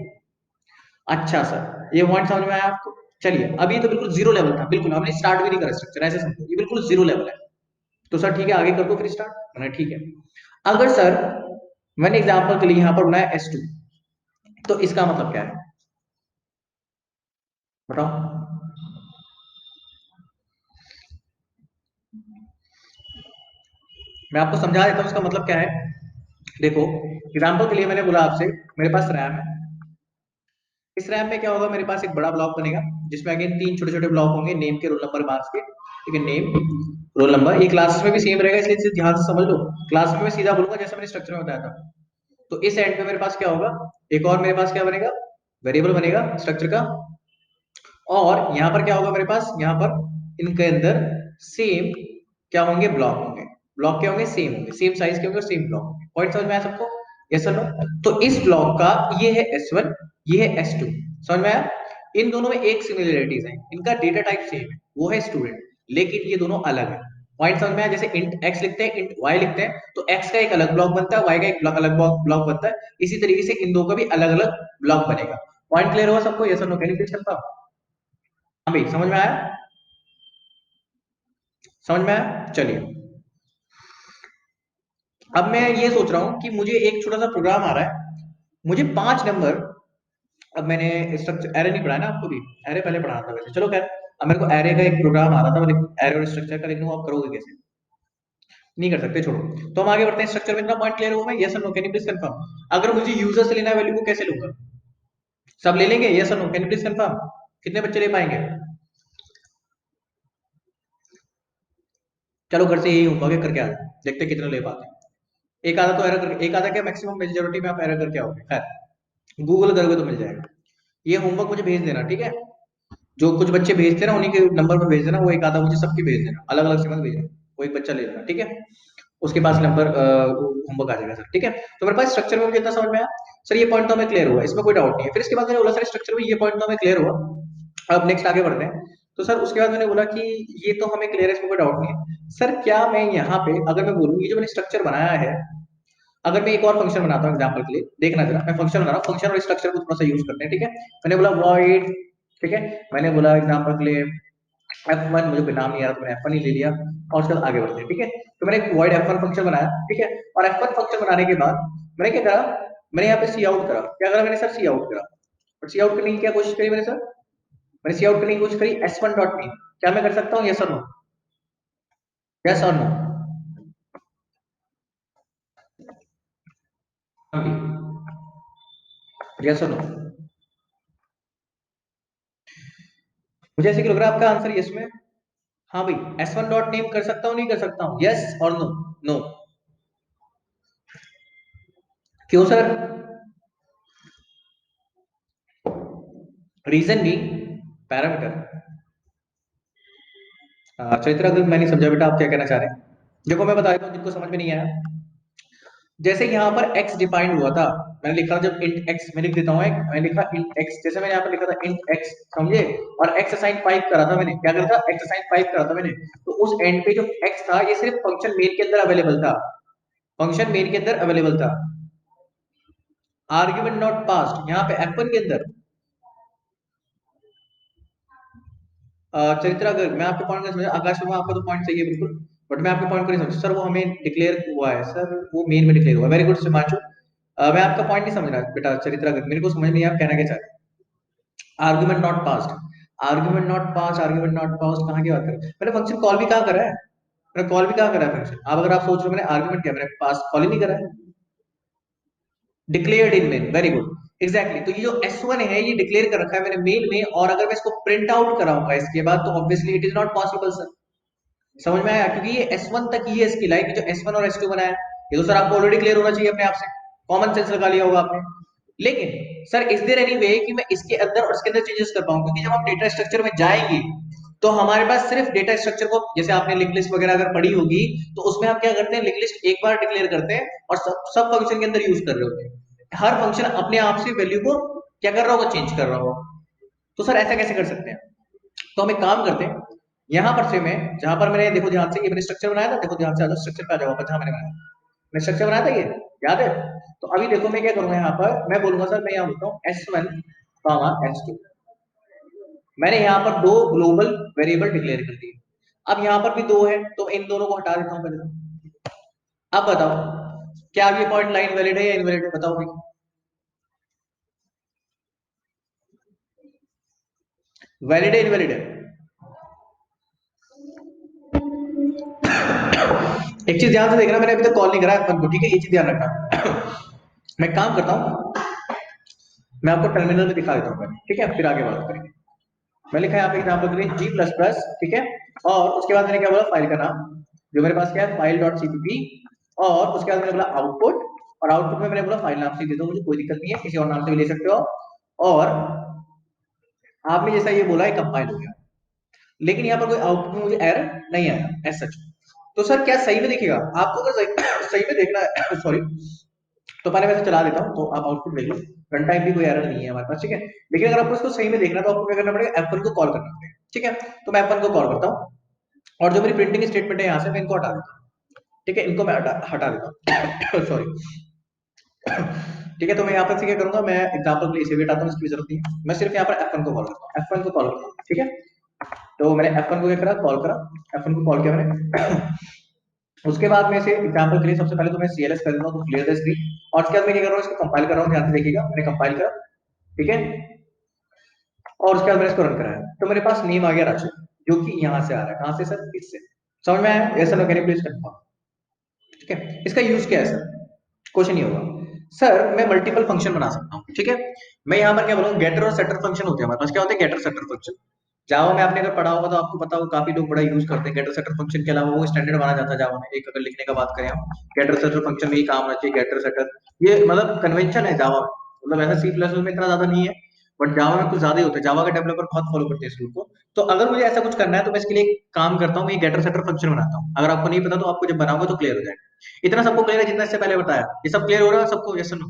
अच्छा सर, ये पॉइंट समझ में आया आपको? चलिए, अभी तो बिल्कुल जीरो लेवल था, बिल्कुल हमने स्टार्ट भी नहीं करा स्ट्रक्चर, ऐसे समझो ये बिल्कुल जीरो लेवल है। तो सर ठीक है, आगे कर दो फिर स्टार्ट। मैंने ठीक है। अगर सर मैंने एग्जांपल के लिए यहां पर बनाया S2, तो इसका मतलब क्या है बताओ? मैं आपको समझा देता हूं इसका मतलब क्या है। देखो, एग्जांपल के लिए मैंने बोला आपसे मेरे पास रैम है, इस रैम में क्या होगा, मेरे पास एक बड़ा ब्लॉक बनेगा, जिसमें अगेन 3 छोटे छोटे ब्लॉक होंगे, नेम के, रोल नंबर, मार्क्स के, ठीक है, नेम रोल नंबर। ये क्लासेस में भी सेम रहेगा, इसलिए इसे ध्यान से समझ लो। क्लास में मैं सीधा बोलूंगा जैसे मैंने स्ट्रक्चर में बताया था। तो इस एंड पे मेरे पास क्या होगा, एक और मेरे पास क्या बनेगा, वेरिएबल बनेगा स्ट्रक्चर का। और यहाँ पर क्या होगा मेरे पास, यहाँ पर इनके अंदर सेम क्या होंगे, ब्लॉक होंगे। ब्लॉक क्या होंगे, सेम साइज के होंगे, सेम ब्लॉक होंगे। पॉइंट समझ में आया सबको, यस सर नो? तो इस ब्लॉक का ये है S1, ये है S2, समझ में आया? इन दोनों में एक सिमिलरिटीज है, इनका डेटा टाइप सेम है, वो है स्टूडेंट, लेकिन ये दोनों अलग है। पॉइंट समझ में आया? जैसे इंट x लिखते हैं, इंट y लिखते हैं, तो x का एक अलग ब्लॉक बनता है, y का एक अलग ब्लॉक बनता है। इसी तरीके से इन दो का भी अलग अलग ब्लॉक बनेगा। पॉइंट क्लियर हुआ सबको, यस और no? Can you please confirm? हाँ भाई, समझ में आया? समझ में आया, चलिए। अब मैं ये सोच रहा हूँ कि मुझे एक छोटा सा प्रोग्राम आ रहा है, मुझे 5 नंबर। अब मैंने स्ट्रक्चर एरे नहीं पढ़ा ना आपको भी, एरे पहले पढ़ा था वैसे, चलो खैर। अब मेरे को एरे का एक प्रोग्राम आ रहा था, मैं एरे और स्ट्रक्चर का, लेकिन वो आप करोगे कैसे? नहीं कर सकते, छोड़ो। तो हम आगे बढ़ते हैं। स्ट्रक्चर में इतना पॉइंट क्लियर हुआ? यस और no, can you please confirm? अगर मुझे यूजर से लेना है वैल्यू, को कैसे लूंगा? सब ले लेंगे? यस और no, can you please confirm? कितने बच्चे ले पाएंगे? चलो घर से यही होगा कि करके आ जाओ, देखते हैं कितने ले पाते हैं। एक आधा तो एरर करके, एक आधा क्या, मैक्सिमम मेजोरिटी में आप एरर करके आओगे। खैर, गूगल करोगे तो मिल जाएगा। ये होमवर्क मुझे भेज देना, ठीक है? जो कुछ बच्चे भेजते ना, उन्हीं के नंबर पर भेज देना, वो एक आधा मुझे सबकी भेज देना, अलग अलग से मत भेजना। वो एक बच्चा ले लेना, ठीक है? उसके पास नंबर होमवर्क आ जाएगा सर, ठीक है? तो मेरे पास स्ट्रक्चर में मुझे इतना समझ में आया। सर ये पॉइंट तो हमें क्लियर हुआ, इसमें कोई डाउट नहीं है। फिर इसके बाद मैंने बोला सर स्ट्रक्चर में ये पॉइंट तो हमें क्लियर हुआ, अब नेक्स्ट आगे बढ़ते हैं। तो सर उसके बाद मैंने बोला कि ये तो हमें क्लियर है, इसमें कोई डाउट नहीं है। सर क्या मैं यहाँ पे अगर मैं बोलूँ, ये जो मैंने स्ट्रक्चर बनाया है, अगर मैं एक और फंक्शन बनाता हूँ एग्जांपल के लिए, देखना जरा, मैं फंक्शन बना रहा हूँ, फंक्शन और स्ट्रक्चर को थोड़ा सा यूज करते हैं, ठीक है? मैंने बोला वॉइड, ठीक है? मैंने बोला एग्जांपल के लिए F1, मुझे कोई नाम नहीं आ रहा तो मैंने F1 ही ले लिया, और उसके बाद आगे बढ़ते हैं, ठीक है? तो मैंने एक void F1 फंक्शन बनाया, ठीक है? और F1 फंक्शन बनाने के बाद मैंने क्या करा, मैंने यहाँ पे सी आउट करा। क्या करा मैंने सर? सी आउट करा। और सी आउट करने की क्या कोशिश करी मैंने सर? मैंने सी आउट करने की कोशिश करी S1 डॉट मीन। क्या मैं कर सकता हूँ? यस और नो? यस और नो? यस और नो? मुझे ऐसे क्यों लग रहा है आपका आंसर यस में? हाँ भाई, S1 डॉट नेम कर सकता हूँ, नहीं कर सकता हूँ? यस और नो? नो? क्यों सर? रीजन भी, पैरामीटर। चरित्र, अगर मैं नहीं समझा बेटा आप क्या कहना चाह रहे हैं। देखो मैं बता देता हूँ जिनको समझ में नहीं आया। जैसे यहाँ पर x डिफाइंड हुआ था, मैंने लिखा जब int x, मैं लिख देता हूँ एक, मैंने लिखा int x, जैसे मैंने यहाँ पर लिखा था int x, समझे? और x असाइन 5 करा था मैंने, क्या करा था? x असाइन 5 करा था मैंने। तो उस एंड पे जो x था, ये सिर्फ फंक्शन मेन के अंदर अवेलेबल था, फंक्शन मेन के अंदर अवेलेबल था। आर्ग्यूमेंट नॉट पास्ड यहाँ पे f1 के अंदर। चरित्रा, अगर मैं आपके पॉइंट नहीं समझा, आकाश शर्मा आपका तो पॉइंट सही है बिल्कुल, बट मैं आपके पॉइंट को नहीं समझा सर। वो हमें डिक्लेयर हुआ है सर, वो मेन में डिक्लेयर हुआ है। Very good Simanshu. मैं आपका पॉइंट नहीं समझ रहा बेटा चरित्रा, अगर मेरे को समझ नहीं आप कहना क्या चाहते हैं। Argument not passed, argument not pass, argument not passed कहाँ की बात कर रहे हैं? मैंने फंक्शन कॉल भी कहाँ करा है? मैंने कॉल भी कहाँ करा है फंक्शन? आप अगर आप सोच रहे हो मैंने आर्गुमेंट किया, मैंने पास कॉल ही नहीं करा है। डिक्लेयर्ड इन मेन, वेरी गुड, एग्जैक्टली। तो ये जो S1 है ये डिक्लेयर कर रखा है मैंने मेन में, और अगर मैं इसको प्रिंट आउट कराऊंगा इसके बाद, तो obviously it is not possible sir. समझ में आया? क्योंकि ये S1 तक ही है इसकी लाइक, जो S1 और S2 बनाया है, ये तो सर आपको ऑलरेडी क्लियर होना चाहिए अपने आप से, कॉमन सेंस लगा लिया होगा आपने। लेकिन sir is there any way कि मैं इसके अंदर और इसके अंदर चेंजेस कर पाऊं? क्योंकि जब हम डेटा स्ट्रक्चर में जाएंगे तो हमारे पास सिर्फ डेटा स्ट्रक्चर को, जैसे आपने लिंक लिस्ट वगैरह अगर पढ़ी होगी, तो उसमें हम क्या करते हैं, लिंक लिस्ट एक बार डिक्लेयर करते हैं और सब सब फंक्शन के अंदर यूज कर रहे होते हैं। हर फंक्शन अपने आप से वैल्यू को क्या कर रहा होगा, चेंज कर रहा होगा। तो सर ऐसा कैसे कर सकते हैं? तो हम एक काम करते हैं, यहां पर से मैं, जहां पर मैंने, देखो ध्यान से, ये मैंने स्ट्रक्चर बनाया था, देखो ध्यान से आ जाओ स्ट्रक्चर पे आ जाओ वापस, जहां मैंने बनाया, मैं स्ट्रक्चर बनाया था ये, याद है? तो अभी देखो मैं क्या करूंगा, यहाँ पर मैं बोलूंगा सर, मैं यहाँ बोलता हूँ S1 कॉमा S2। मैंने यहाँ पर दो ग्लोबल वेरिएबल डिक्लेयर कर दिए। अब यहाँ पर भी दो है, तो इन दोनों को हटा देता हूँ पहले तो। अब बताओ, क्या ये पॉइंट लाइन वैलिड है या इनवैलिड है? बताओ भाई। वैलिड है इनवैलिड है? एक चीज ध्यान से देखना, मैंने अभी तक कॉल नहीं करा F1 को, ठीक है? ये चीज ध्यान रखना। मैं एक काम करता हूँ, मैं आपको टर्मिनल में दिखा देता हूँ पहले, ठीक है? फिर आगे बात करेंगे। मैं लिखा है यहाँ पे एग्जाम्पल के लिए जी प्लस प्लस, ठीक है? और उसके बाद मैंने क्या बोला, फाइल का नाम, जो मेरे पास क्या है, फाइल डॉट सीपीपी। और उसके बाद मैंने बोला आउटपुट, और आउटपुट में मैंने बोला फाइल नाम से दे दो, मुझे कोई दिक्कत नहीं है, किसी और नाम से भी ले सकते हो। और आपने जैसा ये बोला है कंपाइल हो गया, लेकिन यहाँ पर कोई आउटपुट में मुझे एरर नहीं आया एज सच। तो सर क्या सही में दिखेगा आपको? अगर सही, सही में देखना है सॉरी, तो पहले मैं इसे चला देता हूँ, तो आप आउटपुट देख लो। रन टाइम भी कोई एरर नहीं है हमारे पास, ठीक है? लेकिन अगर आपको इसको सही में देखना है, तो आपको क्या करना पड़ेगा, F1 को कॉल करना पड़ेगा, ठीक है? तो मैं F1 को कॉल करता हूँ, और जो मेरी प्रिंटिंग स्टेटमेंट है यहाँ से मैं इनको हटा देता हूँ, ठीक है? इनको मैं हटा देता हूँ सॉरी। ठीक है, तो मैं यहाँ पर से क्या करूंगा, मैं एग्जाम्पल के लिए इसे भी हटाता हूँ, इसकी जरूरत नहीं है। मैं सिर्फ यहाँ पर F1 को कॉल करता हूँ, F1 को कॉल करता हूँ, ठीक है? तो मैंने F1 को क्या करा, कॉल करा, F1 को कॉल किया मैंने। उसके बाद में से एग्जांपल के लिए सबसे पहले तो मैं CLS कर दूंगा, तो क्लियर द स्क्रीन, और उसके बाद मैं क्या कर रहा हूँ, इसको कंपाइल कर रहा हूँ, ध्यान से देखिएगा, मैंने कंपाइल करा, ठीक है, और उसके बाद मैंने इसको रन कराया, तो मेरे पास नेम आ गया राशि, जो कि यहाँ से आ रहा है, कहाँ से सर, इससे। समझ में आया? ऐसा लोग प्लीज कंफर्म, ठीक है। इसका यूज क्या है सर, क्वेश्चन ये होगा, सर मैं मल्टीपल फंक्शन बना सकता हूँ, ठीक है। मैं यहाँ पर क्या बोलूँ, गेटर और सेटर फंक्शन होते हैं हमारे पास, क्या होते हैं, गेटर सेटर फंक्शन। जावा में आपने अगर पढ़ा होगा तो आपको पता होगा, काफी लोग बड़ा यूज करते हैं गेटर सेटर फंक्शन के अलावा, वो स्टैंडर्ड माना जाता है जावा में। एक अगर लिखने का बात करें हम, गेटर सेटर फंक्शन में ही काम आना चाहिए, गेटर सेटर, ये मतलब कन्वेंशन है जावा में, मतलब ऐसा C++ में इतना ज्यादा नहीं है, बट जावा में कुछ ज्यादा ही होता है, जावा के डेवलपर बहुत फॉलो करते हैं इस रूल को। तो अगर मुझे ऐसा कुछ करना है तो मैं इसके लिए एक काम करता हूँ, मैं गेटर सेटर फंक्शन बनाता हूँ। अगर आपको नहीं पता तो आपको जब बनाऊंगा तो क्लियर हो जाएगा। इतना सबको क्लियर है जितना इससे पहले बताया, ये सब क्लियर हो रहा है सबको, यस नो?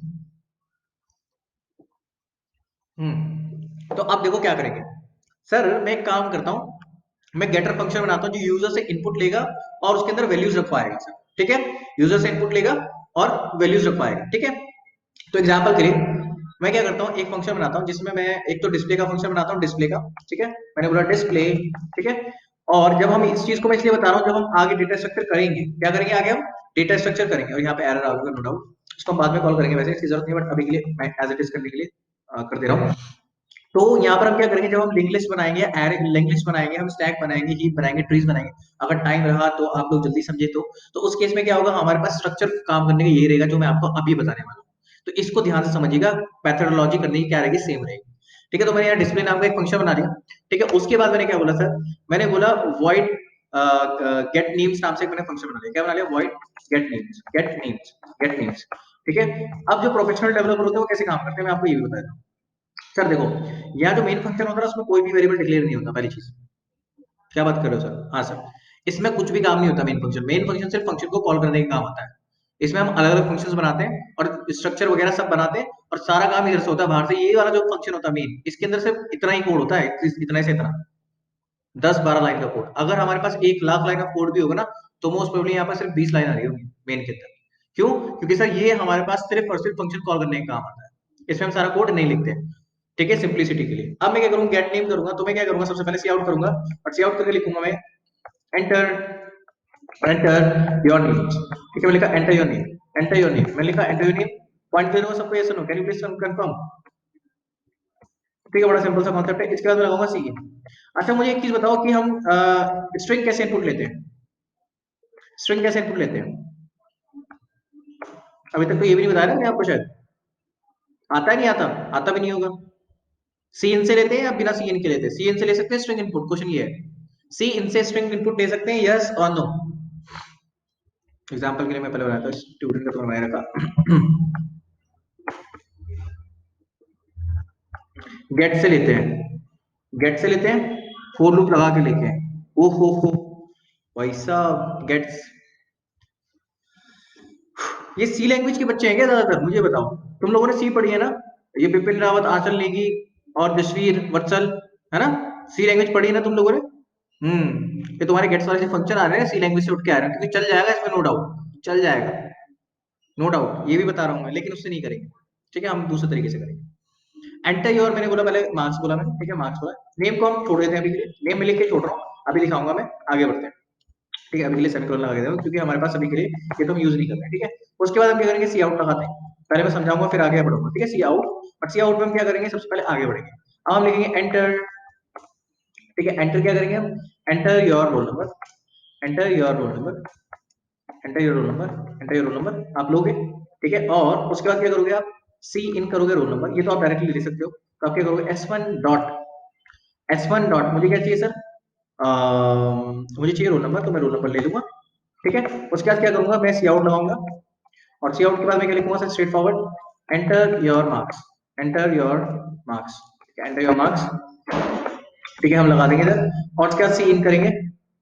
तो आप देखो क्या करेंगे, सर मैं एक काम करता हूँ, मैं गेटर फंक्शन बनाता हूँ जो यूजर से इनपुट लेगा और उसके अंदर वैल्यूज रखवाएगा सर, ठीक है। यूजर से इनपुट लेगा और वैल्यूज रखवाएगा, ठीक है। तो एग्जांपल के लिए मैं क्या करता हूँ, एक फंक्शन बनाता हूँ जिसमें मैं एक तो डिस्प्ले का फंक्शन बनाता हूँ, डिस्प्ले का, ठीक है, मैंने बोला डिस्प्ले, ठीक है। और जब हम इस चीज को मैं इसलिए बता रहा हूँ, जब हम आगे डेटा स्ट्रक्चर करेंगे, क्या करेंगे आगे हम डेटा स्ट्रक्चर करेंगे, और यहाँ पे एरर आ गया नो डाउट, इसको हम बाद में कॉल करेंगे, वैसे इसकी जरूरत नहीं, बट अभी के लिए मैं एज इट इज करने के लिए कर दे रहा हूँ। तो यहाँ पर हम क्या करेंगे, जब हम लिंक लिस्ट बनाएंगे, एरे लिंक लिस्ट बनाएंगे, हम स्टैक बनाएंगे, हीप बनाएंगे, ट्रीज बनाएंगे, अगर टाइम रहा तो आप लोग जल्दी समझे तो उस केस में क्या होगा, हमारे पास स्ट्रक्चर काम करने का ये रहेगा जो मैं आपको अभी बताने वाला हूँ। तो इसको ध्यान से समझिएगा, पैथोलॉजी करने की क्या रहेगी, सेम रहेगी, ठीक है। तो मैंने यहाँ डिस्प्ले नाम का एक फंक्शन बना दिया, ठीक है। उसके बाद मैंने क्या बोला सर, मैंने बोला वॉइड गेट नेम्स नाम से एक मैंने फंक्शन बना लिया, क्या बना लिया, void get names, get names, get names, ठीक है। अब जो प्रोफेशनल डेवलपर होते हैं वो कैसे काम करते हैं, मैं आपको ये भी बता दूं। सर देखो, यहाँ जो मेन फंक्शन होता है उसमें कोई भी वेरिएबल डिक्लेयर नहीं होता, पहली चीज। क्या बात कर रहे हो सर, हाँ सर, इसमें कुछ भी काम नहीं होता, मेन फंक्शन सिर्फ फंक्शन को कॉल करने का काम आता है। इसमें हम अलग अलग फंक्शंस बनाते हैं और स्ट्रक्चर वगैरह सब बनाते हैं, और सारा काम इधर से होता है, बाहर से ये वाला जो फंक्शन होता है मेन, इसके अंदर सिर्फ इतना ही कोड होता है, इतना से इतना 10-12 लाइन का कोड। अगर हमारे पास 1 लाख लाइन ऑफ कोड भी होगा ना, तो मोस्ट प्रोबेबली यहाँ पर सिर्फ 20 लाइन आ रही होगी मेन के अंदर। क्यों? क्योंकि सर ये हमारे पास सिर्फ और सिर्फ फंक्शन कॉल करने का काम आता है, इसमें हम सारा कोड नहीं लिखते, ठीक है, सिंप्लिसिटी के लिए। अब मैं क्या करूंगा, गेट नेम करूंगा, तो मैं क्या करूंगा, सबसे पहले सी आउट करूंगा, और सी आउट करके लिखूंगा मैं एंटर, एंटर योर नेम, ठीक है। मैं लिखा enter your name, enter your name, मैं लिखा एंटर योर नेम, पॉइंट दे दूंगा सबको, yes no, can you please confirm, ठीक है। बड़ा सिंपल सा कॉन्सेप्ट है। इसके बाद मैं लगाऊंगा सी। अच्छा मुझे एक चीज बताओ कि हम स्ट्रिंग कैसे इनपुट लेते हैं, स्ट्रिंग कैसे इनपुट लेते हैं, अभी तक तो ये भी नहीं बताया ना मैंने आपको, शायद आता है, नहीं आता, आता भी नहीं होगा। सी इन से लेते हैं या बिना सी इन के लेते हैं, सी इन से ले सकते हैं स्ट्रिंग इनपुट, क्वेश्चन ये है, सी इन से स्ट्रिंग इनपुट ले सकते हैं, यस और नो। एग्जांपल के लिए मैं पहले बनाया था, स्टूडेंट का बनाया रखा, गेट से लेते हैं, गेट से लेते हैं, फोर लूप लगा के लेके हैं, ओ हो भाई साहब, गेट्स, ये सी लैंग्वेज के बच्चे हैं क्या ज्यादातर, मुझे बताओ। तुम लोगों ने सी पढ़ी है ना, ये बिपिन रावत, आंचल नेगी और जसवीर वत्सल, है ना, सी लैंग्वेज पढ़ी है ना तुम लोगों ने। ये तुम्हारे गेट्स वाले फंक्शन आ रहे हैं सी लैंग्वेज से उठ के आ रहे हैं, क्योंकि चल जाएगा इसमें, नो डाउट चल जाएगा, नो डाउट, ये भी बता रहा हूँ मैं, लेकिन उससे नहीं करेंगे, ठीक है, हम दूसरे तरीके से करेंगे। एंटर योर मैंने बोला, पहले मार्क्स बोला मैंने, ठीक है, मार्क्स बोला, नेम को हम छोड़ देते हैं अभी के लिए, नेम में लिख के छोड़ रहा हूँ, अभी दिखाऊंगा मैं, आगे बढ़ते हैं, ठीक है। अभी के लिए सेमीकोलन लगा देता हूँ, क्योंकि हमारे पास अभी के लिए ये तो हम यूज नहीं कर रहे हैं, ठीक है। उसके बाद हम क्या करेंगे, सी आउट लगाते हैं, पहले मैं समझाऊंगा फिर आगे बढ़ूंगा, ठीक है, सी आउट। और सी आउट में हम क्या करेंगे, सबसे पहले आगे बढ़ेंगे, अब हम लिखेंगे एंटर, ठीक है। एंटर क्या करेंगे हम, enter your roll number, enter your roll number, enter your roll number, enter your roll number आप लोगे, ठीक है। और उसके बाद क्या करोगे आप, सी इन करोगे रोल नंबर, ये तो आप डायरेक्टली ले सकते हो, तो आप क्या करोगे, एस वन डॉट मुझे क्या चाहिए सर, मुझे चाहिए रोल नंबर, तो मैं रोल नंबर ले लूंगा, ठीक है। उसके बाद क्या करूंगा, मैं सी आउट लगाऊंगा, और सी आउट के बाद मैं क्या लिखूंगा sir, straight forward enter your marks, enter your marks, enter your marks, ठीक है, हम लगा देंगे इधर। और उसके बाद सी इन करेंगे,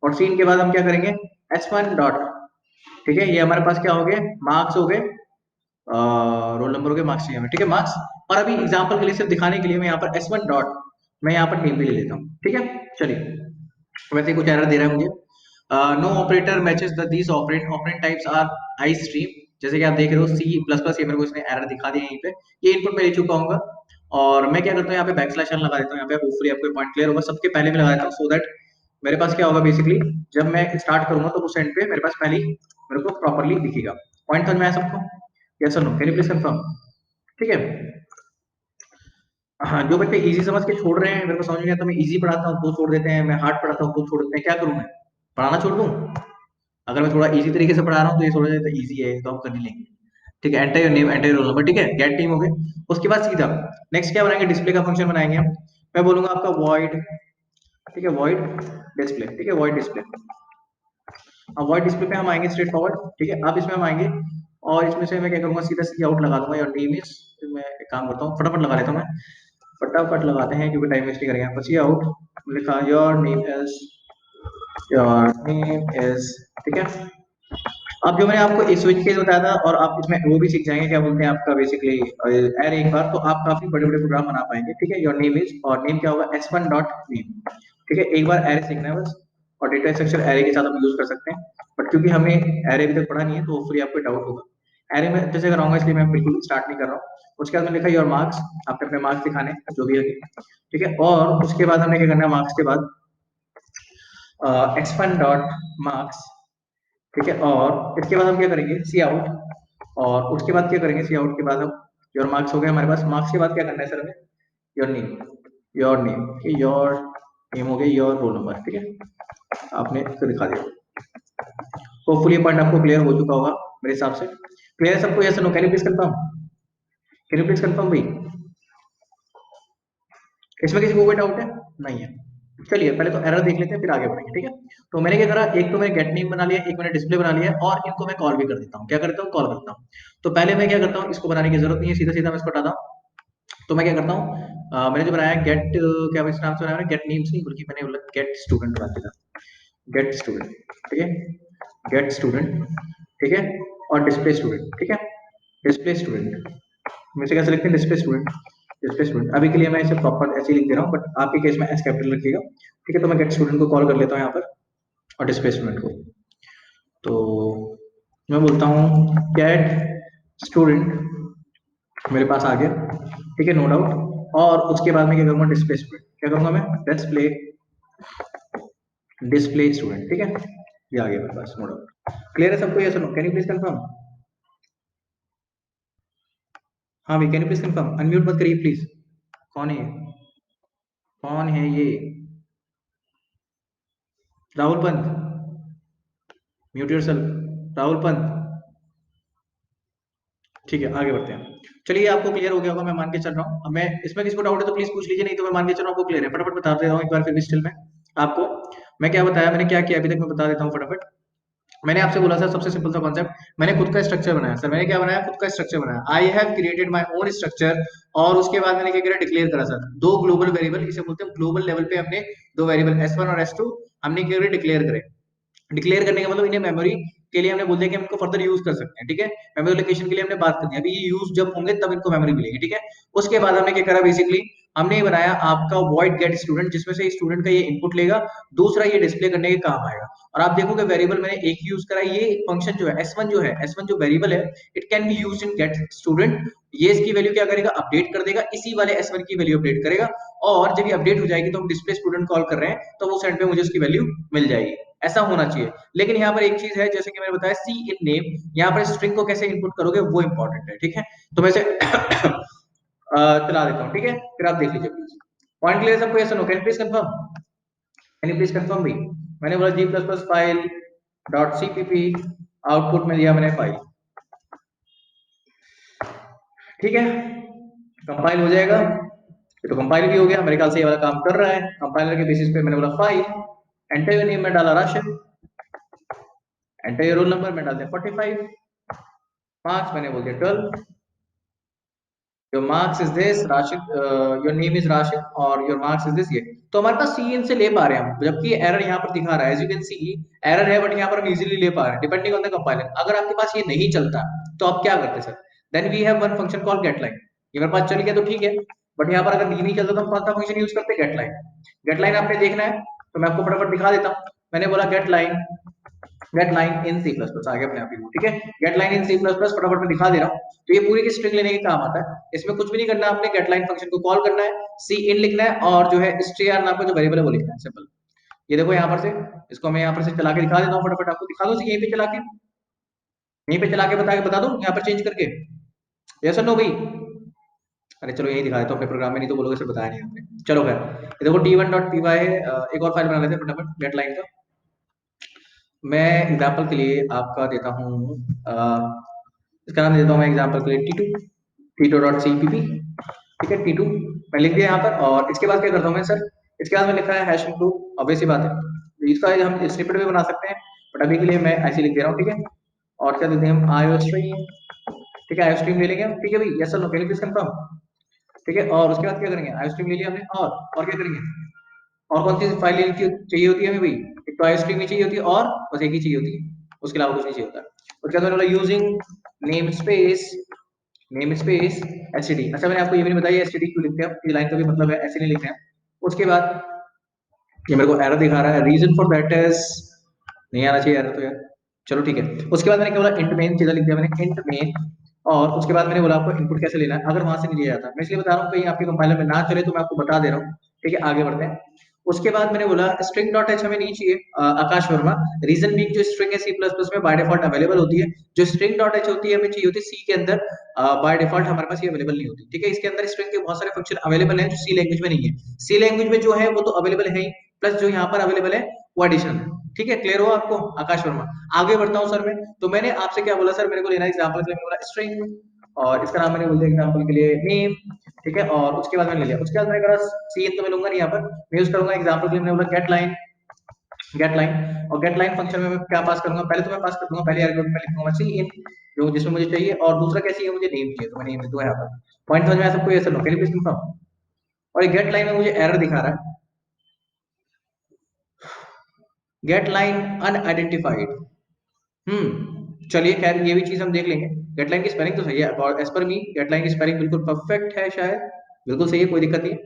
और सी इन के बाद हम क्या करेंगे, एस वन डॉट, ठीक है, ये हमारे पास क्या हो गए, मार्क्स हो गए, रोल नंबर हो गए, मार्क्स चाहिए हमें, ठीक है, मार्क्स। और अभी एग्जांपल के लिए सिर्फ दिखाने के लिए मैं यहाँ पर एस वन डॉट, मैं यहाँ पर नेम भी ले लेता हूँ, ठीक है। चलिए, वैसे कुछ एरर दे रहा है मुझे, no operator matches the these operand, operand types are istream, जैसे कि आप देख रहे हो सी प्लस प्लस, ये मेरे को इसने एरर दिखा दिया यहीं पे, ये इनपुट मैं ले चुका हूँ, और मैं क्या करता हूँ यहाँ पे बैकस्लैश लगा देता हूँ, यहाँ पे होपफुली आपको पॉइंट क्लियर होगा, सबके पहले में लगा देता हूँ सो दैट मेरे पास क्या होगा बेसिकली, जब मैं स्टार्ट करूंगा तो उस एंड पे मेरे पास पहले ही मेरे को प्रॉपरली दिखेगा। पॉइंट समझ में आया सबको? यस और no, can you please confirm? ठीक है। हाँ, जो बच्चे इजी समझ के छोड़ रहे हैं, मेरे को समझ में नहीं आता, मैं इजी पढ़ाता हूँ तो छोड़ देते हैं, मैं हार्ड पढ़ाता हूँ तो छोड़ देते हैं, क्या करूँ मैं? पढ़ाना छोड़ दूँ? अगर मैं थोड़ा इजी तरीके से पढ़ा रहा हूँ तो ये थोड़ा सा इजी है तो हम कर ही लेंगे। ठीक है, enter your name, enter your roll number, ठीक है, गेट टीम हो गए। उसके बाद सीधा नेक्स्ट क्या बनाएंगे, डिस्प्ले का फंक्शन बनाएंगे हम। मैं बोलूंगा आपका वॉइड, ठीक है, वॉइड डिस्प्ले, ठीक है, वॉइड डिस्प्ले। अब वॉइड डिस्प्ले पे हम आएंगे स्ट्रेट फॉरवर्ड, ठीक है। अब इसमें हम आएंगे और इसमें से मैं क्या करूंगा, सीधा सी आउट लगा दूंगा, योर नेम इज, मैं एक काम करता हूँ फटाफट लगा लेता हूँ मैं, फटाफट लगाते हैं क्योंकि टाइम वेस्ट नहीं करेंगे। बस ये आउट लिखा, your name is, your name is, ठीक है। अब जो मैंने आपको इस स्विच केस बताया था, और आप इसमें वो भी सीख जाएंगे क्या बोलते हैं आपका बेसिकली एरे, एक बार तो आप काफी बड़े बड़े प्रोग्राम बना पाएंगे, ठीक है। योर नेम इज, और नेम क्या होगा, s1 डॉट नेम, ठीक है। एक बार एरे सीखना है बस, और डेटा स्ट्रक्चर एरे के साथ हम यूज कर सकते हैं, बट क्योंकि हमने एरे अभी तक पढ़ा नहीं है तो होपफुली आपको डाउट होगा। एरे में जैसे कराऊंगा इसलिए मैं बिल्कुल स्टार्ट नहीं कर रहा हूँ। उसके बाद मैंने लिखा योर मार्क्स, आपने अपने मार्क्स दिखाने जो भी है, ठीक है। और उसके बाद हमने क्या करना है, मार्क्स के बाद x1 डॉट मार्क्स, ठीक है। और इसके बाद हम क्या करेंगे, सी आउट, और उसके बाद क्या करेंगे, सी आउट के बाद हम, योर मार्क्स हो गया हमारे पास, मार्क्स के बाद क्या करना है सर हमें, your name, your name, your name हो गया, योर रोल नंबर, ठीक है। आपने इसको दिखा दिया। होपफुली ये पॉइंट आपको क्लियर हो चुका होगा मेरे हिसाब से। क्लियर है सबको? Yes no, can you please confirm? Can you please confirm भाई? इसमें किसी को कोई डाउट है? नहीं है? चलिए पहले तो एरर देख लेते हैं फिर आगे बढ़ेंगे, ठीक है। तो मैंने क्या करा, एक तो मैंने गेट नेम बना लिया, एक मैंने डिस्प्ले बना लिया, और इनको मैं कॉल भी कर देता हूँ, क्या करता हूँ, कॉल करता हूँ। तो पहले मैं क्या करता हूँ, इसको बनाने की जरूरत नहीं है, सीधा सीधा मैं इसको हटाता हूँ। तो मैं क्या करता हूँ, मैंने जो बनाया गेट, क्या इस नाम से बनाया, गेट नेम्स नहीं बल्कि मैंने बोला गेट स्टूडेंट बना दिया, गेट स्टूडेंट, ठीक है, गेट स्टूडेंट, ठीक है। और डिस्प्ले स्टूडेंट, ठीक है, डिस्प्ले स्टूडेंट, में से कैसे लिखते हैं, डिस्प्ले स्टूडेंट, डिस्प्ले स्टूडेंट। अभी के लिए मैं इसे प्रॉपर ऐसे ही लिख दे रहा हूँ, बट आपके केस में एस कैपिटल रखिएगा, ठीक है। तो मैं गेट स्टूडेंट को कॉल कर लेता हूँ यहाँ पर, और डिस्प्ले स्टूडेंट को। तो मैं बोलता हूँ गेट स्टूडेंट, मेरे पास आ गया, ठीक है, नो डाउट। और उसके बाद मैं क्या करूँगा, डिस्प्ले स्टूडेंट, क्या करूँगा मैं, डिस्प्ले, डिस्प्ले स्टूडेंट, ठीक है। ये आ गया मेरे पास, नो डाउट। क्लियर है सबको? ये सुनो, कैन यू प्लीज कंफर्म? हाँ भाई, can you please confirm? Unmute मत करिए प्लीज। कौन है ये? कौन है ये? Rahul Pant, mute yourself, Rahul Pant. ठीक है, आगे बढ़ते हैं। चलिए, आपको क्लियर हो गया होगा, मैं मान के चल रहा हूँ। अब मैं इसमें किसी को डाउट है तो प्लीज पूछ लीजिए, नहीं तो मैं मान के चल रहा हूँ आपको क्लियर है। फटाफट बता दे रहा हूँ एक बार फिर भी स्टिल में आपको। मैं क्या बताया, मैंने क्या किया अभी तक, मैं बता देता हूँ फटाफट। मैंने आपसे बोला सर सबसे सिंपल सा कॉन्सेप्ट, मैंने खुद का स्ट्रक्चर बनाया। सर मैंने क्या बनाया, खुद का स्ट्रक्चर बनाया, I have created my own structure. और उसके बाद मैंने क्या किया, डिक्लेयर करा सर दो ग्लोबल वेरिएबल, इसे बोलते हैं ग्लोबल लेवल पे हमने दो वेरिएबल S1 और S2 हमने क्या डिक्लेयर करे। डिक्लेयर करने का मतलब इन्हें मेमोरी के लिए हमने बोल दिया कि हम इनको फर्दर यूज कर सकते हैं, ठीक है। मेमोरी लोकेशन के लिए हमने बात कर दी, अभी ये यूज जब होंगे तब इनको मेमोरी मिलेगी, ठीक है। उसके बाद हमने क्या करा, बेसिकली हमने ये बनाया आपका वॉइड गेट स्टूडेंट, जिसमें से स्टूडेंट का ये इनपुट लेगा, दूसरा ये डिस्प्ले करने के काम आएगा। और आप देखोगे वेरिएबल मैंने एक यूज करा, ये फंक्शन जो है S1 जो है, S1 जो वेरिएबल है, it can be used in get student. ये इसकी वैल्यू क्या करेगा, अपडेट कर देगा, इसी वाले S1 की वैल्यू अपडेट करेगा। और जब ये अपडेट हो जाएगी तो हम डिस्प्ले स्टूडेंट कॉल कर रहे हैं तो वो सेंड पे मुझे उसकी वैल्यू मिल जाएगी। ऐसा होना चाहिए। लेकिन यहाँ पर एक चीज है, जैसे कि मैंने बताया सी इन नेम, यहाँ पर स्ट्रिंग को कैसे इनपुट करोगे वो इंपॉर्टेंट है, ठीक है। तो मैं इसे चला देता हूँ, ठीक है, फिर आप देख लीजिए प्लीज। पॉइंट क्लियर सबको? Yes no, can please confirm? Can you please confirm भी? मैंने बोला G plus plus file dot CPP, output में दिया मैंने फाइल, ठीक है। कंपाइल हो जाएगा, ये तो कंपाइल भी हो गया मेरे ख्याल से, ये वाला काम कर रहा है। कंपाइलर के बेसिस पे मैंने बोला फाइल, एंटर योर नेम में डाला Rashid, enter your roll number में डाल दिया 45, मार्क्स मैंने बोल दिया 12, your marks is this Rashid, your name is Rashid, और योर मार्क्स इज दिस, ये तो हमारे पास सी इन से ले पा रहे हैं हम, जबकि एरर यहाँ पर दिखा रहा है, as you can see error है, बट यहाँ पर हम इजीली ले पा रहे हैं डिपेंडिंग ऑन द कंपाइलर। अगर आपके पास ये नहीं चलता तो आप क्या करते sir, then we have one function called getline. ये मेरे पास चल गया तो ठीक है, बट यहाँ पर अगर ये नहीं चलता तो हम कौन सा फंक्शन यूज करते हैं, गेटलाइन। गेटलाइन आपने देखना है तो मैं आपको फटाफट दिखा देता हूँ। मैंने बोला getline, get line in C plus plus आ गया अपने आप ही, ठीक है। Get line in C plus plus फटाफट मैं दिखा दे रहा हूँ। तो ये पूरी की स्ट्रिंग लेने के काम आता है, इसमें कुछ भी नहीं करना, आपने गेट लाइन फंक्शन को कॉल करना है, सी इन लिखना है और जो है str नाम का जो वेरिएबल है वो लिखना है, सिंपल। ये देखो यहाँ पर से, इसको मैं यहाँ पर से चला के दिखा देता हूँ, फटाफट आपको दिखा दूँ यहीं पे चला के, यहीं पे चला के बता दूँ यहाँ पर चेंज करके, यस और नो भाई। अरे चलो यही दिखा देता हूँ अपने प्रोग्राम में, नहीं तो बोलोगे सर बताया नहीं आपने। चलो खैर, ये देखो t1.py है, एक और फाइल बना लेते हैं फटाफट गेट लाइन का। मैं एग्जांपल के लिए आपका देता हूँ, इसका नाम देता हूँ मैं एग्जांपल के लिए t2 ठीक है t2 मैं लिख दिया यहाँ पर। और इसके बाद क्या करता हूँ मैं सर, इसके बाद मैं लिखा है हैश इंक्लूड, ऑब्वियस सी बात है, इसका हम स्निपेट भी बना सकते हैं, बट अभी के लिए मैं ऐसे लिख दे रहा हूँ, ठीक है। और क्या देते हैं हम, आईओ स्ट्रीम, ठीक है, आईओ स्ट्रीम ले लेंगे हम, ठीक है भाई, यस और no, can you please confirm, ठीक है। और उसके बाद क्या करेंगे, आईओ स्ट्रीम ले लिया हमने, और क्या करेंगे, और कौन सी फाइल चाहिए होती है हमें भाई, एक तो आईओ स्ट्रीम ही चाहिए होती है और बस एक ही चाहिए होती है, उसके अलावा कुछ नहीं चाहिए होता। उसके बाद मैंने बोला यूजिंग नेम स्पेस एचटीडी। अच्छा मैंने आपको ये भी नहीं बताया एचटीडी क्यों लिखते हैं, ये लाइन का भी मतलब है ऐसे नहीं लिखते हैं। उसके बाद ये मेरे को एरर दिखा रहा है, रीजन फॉर दैट इज, नहीं आना चाहिए एरर तो यार, चलो ठीक है। उसके बाद मैंने क्या बोला, इंट मेन चीज़ा लिख दिया मैंने, इंट मेन। और उसके बाद मैंने बोला आपको इनपुट कैसे लेना है, अगर वहां से नहीं लिया जाता, मैं इसलिए बता रहा हूँ कहीं आपके कंपाइलर में ना चले तो मैं आपको बता दे रहा हूँ, ठीक है। आगे बढ़ते हैं। उसके बाद मैंने बोला स्ट्रिंग डॉट एच हमें नहीं चाहिए, आकाश वर्मा। रीजन बीइंग जो स्ट्रिंग है सी प्लस प्लस में बाय डिफॉल्ट अवेलेबल होती है, जो स्ट्रिंग डॉट एच होती है हमें चाहिए होती है सी के अंदर, बाय डिफॉल्ट हमारे पास ये अवेलेबल नहीं होती, ठीक है। इसके अंदर स्ट्रिंग के बहुत सारे फंक्शन अवेलेबल हैं जो सी लैंग्वेज में नहीं है, सी लैंग्वेज में जो है वो तो अवेलेबल है ही, प्लस जो यहाँ पर अवेलेबल है वो एडिशनल है, ठीक है। क्लियर हुआ आपको आकाश वर्मा। आगे बढ़ता हूँ सर मैं, तो मैंने आपसे क्या बोला सर, मेरे को लेना एग्जाम्पल के लिए बोला स्ट्रिंग, और इसका नाम मैंने बोल दिया एग्जाम्पल के लिए नेम, ठीक है। और उसके बाद मैंने ले लिया, उसके बाद मैंने कहा सी तो मैं लूंगा नहीं, यहाँ पर मैं यूज करूंगा एग्जाम्पल के लिए, मैंने बोला गेट लाइन। और गेट लाइन फंक्शन में मैं क्या पास करूंगा, पहले तो मैं पास कर दूंगा, पहले आर्गुमेंट में लिखूंगा सी इन, जो जिसमें मुझे चाहिए, और दूसरा क्या चाहिए मुझे, नेम चाहिए, तो मैं नेम लिख दूंगा यहाँ पर। पॉइंट समझ में आया सबको, ये सर लोकेलिटी कंफर्म। और ये गेट लाइन में मुझे एरर दिखा रहा है, गेट लाइन अनआइडेंटिफाइड। चलिए खैर ये भी चीज हम देख लेंगे। गेटलाइन की स्पेलिंग तो सही है, और एज पर मी गेटलाइन की स्पेलिंग बिल्कुल परफेक्ट है, शायद बिल्कुल सही है, कोई दिक्कत नहीं है।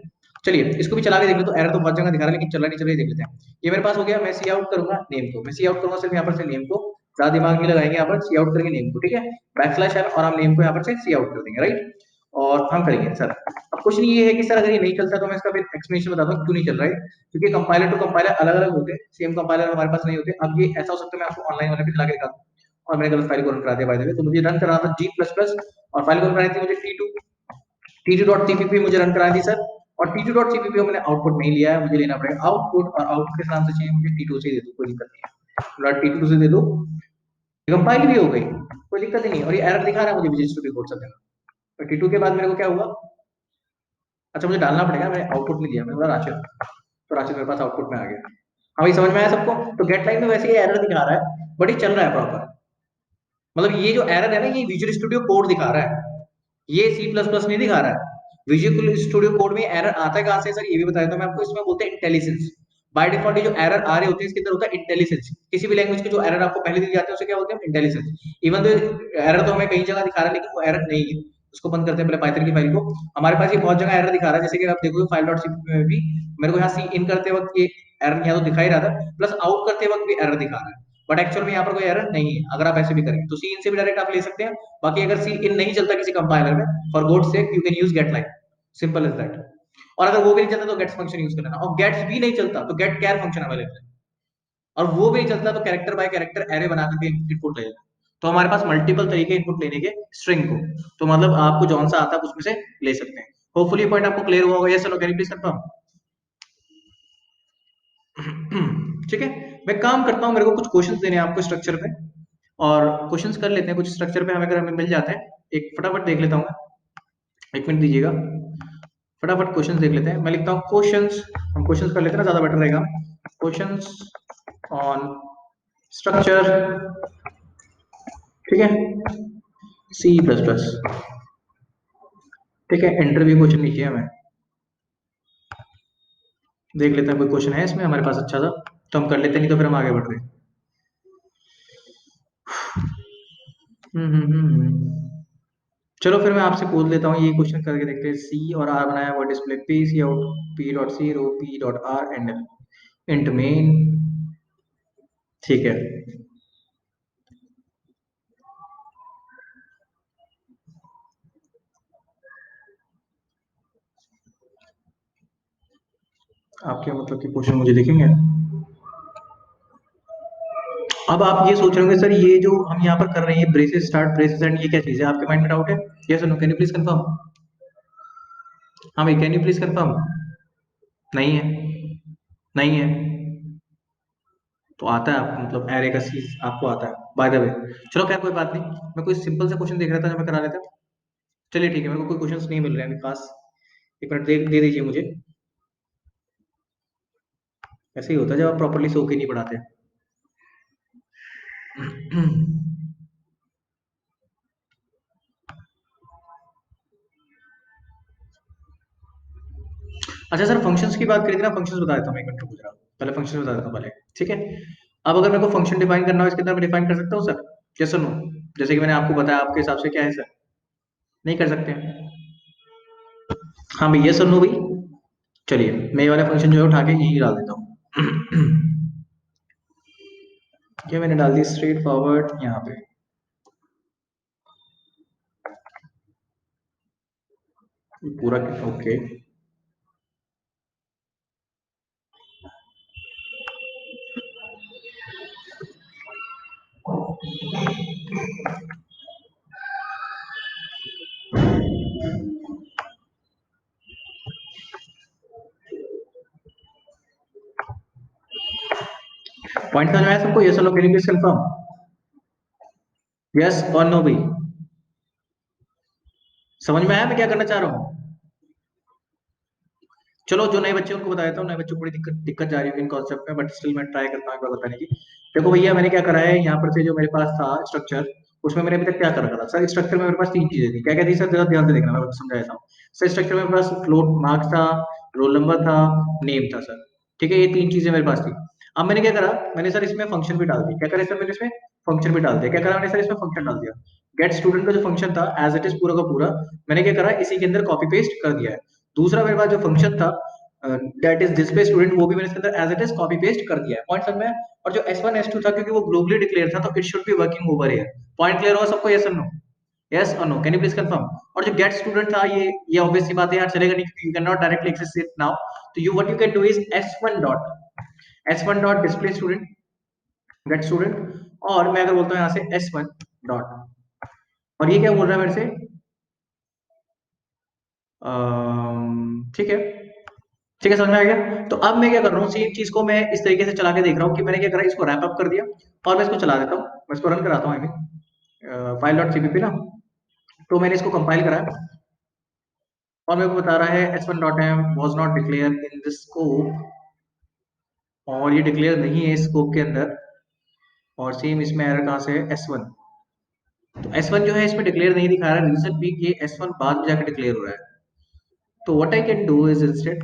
चलिए इसको भी चला के देख लो, तो एरर तो बहुत जगह दिखा रहा है लेकिन चल रहा नहीं, चलिए देख लेते हैं। ये मेरे पास हो गया, मैं सी आउट करूंगा नेम को, मैं सी आउट करूंगा सिर्फ यहाँ पर से नेम को, ज्यादा दिमाग नहीं लगाएंगे यहाँ पर, सी आउट करेंगे नेम को, ठीक है। बैकस्लैश एन और हम नेम को यहाँ पर से सी आउट कर देंगे, राइट। और हम करेंगे सर, अब क्वेश्चन ये है कि सर अगर ये नहीं चलता तो मैं इसका फिर एक्सप्लेनेशन बताता हूँ क्यों नहीं चल रहा है, क्योंकि कंपाइलर टू कंपाइलर अलग अलग होते हैं, सेम कंपाइलर हमारे पास नहीं होते। अब ये ऐसा हो सकता है मैं आपको ऑनलाइन वाले पे चला के दिखा दूं, और मैंने गलत फाइल को रन करा दिया बाय द वे, तो मुझे रन कराना था जी प्लस प्लस, और फाइल को रन करानी थी मुझे टी टू डॉट सीपीपी मुझे रन करानी थी सर। और टी टू डॉट सीपीपी मैंने आउटपुट नहीं लिया है, मुझे लेना पड़ेगा आउटपुट, और आउटपुट के नाम से चाहिए मुझे टी टू से दे दो, कोई दिक्कत नहीं है, टी टू से दे दो, कंपाइल भी हो गई, कोई दिक्कत ही नहीं। और ये एरर दिखा रहा है मुझे विजय स्टूडियो कोड सब जगह। और टी टू के बाद मेरे को क्या हुआ, अच्छा मुझे डालना पड़ेगा, मैंने आउटपुट नहीं दिया, मैंने बोला राशिद, तो राशिद मेरे पास आउटपुट में आ गया। हाँ भाई समझ में आया सबको, तो गेट लाइन में वैसे ये एरर दिखा रहा है, बट ये चल रहा है प्रॉपर, मतलब ये जो एरर है ना ये विजुअल स्टूडियो कोड दिखा रहा है, ये सी प्लस प्लस नहीं दिखा रहा है। विजुअल स्टूडियो कोड में एरर आता है कहां से सर, ये भी बताया था मैं आपको, इसमें बोलते हैं इंटेलिजेंस। बाय डिफॉल्ट ये जो एरर आ रहे होते हैं इसके अंदर होता है इंटेलिजेंस, किसी भी लैंग्वेज के जो एरर आपको पहले दी जाते हैं उसे क्या बोलते हैं, इंटेलिजेंस। इवन तो एरर तो हमें कई जगह दिखा रहा है लेकिन वो एरर नहीं है, उसको बंद करते हैं पहले पाइथन की फाइल को। हमारे पास ये बहुत जगह एरर दिखा रहा है, जैसे कि आप देखोगे फाइल डॉट सीपीपी में भी मेरे को यहाँ सी इन करते वक्त ये एरर यहाँ तो दिखा ही रहा था, प्लस आउट करते वक्त भी एरर दिखा रहा है, बट एक्चुअल में यहाँ पर कोई एरर नहीं है। अगर आप ऐसे भी करेंगे तो सी इन से भी डायरेक्ट आप ले सकते हैं। बाकी अगर सी इन नहीं चलता किसी कंपाइलर में, for God sake you can use get line, simple as that. और अगर वो भी नहीं चलता तो गेट्स फंक्शन यूज कर लेना, और गेट्स भी नहीं चलता तो गेट कैर फंक्शन अवेलेबल है, और वो भी नहीं चलता तो कैरेक्टर बाय कैरेक्टर एरे बना करके इनपुट ले लेना। तो हमारे पास मल्टीपल तरीके इनपुट लेने के स्ट्रिंग को, तो मतलब आपको जौन सा आता है उसमें से ले सकते हैं। होपफुली पॉइंट आपको क्लियर हुआ होगा, यस चलो कैन यू प्लीज कंफर्म। ठीक है, मैं काम करता हूँ, मेरे को कुछ क्वेश्चंस देने हैं आपको स्ट्रक्चर पे, और क्वेश्चंस कर लेते हैं कुछ स्ट्रक्चर पे, हमें अगर हमें मिल जाते हैं, एक फटाफट देख लेता हूँ मैं, एक मिनट दीजिएगा, फटाफट क्वेश्चंस देख लेते हैं। मैं लिखता हूँ क्वेश्चंस, हम क्वेश्चंस कर लेते हैं ना, ज्यादा बेटर रहेगा। क्वेश्चंस ऑन स्ट्रक्चर, ठीक है, सी प्लस प्लस, ठीक है। इंटरव्यू क्वेश्चन नीचे हमें देख लेते हैं, कोई क्वेश्चन है इसमें हमारे पास अच्छा सा तो हम कर लेते हैं, नहीं तो फिर हम आगे बढ़ रहे हैं। चलो फिर मैं आपसे पूछ लेता हूँ, ये क्वेश्चन करके देखते हैं। सी और आर बनाया हुआ डिस्प्ले पे, C out P dot C row P dot R and int main, ठीक है। आपके मतलब कि क्वेश्चन मुझे दिखेंगे। अब आप ये सोच रहे होंगे सर ये जो हम यहाँ पर कर रहे हैं ब्रेसेस स्टार्ट ब्रेसेस एंड ये क्या चीज़ है, आपके माइंड में डाउट है? यस और no, can you please confirm? हाँ भाई, कैन यू प्लीज कंफर्म? नहीं है? नहीं है? तो आता है आपको, मतलब एरे का चीज आपको आता है बाय द वे। चलो क्या, कोई बात नहीं। मैं कोई सिंपल सा क्वेश्चन देख रहा था जो मैं करा लेता। चलिए ठीक है, मेरे को कोई क्वेश्चंस नहीं मिल रहे हैं मेरे पास। एक मिनट दे दीजिए मुझे। ऐसे ही होता है जब आप प्रॉपर्ली सो के नहीं पढ़ाते। अच्छा सर, फंक्शंस की बात करी थी ना, फंक्शंस बता देता हूँ, एक मिनट रुको जरा। पहले फंक्शंस बता देता हूँ पहले। ठीक है। अब अगर मेरे को फंक्शन डिफाइन करना हो इसके अंदर, मैं डिफाइन कर सकता हूँ सर? यस और नो? जैसे कि मैंने आपको बताया, आपके हिसाब से क्या है सर? नहीं कर सकते हैं? हाँ भाई, यस और नो भाई। चलिए, मैं ये वाला फंक्शन जो है उठा के यही डाल देता हूँ। ये मैंने डाल दी स्ट्रेट फॉरवर्ड यहाँ पे। पूरा ओके। पॉइंट समझ में आया सबको? यस और no, can you please confirm? Yes और नो भाई? समझ में आया मैं क्या करना चाह रहा हूँ? चलो, जो नए बच्चे हैं उनको बता देता हूँ। नए बच्चों को बड़ी दिक्कत दिक्कत जा रही है इन कॉन्सेप्ट में, बट स्टिल मैं ट्राई करता हूँ एक बार बताने की। देखो भैया, मैंने क्या करा है यहाँ पर से, जो मेरे पास था स्ट्रक्चर, उसमें मैंने अभी तक क्या कर रखा था सर? स्ट्रक्चर में मेरे पास तीन चीजें थी। क्या क्या थी सर? जरा ध्यान से देखना, मैं आपको समझा देता हूँ। सर स्ट्रक्चर में मेरे पास फ्लोट मार्क्स था, रोल नंबर था, नेम था सर। ठीक है, ये तीन चीजें मेरे पास थी। अब मैंने क्या करा, मैंने सर इसमें फंक्शन भी डाल दिया। क्या करा सर मैंने इसमें? फंक्शन भी डाल दिया। क्या करा मैंने सर? इसमें फंक्शन डाल दिया। गेट स्टूडेंट का जो फंक्शन था एज इट इज पूरा का पूरा, मैंने क्या करा, इसी के अंदर कॉपी पेस्ट कर दिया है। दूसरा मेरे पास जो फंक्शन था दैट इज डिस्प्ले स्टूडेंट, वो भी मैंने इसके अंदर as it is copy paste कर दिया है। पॉइंट समझ में? और जो S1 S2 था, क्योंकि वो ग्लोबली डिक्लेयर था, तो it should be working over here. Point clear होगा सबको? यस और नो? यस और no, can you please confirm? और जो गेट स्टूडेंट था, ये ऑब्वियस सी बात है यार, चलेगा नहीं क्योंकि you can not directly access it now. तो you what you can do is S1 dot display student, get student. और मैं अगर बोलता हूँ यहाँ से S1 डॉट, और ये क्या बोल रहा है मेरे से? ठीक है। ठीक है, समझ में आ गया। तो अब मैं क्या कर रहा हूँ, सेम चीज को मैं इस तरीके से चला के देख रहा हूँ कि मैंने क्या करा, इसको रैप अप कर दिया और मैं इसको चला देता हूँ। मैं इसको रन कराता हूँ, I mean file dot CPP ना। तो मैंने इसको कंपाइल कराया और मेरे को बता रहा है S1.m was not declared in this scope, और ये डिक्लेयर नहीं है इस स्कोप के अंदर। और सेम इसमें एरर कहाँ से है? S1। तो S1 जो है इसमें डिक्लेयर नहीं दिखा रहा है, रीजन भी ये S1 बाद में जाकर डिक्लेयर हो रहा है। तो what I can do is instead,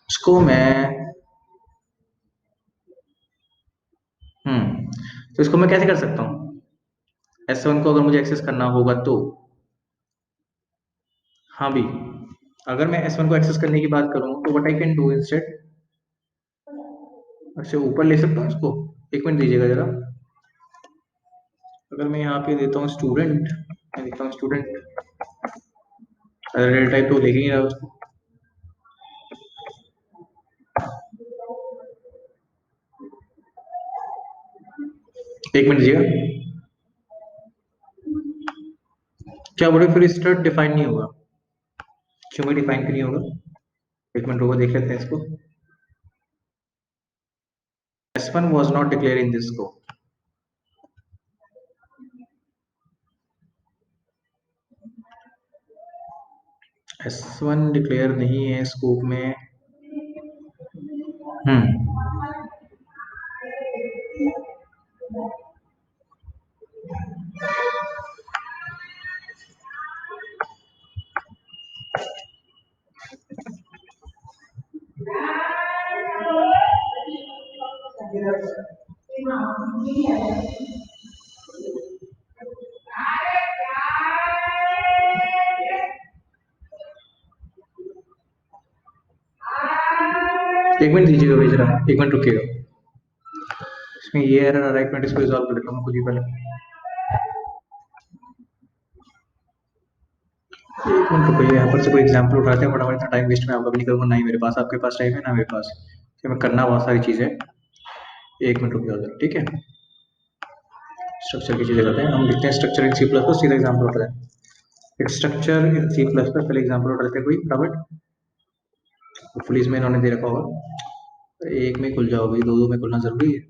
इसको मैं तो इसको मैं कैसे कर सकता हूँ? S1 को अगर मुझे एक्सेस करना होगा तो, हाँ भी, अगर मैं S1 को एक्सेस करने की बात करूँ तो what I can do instead, अच्छा ऊपर ले सकता हूँ इसको। एक मिनट दीजिएगा जरा। अगर मैं यहाँ पे देता हूँ स्टूडेंट, मैं लिखता हूँ स्टूडेंट, रियल टाइप तो लिख ही नहीं रहा उसको। एक मिनट दीजिएगा। क्या बोले फिर? स्टड डिफाइन नहीं होगा? क्यों में डिफाइन क्यों नहीं होगा? एक मिनट रुको, देख लेते हैं इसको। S1 was not declared in this scope। S1 declare नहीं है स्कोप में। हम्म। एक मिनट दीजिएगा भेज रहा, एक मिनट रुकिएगा। इसमें ये एरर आ रहा है, एक मिनट इसको रिजॉल्व कर लेता हूँ खुद ही पहले। एक मिनट रुको, यहाँ पर से कोई एग्जाम्पल उठाते हैं फटाफट, इतना टाइम वेस्ट मैं आपका भी नहीं करूँगा, ना ही मेरे पास आपके पास टाइम है, ना मेरे पास, तो मैं करना बहुत सारी चीज़ें। एक मिनट रुक जाओ, ठीक है। स्ट्रक्चर की चीज़ें करते हैं, हम लिखते हैं structure in C plus plus, सीधा एग्जाम्पल उठाते हैं एक structure in C plus plus, पहले एग्जाम्पल उठा लेते हैं कोई फटाफट, होपफुली इसमें इन्होंने दे रखा होगा। एक में खुल जाओ भाई, दो दो में खुलना जरूरी है।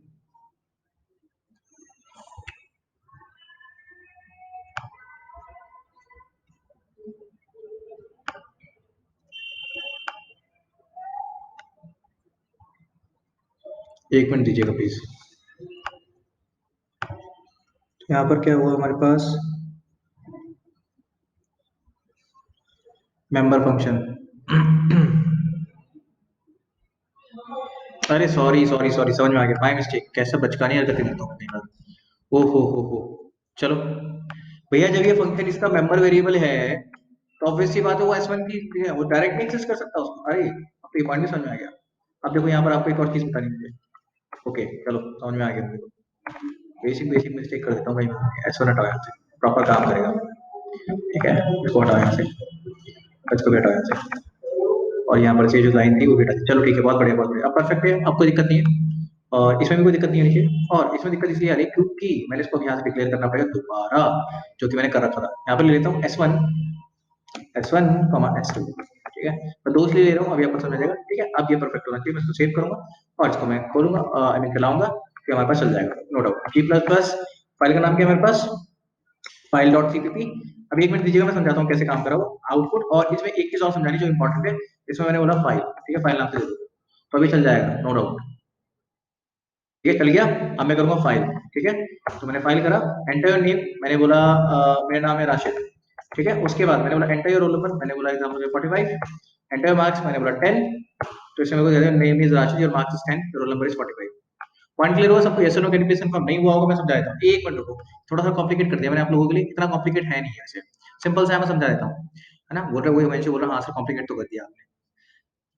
एक मिनट दीजिएगा प्लीज। यहाँ पर क्या हुआ हमारे पास, मेंबर फंक्शन। अरे सॉरी सॉरी सॉरी, समझ में आ गया, माय मिस्टेक, कैसे बचकानी हरकतें करता हूँ मैं कई बार। ओ हो, चलो भैया, जब ये फंक्शन इसका मेंबर वेरिएबल है, तो ऑब्वियस सी बात है वो S1 की है, वो डायरेक्ट नहीं एक्सेस कर सकता उसको। अरे अब तो ये पॉइंट भी समझ में आ गया। अब देखो यहाँ पर आपको एक और चीज बतानी मुझे। ओके चलो, समझ में आ गया मुझे। बेसिक बेसिक मिस्टेक कर देता हूँ भाई, S1 हटाओ यहाँ से, प्रॉपर काम करेगा। ठीक है, इसको हटाओ यहाँ से, इसको भी हटाओ यहाँ से, और यहाँ पर से जो लाइन थी वो भी हटा दी। चलो ठीक है, बहुत बढ़िया बहुत बढ़िया, अब परफेक्ट है, अब कोई दिक्कत नहीं है। और इसमें भी कोई दिक्कत नहीं होनी चाहिए, और इसमें दिक्कत इसलिए आ रही है क्योंकि मैंने इसको यहाँ से डिक्लेयर करना पड़ेगा दोबारा, जो कि मैंने कर रखा था। यहाँ पर ले लेता हूँ S1 S2, ठीक है। मैं दो इसलिए ले रहा हूँ, अभी आपको समझ जाएगा, ठीक है। अब ये परफेक्ट होना चाहिए, मैं इसको सेव करूंगा और इसको मैं खोलूंगा, आई मीन चलाऊंगा, फिर हमारे पास चल जाएगा, नो डाउट। जी प्लस प्लस फाइल का नाम क्या है मेरे पास, फाइल डॉट सीपीपी। अभी एक मिनट दीजिएगा, मैं समझाता हूँ कैसे काम करा वो आउटपुट, और इसमें एक चीज और समझानी जो इंपॉर्टेंट है। इसमें मैंने बोला फाइल, ठीक है, फाइल नाम से दे दो, तो अभी चल जाएगा, नो डाउट। ठीक है, चल गया। अब मैं करूंगा फाइल, ठीक है। तो मैंने फाइल करा, एंटर योर नेम, मैंने बोला मेरा नाम है राशिद, ठीक है। उसके बाद मैंने बोला एंटर योर रोल नंबर, मैंने बोला एग्जाम्पल 45, एंटर मार्क्स, मैंने बोला 10, तो इसमें मेरे को name is Rashid, your marks is 10, roll number is 45। Point clear हुआ सबको? यस और नो कैलिब्रेशन कंफर्म नहीं हुआ होगा, मैं समझा देता हूँ, एक मिनट रुको। थोड़ा सा कॉम्प्लिकेट कर दिया मैंने आप लोगों के लिए, इतना कॉम्प्लिकेट है नहीं है वैसे, सिंपल सा है, मैं समझा देता हूँ, है ना। बोल रहे वही वहीं से बोल रहा, हाँ सर कॉम्प्लिकेट तो कर दिया आपने।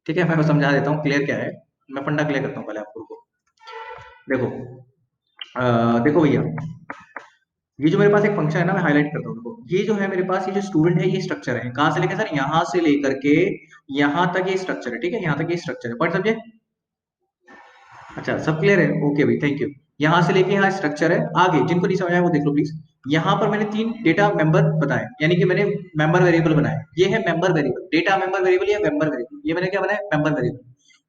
ठीक है, मैं समझा देता हूँ क्लियर क्या है। मैं फंडा क्लियर करता हूँ पहले आपको, रुको। देखो देखो भैया, ये जो मेरे पास एक फंक्शन है ना, मैं हाईलाइट करता हूँ, देखो ये जो है मेरे पास, ये जो स्टूडेंट है, ये स्ट्रक्चर है, कहाँ से लेकर सर, यहाँ से लेकर के यहाँ तक ये स्ट्रक्चर है, ठीक है, यहाँ तक ये स्ट्रक्चर है, पॉइंट समझे? अच्छा, सब क्लियर है, ओके भाई, थैंक यू। यहाँ से लेके यहाँ स्ट्रक्चर है, आगे जिनको नहीं समझ आया वो देख लो प्लीज। यहाँ पर मैंने तीन डेटा मेंबर बताए, यानी कि मैंने मेंबर वेरिएबल बनाए, ये है member variable, data member variable या मेंबर वेरिएबल, ये मैंने क्या बनाया, मेंबर वेरिएबल।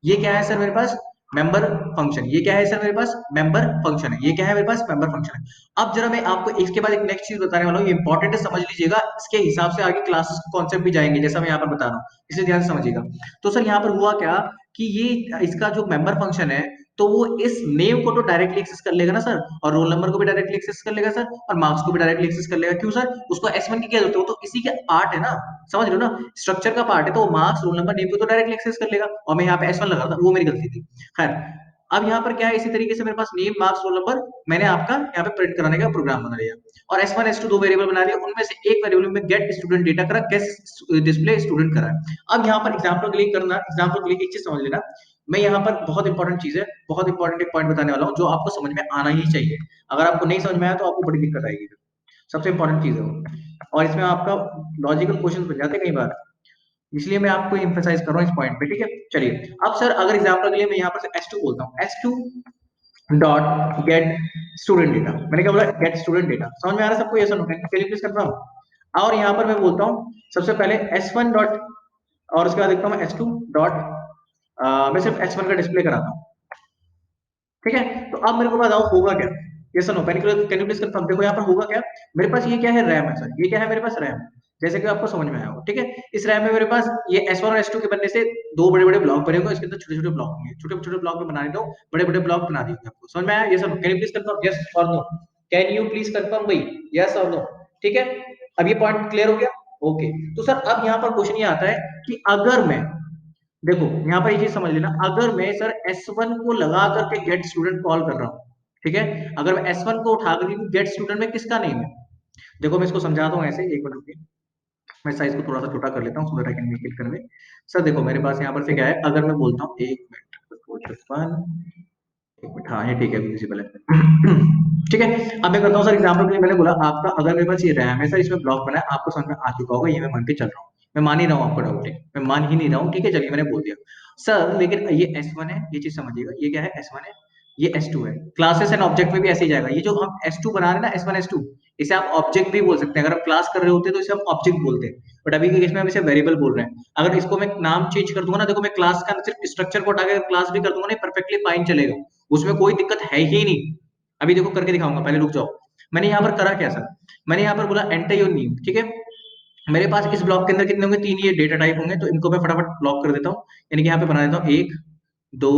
ये क्या है सर मेरे पास, मेंबर फंक्शन। ये क्या है सर मेरे पास, मेंबर फंक्शन है। ये क्या है मेरे पास, मेंबर फंक्शन है। अब जरा मैं आपको इसके बाद एक नेक्स्ट चीज बताने वाला हूँ, ये इंपॉर्टेंट है, समझ लीजिएगा, इसके हिसाब से आगे क्लासेस कॉन्सेप्ट भी जाएंगे, जैसा मैं यहाँ पर बता रहा हूँ, इसे ध्यान से समझिएगा। तो सर यहाँ पर हुआ क्या, कि ये इसका जो मेंबर फंक्शन है, तो वो इस नेम को तो डायरेक्टली एक्सेस कर लेगा ना सर, और रोल नंबर को भी डायरेक्टली एक्सेस कर लेगा सर, और मार्क्स को भी डायरेक्टली एक्सेस कर लेगा। क्यों सर, उसको S1 की क्या जरूरत है, वो तो इसी के पार्ट है ना, समझ रहे हो ना, स्ट्रक्चर का पार्ट है, तो मार्क्स रोल नंबर नेम को तो डायरेक्टली एक्सेस कर लेगा, और मैं यहाँ पे S1 लगा था, वो मेरी गलती थी। खैर, अब यहाँ पर क्या है, इसी तरीके से मेरे पास नेम मार्क्स रोल नंबर, मैंने आपका यहाँ पे प्रिंट कराने का प्रोग्राम बना लिया, और S1 S2 दो वेरिएबल बना लिया, उनमें से एक वेरिएबल में गेट स्टूडेंट डेटा करा, गेट डिस्प्ले स्टूडेंट करा। अब यहाँ पर एग्जांपल के लिए करना, एग्जांपल के लिए एक चीज समझ लेना, मैं यहाँ पर बहुत इंपॉर्टेंट चीज है, बहुत इंपॉर्टेंट एक पॉइंट बताने वाला हूँ, जो आपको समझ में आना ही चाहिए। अगर आपको नहीं समझ में आया तो आपको बड़ी दिक्कत आएगी। सबसे इंपॉर्टेंट चीज है वो, और इसमें आपका लॉजिकल क्वेश्चन बन जाते हैं कई बार, इसलिए मैं आपको एम्फेसाइज कर रहा हूँ इस पॉइंट पे, ठीक है। चलिए, अब सर अगर एग्जांपल के लिए मैं यहाँ पर से S2 बोलता हूँ, S2 dot gate student data, मैंने क्या बोला, गेट स्टूडेंट डेटा, समझ में आ रहा है सबको, ये सुनो, कैन यू प्लीज कंफर्म। और यहाँ पर मैं बोलता हूँ सबसे पहले S1 डॉट, और उसके बाद देखता हूँ मैं S2 डॉट, मैं सिर्फ S1 का डिस्प्ले कराता हूँ, ठीक है। तो अब मेरे को बताओ होगा क्या, ये सुनो, कैन यू प्लीज कंफर्म। देखो यहाँ पर होगा क्या, मेरे पास ये क्या है, रैम है सर, ये क्या है मेरे पास, रैम, जैसे कि आपको समझ में आया होगा, ठीक है। इस रैम में मेरे पास ये S1 और S2 के बनने से दो बड़े बड़े ब्लॉक बने हुए, इसके अंदर छोटे छोटे ब्लॉक होंगे, छोटे छोटे ब्लॉक में बनाने दो, बड़े बड़े ब्लॉक बना दिए आपको, समझ में आया? ये सब can you please confirm, yes और no, can you please confirm भाई, यस और नो, ठीक है। अब ये पॉइंट क्लियर हो गया, ओके। तो सर अब यहाँ पर क्वेश्चन ये आता है कि अगर मैं, देखो यहाँ पर ये चीज समझ लेना, अगर मैं सर S1 को लगा करके गेट स्टूडेंट कॉल कर रहा हूँ, ठीक है, अगर मैं S1 को उठा कर गेट स्टूडेंट में किसका नेम है, देखो मैं इसको समझाता हूँ ऐसे, एक मिनट रुकिए, मैं साइज को थोड़ा सा छोटा कर लेता हूँ, so that I can make it convey. Sir देखो मेरे पास यहाँ पर से क्या है, अगर मैं बोलता हूँ, एक मिनट, एक मिनट, हाँ ये ठीक है, विजिबल है। ठीक है, अब मैं करता हूँ सर एग्जाम्पल के लिए, मैंने बोला आपका, अगर मेरे पास ये रैम है सर, इसमें ब्लॉक बना है, आपको समझ में आ चुका होगा, ये मैं मान के चल रहा हूँ। मैं मान ही रहा हूँ आपका डाउट है, मैं मान ही नहीं रहा हूँ, ठीक है, चलिए मैंने बोल दिया सर। लेकिन ये S1 है, ये चीज समझिएगा, ये क्या है, S1 है, ये S2 है। क्लासेस एंड ऑब्जेक्ट में भी ऐसे ही जाएगा। ये जो हम S2 बना रहे हैं ना, S1 S2, इसे आप ऑब्जेक्ट भी बोल सकते हैं। अगर आप क्लास कर रहे होते तो इसे हम ऑब्जेक्ट बोलते हैं, बट अभी के केस में हम इसे वेरिएबल बोल रहे हैं। अगर इसको मैं नाम चेंज कर दूंगा ना, देखो मैं क्लास का सिर्फ स्ट्रक्चर को हटा के क्लास भी कर दूंगा ना, परफेक्टली फाइन चलेगा, उसमें कोई दिक्कत है ही नहीं। अभी देखो करके दिखाऊंगा, पहले रुक जाओ। मैंने यहाँ पर करा क्या सर, मैंने यहाँ पर बोला एंटर योर नेम, ठीक है। मेरे पास इस ब्लॉक के अंदर कितने होंगे, 3 ये डेटा टाइप होंगे, तो इनको मैं फटाफट ब्लॉक कर देता हूँ। यानी कि यहाँ पे बना देता हूँ 1 2,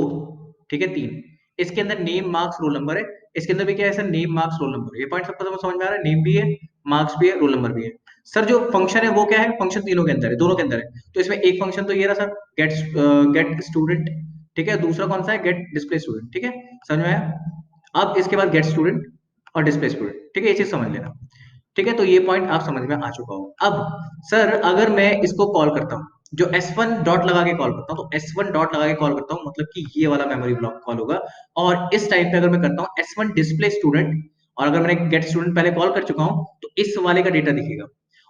ठीक है, 3। इसके अंदर नेम मार्क्स रोल नंबर है। इसके अंदर भी क्या है sir, name marks roll number. ये पॉइंट सबको समझ में आ रहा है, नेम भी है, मार्क्स भी है, रोल नंबर भी है। सर जो फंक्शन है वो क्या है, फंक्शन तीनों के अंदर है, दोनों के अंदर है। तो इसमें एक फंक्शन तो ये रहा सर, गेट गेट स्टूडेंट, ठीक है। दूसरा कौन सा है, गेट डिस्प्ले स्टूडेंट, ठीक है, समझ में आया। अब इसके बाद गेट स्टूडेंट और डिस्प्ले स्टूडेंट, ठीक है, ये चीज समझ लेना। ठीक है, तो ये पॉइंट आप समझ में आ चुका हो। अब सर अगर मैं इसको कॉल करता हूँ, जो S1 डॉट लगा के कॉल करता हूँ, तो S1 डॉट लगा के कॉल करता हूँ, मतलब कि ये वाला मेमोरी ब्लॉक कॉल होगा। और इस टाइम पे अगर मैं करता हूँ S1 डिस्प्ले स्टूडेंट, और अगर मैंने गेट स्टूडेंट पहले कॉल कर चुका हूँ, तो इस वाले का डेटा दिखेगा।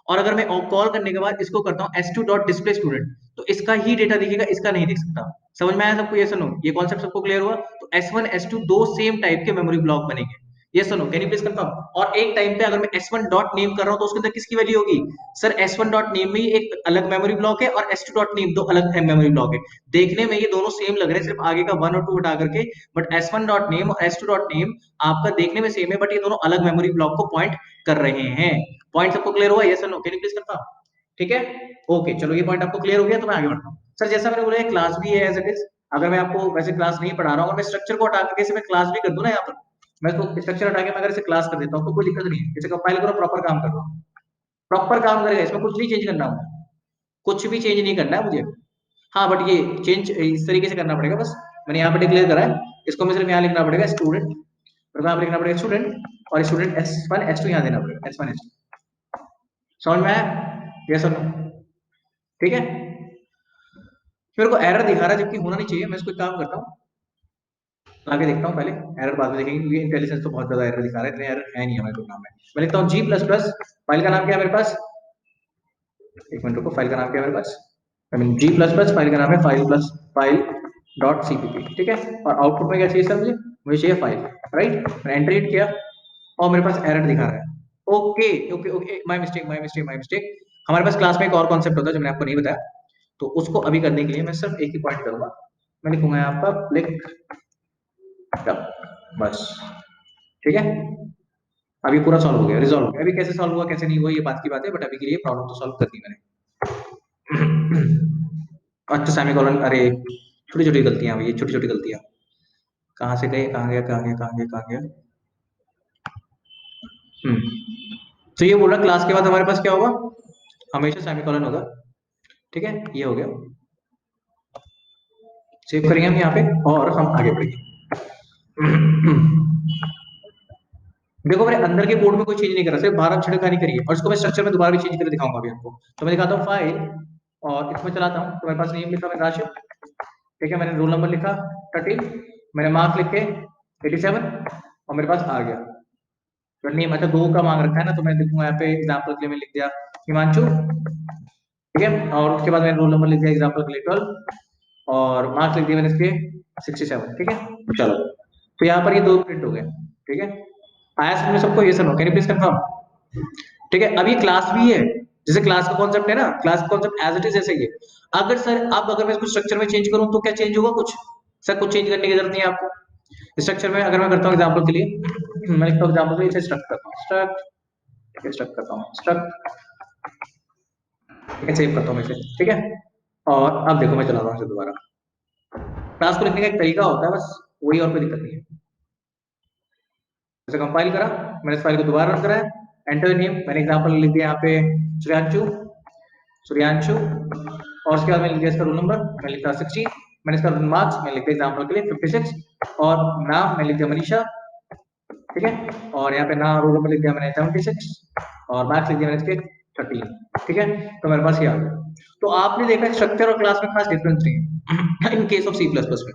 और अगर मैं कॉल करने के बाद इसको करता हूँ S2 डॉट डिस्प्ले स्टूडेंट, तो इसका ही डेटा दिखेगा, इसका नहीं दिख सकता। समझ में आया सबको, ये सुनो, ये कॉन्सेप्ट सबको क्लियर हुआ। तो S1 S2 दो सेम टाइप के मेमोरी ब्लॉक बनेंगे। ये सुनो, कैन यू प्लीज कंफर्म। और एक टाइम पे अगर मैं S1 डॉट नेम कर रहा हूँ, तो उसके अंदर किसकी वैल्यू होगी सर, S1 डॉट नेम में ही एक अलग मेमोरी ब्लॉक है, और S2 डॉट नेम दो अलग मेमोरी ब्लॉक है। देखने में ये दोनों सेम लग रहे हैं, सिर्फ आगे का 1 और 2 हटा करके। बट S1 डॉट नेम और S2 डॉट नेम आपका देखने में सेम है, बट ये दोनों अलग मेमोरी ब्लॉक को पॉइंट कर रहे हैं। पॉइंट सबको क्लियर हुआ, ये सुनो, कैन यू प्लीज कंफर्म। ठीक है, ओके, चलो ये पॉइंट आपको क्लियर हो गया, तो मैं आगे बढ़ता हूँ। सर जैसा मैंने बोला, क्लास भी है एज इट इज। अगर मैं आपको वैसे क्लास नहीं पढ़ा रहा हूँ, और मैं स्ट्रक्चर को हटा करके इसे मैं क्लास भी कर दूं ना यहाँ पर, मैं इसको स्ट्रक्चर हटा के मैं अगर इसे क्लास कर देता हूँ, तो कोई दिक्कत नहीं है। इसे कंपाइल करो, प्रॉपर काम कर रहा हूँ, प्रॉपर काम करेगा, इसमें कुछ नहीं चेंज करना है, कुछ भी चेंज नहीं करना है मुझे। हाँ, बट ये चेंज इस तरीके से करना पड़ेगा बस। मैंने यहाँ पे डिक्लेयर करा है, इसको मैं सिर्फ यहाँ लिखना पड़ेगा स्टूडेंट, और यहाँ पे लिखना पड़ेगा स्टूडेंट, और स्टूडेंट S1 S2 यहाँ देना पड़ेगा, S1 S2। समझ में आया, ये सब ठीक है। मेरे को एरर दिखा रहा है, जबकि होना नहीं चाहिए। मैं इसको एक काम करता हूँ, आगे देखता हूँ, पहले एरर बाद में देखेंगे, क्योंकि इंटेलिजेंस तो बहुत ज्यादा एरर दिखा रहा है, इतने एरर है नहीं हमारे प्रोग्राम में। मैं लिखता हूँ G++, फाइल का नाम क्या है मेरे पास, एक मिनट रुको, फाइल का नाम क्या है मेरे पास, आई मीन G++, फाइल का नाम है file plus file dot cpp, ठीक है। और आउटपुट में क्या चाहिए सर, मुझे चाहिए फाइल, राइट। मैंने एंटर हिट किया, और मेरे पास एरर दिखा रहा है। Okay okay okay, my mistake my mistake my mistake. हमारे पास क्लास में एक और कॉन्सेप्ट होता है जो मैंने आपको नहीं बताया, तो उसको अभी करने के लिए मैं सिर्फ एक ही पॉइंट करूंगा। मैं लिखूंगा यहाँ पर क्लिक डब, बस, ठीक है। अभी पूरा सॉल्व हो गया, रिजॉल्व हो गया। अभी कैसे सॉल्व हुआ कैसे नहीं हुआ ये बात की बात है, बट अभी के लिए प्रॉब्लम तो सॉल्व कर दी मैंने। अच्छा, सेमीकोलन, अरे छोटी छोटी गलतियां हुई, छोटी छोटी गलतियां, कहाँ से गए, कहाँ गया, कहाँ गया, कहाँ गया, कहाँ गया। तो ये बोल रहा क्लास के बाद हमारे पास क्या होगा, हमेशा सेमीकोलन होगा, ठीक है। ये हो गया, सेव करेंगे हम यहाँ पे, और हम आगे बढ़ेंगे। देखो मेरे अंदर के कोड में कोई चेंज नहीं करा, सिर्फ बाहर हम छिड़कानी करिए, और इसको मैं स्ट्रक्चर में दोबारा भी चेंज करके दिखाऊंगा अभी आपको। तो मैं दिखाता हूँ फाइल, और इसमें चलाता हूँ, तो मेरे पास नेम लिखा, मैं राशिद, ठीक है। मैंने रोल नंबर लिखा 13, मैंने मार्क्स लिख के 87, और मेरे पास आ गया। तो नेम, अच्छा 2 का मांग रखा है ना, तो मैं लिखूंगा यहाँ पे एग्जाम्पल के लिए मैं लिख दिया हिमांशु, ठीक है। और उसके बाद मैंने रोल नंबर लिख दिया एग्जाम्पल के लिए 12, और मार्क्स लिख दिया मैंने इसके 67, ठीक है। चलो, तो यहाँ पर ये 2 प्रिंट हो गए, ठीक है। आया समझ में सबको, ये सुनो, कैन यू प्लीज कंफर्म। ठीक है, अब ये क्लास भी है, जैसे क्लास का कॉन्सेप्ट है ना, क्लास का कॉन्सेप्ट एज इट इज ऐसे ही है। अगर सर अब अगर मैं इसको स्ट्रक्चर में चेंज करूं, तो क्या चेंज होगा कुछ, सर कुछ चेंज करने की जरूरत नहीं है आपको। स्ट्रक्चर में अगर मैं करता हूँ एग्जाम्पल के लिए, मैं लिखता हूँ एग्जाम्पल के लिए, इसे स्ट्रक्ट करता हूँ, स्ट्रक्ट करता हूँ, स्ट्रक्ट, ठीक है, सेव करता हूँ मैं इसे, ठीक है। और अब देखो मैं चला रहा हूँ इसे दोबारा। क्लास को लिखने का एक तरीका होता है बस, वही, और कोई दिक्कत नहीं है। जैसे कंपाइल करा, मैंने इस फाइल को दोबारा रन करा है, एंटर नेम, मैंने एग्जांपल लिख दिया यहाँ पे सूर्यांशु, सूर्यांशु, और उसके बाद मैंने लिख दिया इसका रोल नंबर, मैंने लिखा 60, मैंने इसका मार्क्स मैंने लिख दिया एग्जांपल के लिए 56, और नाम मैंने लिख दिया मनीषा, ठीक है। और यहाँ पे नाम रोल नंबर लिख दिया मैंने 76, और मार्क्स लिख दिया मैंने इसके 13, ठीक है। तो मेरे पास ये आ गया। तो आपने देखा स्ट्रक्चर और क्लास में खास डिफरेंस नहीं है इन केस ऑफ C++ में।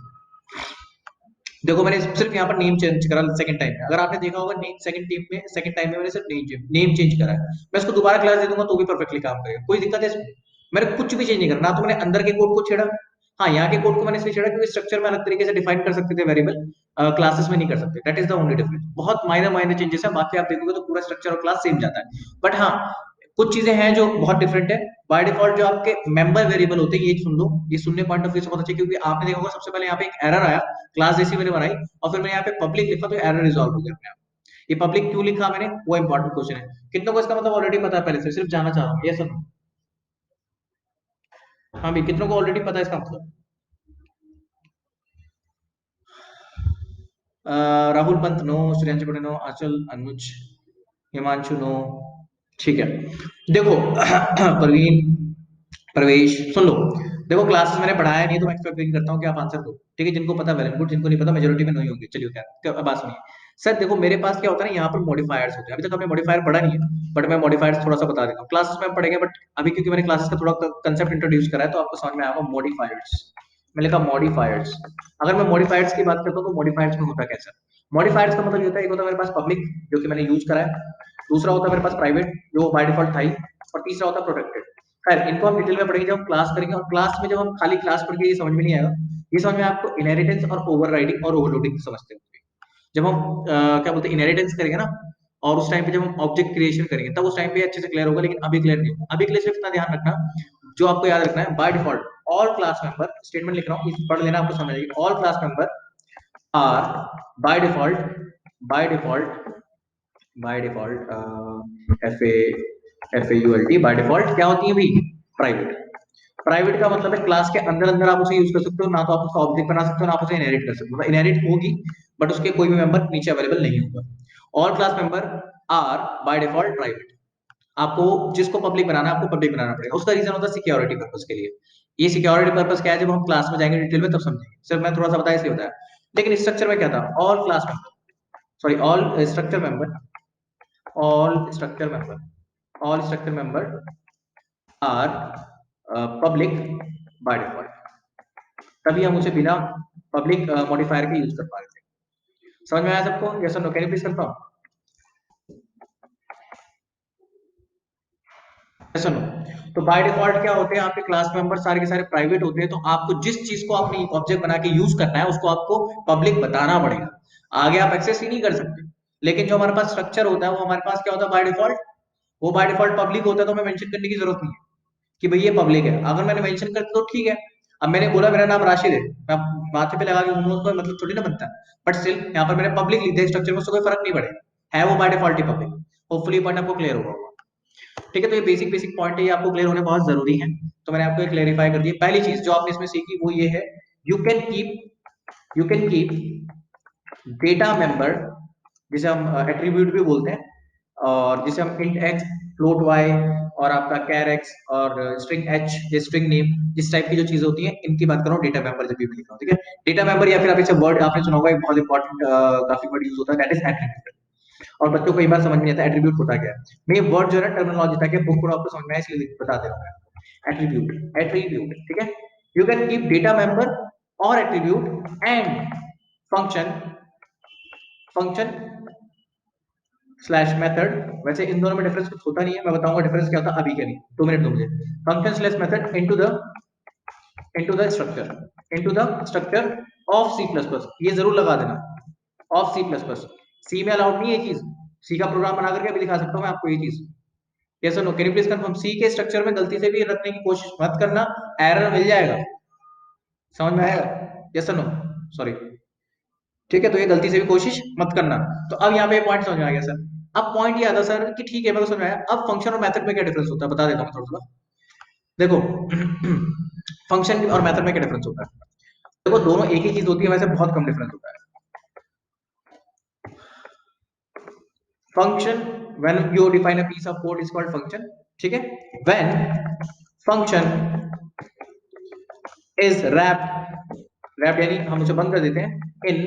देखो मैंने सिर्फ यहाँ पर नेम चेंज करा सेकंड टाइम में, अगर आपने देखा होगा सेकंड टाइम में मैंने सिर्फ नेम चेंज करा है। मैं इसको दोबारा क्लास दे दूंगा तो भी परफेक्टली काम करेगा, कोई दिक्कत है इसमें, मैंने कुछ भी चेंज नहीं करना, ना तो मैंने अंदर के कोड को छेड़ा। हाँ, यहाँ के कोड को मैंने इसलिए छेड़ा क्योंकि स्ट्रक्चर में अलग तरीके से डिफाइन कर सकते थे वेरिएबल, क्लासेस में नहीं कर सकते। That is the only difference. बहुत माइनर माइनर चेंजेस है, बाकी आप देखोगे तो पूरा स्ट्रक्चर और क्लास सेम जाता है। बट हाँ, कुछ चीजें हैं जो बहुत डिफरेंट है। बाय डिफॉल्ट जो आपके मेंबर वेरिएबल होते हैं, ये सुन लो, ये सुनने पॉइंट ऑफ व्यू से बहुत अच्छे, क्योंकि आपने देखा होगा सबसे पहले यहाँ पे एक एरर आया, क्लास जैसी मैंने बनाई और फिर मैंने यहाँ पे पब्लिक लिखा तो एरर रिजॉल्व हो गया अपने आप। ये पब्लिक क्यों लिखा मैंने, वो इंपॉर्टेंट क्वेश्चन है। कितनों को इसका मतलब ऑलरेडी पता है पहले से, सिर्फ जानना चाह रहा हूँ, ये सब। हाँ भी, कितनों को ऑलरेडी पता है इसका मतलब। राहुल पंत नो, श्रेयांश बड़े नो, आंचल, अनुज, हिमांशु नो। ठीक है, देखो प्रवीण, प्रवेश, सुन लो। देखो क्लासेस मैंने पढ़ाया नहीं, तो मैं एक्सपेक्ट करता हूँ कि आप आंसर दो। ठीक है, जिनको पता वेल एंड गुड, जिनको नहीं पता मेजोरिटी में नहीं होंगे। चलिए, क्या बात सुनिए। सर देखो, मेरे पास क्या होता है ना, यहाँ पर मॉडिफायर्स होते हैं। अभी तक हमने मॉडिफायर पढ़ा नहीं है, बट मैं मॉडिफायर्स थोड़ा सा बता देता हूँ। क्लासेस में पढ़ेंगे, बट अभी क्योंकि मैंने क्लासेस का थोड़ा कंसेप्ट इंट्रोड्यूस करा है, तो आपको समझ में आएगा मॉडिफायर्स। मैं लिखा मॉडिफायर्स। अगर मैं मॉडिफायर्स की बात करता हूँ तो मॉडिफायर्स में होता कैसा, मॉडिफायर्स का मतलब ये होता है, एक होता है मेरे पास पब्लिक, जो कि मैंने यूज करा है। दूसरा होता है मेरे पास प्राइवेट, जो बाय डिफॉल्ट था ही। और तीसरा होता है प्रोटेक्टेड। खैर, इनको हम डिटेल में पढ़ेंगे जब हम क्लास करेंगे, और क्लास में जब हम खाली क्लास पढ़ के ये समझ में नहीं आएगा। ये समझ में आपको इनहेरिटेंस और ओवरराइडिंग और ओवरलोडिंग समझते हैं। जब हम क्या बोलते हैं, इनहेरिटेंस करेंगे ना, और उस टाइम पे जब हम ऑब्जेक्ट क्रिएशन करेंगे, तब उस टाइम पे अच्छे से क्लियर होगा, लेकिन अभी क्लियर नहीं होगा। अभी के लिए सिर्फ इतना ध्यान रखना, जो आपको याद रखना है, by default all class member, statement लिख रहा हूँ, इस पढ़ लेना, आपको समझ आएगी। All class member are by default, by default, by default FAULT, by default क्या होती है भाई, प्राइवेट। प्राइवेट का मतलब है क्लास के अंदर अंदर आप उसे यूज कर सकते हो, ना तो आप उसका ऑब्जेक्ट बना सकते हो, ना आप उसे इनहेरिट कर सकते हो। मतलब इनहेरिट होगी, बट उसके कोई भी मेंबर नीचे अवेलेबल नहीं होगा। All class member are by default private. आपको जिसको पब्लिक बनाना है, आपको पब्लिक बनाना पड़ेगा। उसका रीजन होता है सिक्योरिटी पर्पस के लिए। ये सिक्योरिटी पर्पस क्या है, जब हम क्लास में जाएंगे डिटेल में तब समझेंगे, सिर्फ मैं थोड़ा सा बताया इसलिए बताया। लेकिन स्ट्रक्चर में क्या था, all class member, sorry all structure member, all structure member, all structure member are public by default। तभी हम उसे बिना पब्लिक मॉडिफायर के यूज कर पा रहे थे। समझ में आया सबको, यस और no, can you please confirm, yes और नो। तो बाय डिफॉल्ट क्या होते हैं, आपके क्लास मेंबर सारे के सारे प्राइवेट होते हैं, तो आपको जिस चीज को अपनी ऑब्जेक्ट बना के यूज करना है, उसको आपको पब्लिक बताना पड़ेगा। आगे आप एक्सेस ही नहीं कर सकते। लेकिन जो हमारे पास स्ट्रक्चर होता है, वो हमारे पास क्या होता है बाय डिफॉल्ट, वो बाय डिफॉल्ट पब्लिक होता है, तो हमें मेंशन करने की जरूरत नहीं है कि भाई ये पब्लिक है। अगर मैंने मेंशन कर दिया तो ठीक है। अब मैंने बोला मेरा नाम राशिद है, मैं माथे पे लगा के घूमूं, उसका मतलब थोड़ी ना बनता है। बट स्टिल यहाँ पर मैंने पब्लिक लिख दिया स्ट्रक्चर में, उससे कोई फर्क नहीं पड़ेगा, है वो by default he public. Hopefully point आपको क्लियर होगा। ठीक है, तो ये बेसिक बेसिक पॉइंट है, ये आपको क्लियर होने बहुत जरूरी है। तो मैंने आपको क्लेरिफाई कर दिया। पहली चीज जो आपने इसमें सीखी वो ये है, you can keep, you can keep data member, जिसे हम एट्रीब्यूट भी बोलते हैं, और जिसे हम इंट एक्स, फ्लोट वाई, और आपका कैर एक्स और स्ट्रिंग एच, ये स्ट्रिंग नेम, इस टाइप की जो चीजें होती हैं, इनकी बात करो डेटा मेंबर जब भी लिख रहा हूँ। ठीक है, डेटा मेंबर, या फिर आप इसे वर्ड आपने सुना होगा, एक बहुत इंपॉर्टेंट काफी वर्ड यूज होता है, दैट इज एट्रीब्यूट। और बच्चों को कई बार समझ नहीं आता एट्रीब्यूट होता क्या है। मैं ये वर्ड जो है टर्मिनोलॉजी था कि बुक को आपको समझ में आए इसलिए बता दे रहा हूँ। एट्रीब्यूट, एट्रीब्यूट, ठीक है। You can keep data member और attribute and function, function slash method. वैसे इन दोनों में डिफरेंस कुछ होता नहीं है, मैं बताऊंगा डिफरेंस क्या होता है अभी के लिए, 2 मिनट दो मुझे। Function slash method into the structure, into the structure of C plus plus, ये जरूर लगा देना, of C plus plus. C में अलाउड नहीं है ये चीज, सी का प्रोग्राम बना करके अभी दिखा सकता हूं मैं आपको ये चीज। यस और no, can you please confirm, C के स्ट्रक्चर में गलती से भी रखने की कोशिश मत करना, एरर मिल जाएगा। समझ में आएगा, यस और नो, सॉरी। ठीक है, तो ये गलती से भी कोशिश मत करना। तो अब यहाँ पे पॉइंट समझ में आ गया सर। अब पॉइंट ये आता सर कि ठीक है, मेरे को समझ में आया। अब फंक्शन और मेथड में क्या डिफरेंस होता है बता देता हूँ थोड़ा सा। देखो फंक्शन और मेथड में क्या डिफरेंस होता है, देखो दोनों एक ही चीज होती है, वैसे बहुत कम डिफरेंस होता है। Function, when you define a piece of code is called function. ठीक है, when function is wrapped, wrapped यानी हम उसे बंद कर देते हैं in,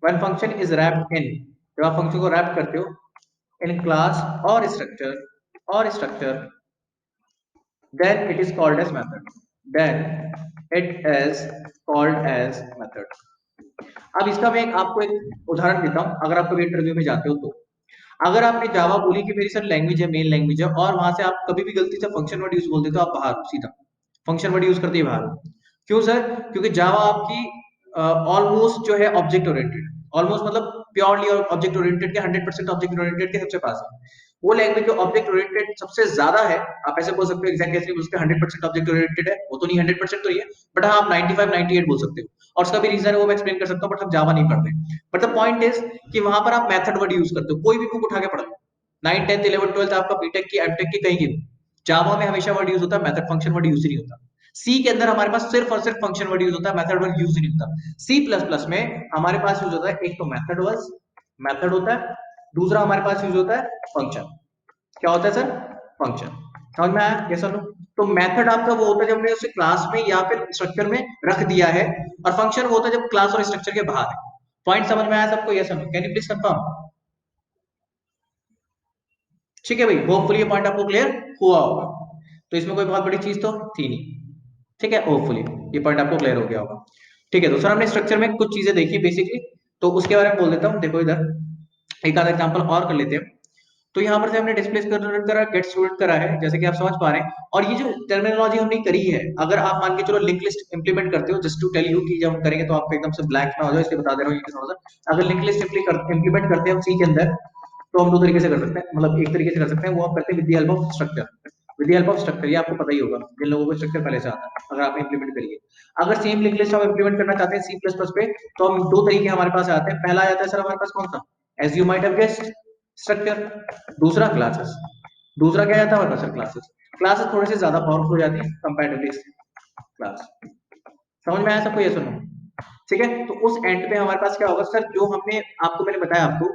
when function is wrapped in, जब आप फंक्शन को रैप करते हो इन क्लास और structure, then it is called as method, then it is called as method। अब इसका मैं आपको एक उदाहरण देता हूं, अगर आप कभी इंटरव्यू में जाते हो तो। अगर आपने जावा बोली कि मेरी सर लैंग्वेज है, मेन लैंग्वेज है, और वहां से आप कभी भी गलती से फंक्शन वर्ड यूज बोल देते हो, आप बाहर हो सीधा। फंक्शन वर्ड यूज करती है बाहर। क्यों सर? क्योंकि जावा आपकी ऑलमोस्ट जो है ऑब्जेक्ट ओरिएंटेड, ऑलमोस्ट मतलब प्योरली ऑब्जेक्ट ओरिएंटेड के 100% ऑब्जेक्ट ओरिएंटेड के सबसे पास है। वो लैंग्वेज जो ऑब्जेक्ट ओरिएंटेड सबसे ज्यादा है, आप ऐसे बोल सकते हो एग्जैक्टली ऐसे बोल सकते हो 100% ऑब्जेक्ट ओरिएंटेड है, वो तो नहीं 100% तो नहीं है, बट हाँ आप 95 98 बोल सकते हो। और उसका भी रीजन है वो मैं एक्सप्लेन कर सकता हूँ, बट हम जावा नहीं पढ़ते। बट द पॉइंट इज कि वहां पर आप मेथड वर्ड यूज करते हो, कोई भी बुक उठा के पढ़ लो, 9 10th 11 12th आपका बीटेक की एमटेक की कहीं की, जावा में हमेशा वर्ड यूज होता है, मेथड फंक्शन वर्ड यूज ही नहीं होता। सी के अंदर हमारे पास सिर्फ और सिर्फ फंक्शन वर्ड यूज होता है, मेथड वर्ड यूज ही नहीं होता। सी प्लस प्लस में हमारे पास यूज होता है एक तो मेथड होता है, दूसरा हमारे पास यूज होता है फंक्शन। क्या होता है सर? फंक्शन। समझ में आया? कैसा लो? तो मेथड आपका वो होता है जब हमने उसे क्लास में या फिर स्ट्रक्चर में रख दिया है, और फंक्शन वो होता है जब क्लास और स्ट्रक्चर के बाहर है। पॉइंट समझ में आया सबको? Yes no? Can you please confirm? ठीक है भाई, होपफुली ये पॉइंट आपको क्लियर हुआ होगा। तो इसमें कोई बहुत बड़ी चीज तो थी नहीं। ठीक है, होपफुली ये पॉइंट आपको क्लियर हो गया होगा। ठीक है, तो सर हमने स्ट्रक्चर में कुछ चीजें देखी बेसिकली, तो उसके बारे में बोल देता हूँ। देखो इधर एक आधा एग्जांपल और कर लेते हैं। तो यहाँ पर से हमने डिस्प्ले स्टूडेंट करा, गेट स्टूडेंट करा है, जैसे कि आप समझ पा रहे हैं। और ये जो टर्मिनोलॉजी हमने करी है, अगर आप मान के चलो लिंक लिस्ट इंप्लीमेंट करते हो, जस्ट टू टेल यू कि जब हम करेंगे तो आपको एकदम से ब्लैंक ना हो जाए, इसलिए बता दे रहा हूँ ये थोड़ा सा। अगर लिंक लिस्ट इंप्लीमेंट करते हैं हम सी के अंदर, तो हम दो तरीके से कर सकते हैं, मतलब एक तरीके से कर सकते हैं, वो हम करते हैं with the help of structure. With the help of structure, ये आपको पता ही होगा, जिन लोगों को स्ट्रक्चर पहले से आता है, अगर आप इंप्लीमेंट करिए। अगर सेम लिंक लिस्ट हम इंप्लीमेंट करना चाहते हैं सी प्लस प्लस पे, तो हम दो तरीके हमारे पास आते हैं। पहला आता है सर हमारे पास कौन सा? As you might have guessed, structure. दूसरा क्लासेस। दूसरा क्या आता है हमारे पास सर? क्लासेस। क्लासेस थोड़ी सी ज्यादा पावरफुल हो जाती है कंपैरेटिवली क्लास। समझ में आया सबको? ये सुनो, ठीक है। तो उस एंड पे हमारे पास क्या होगा सर, जो हमने आपको मैंने बताया आपको,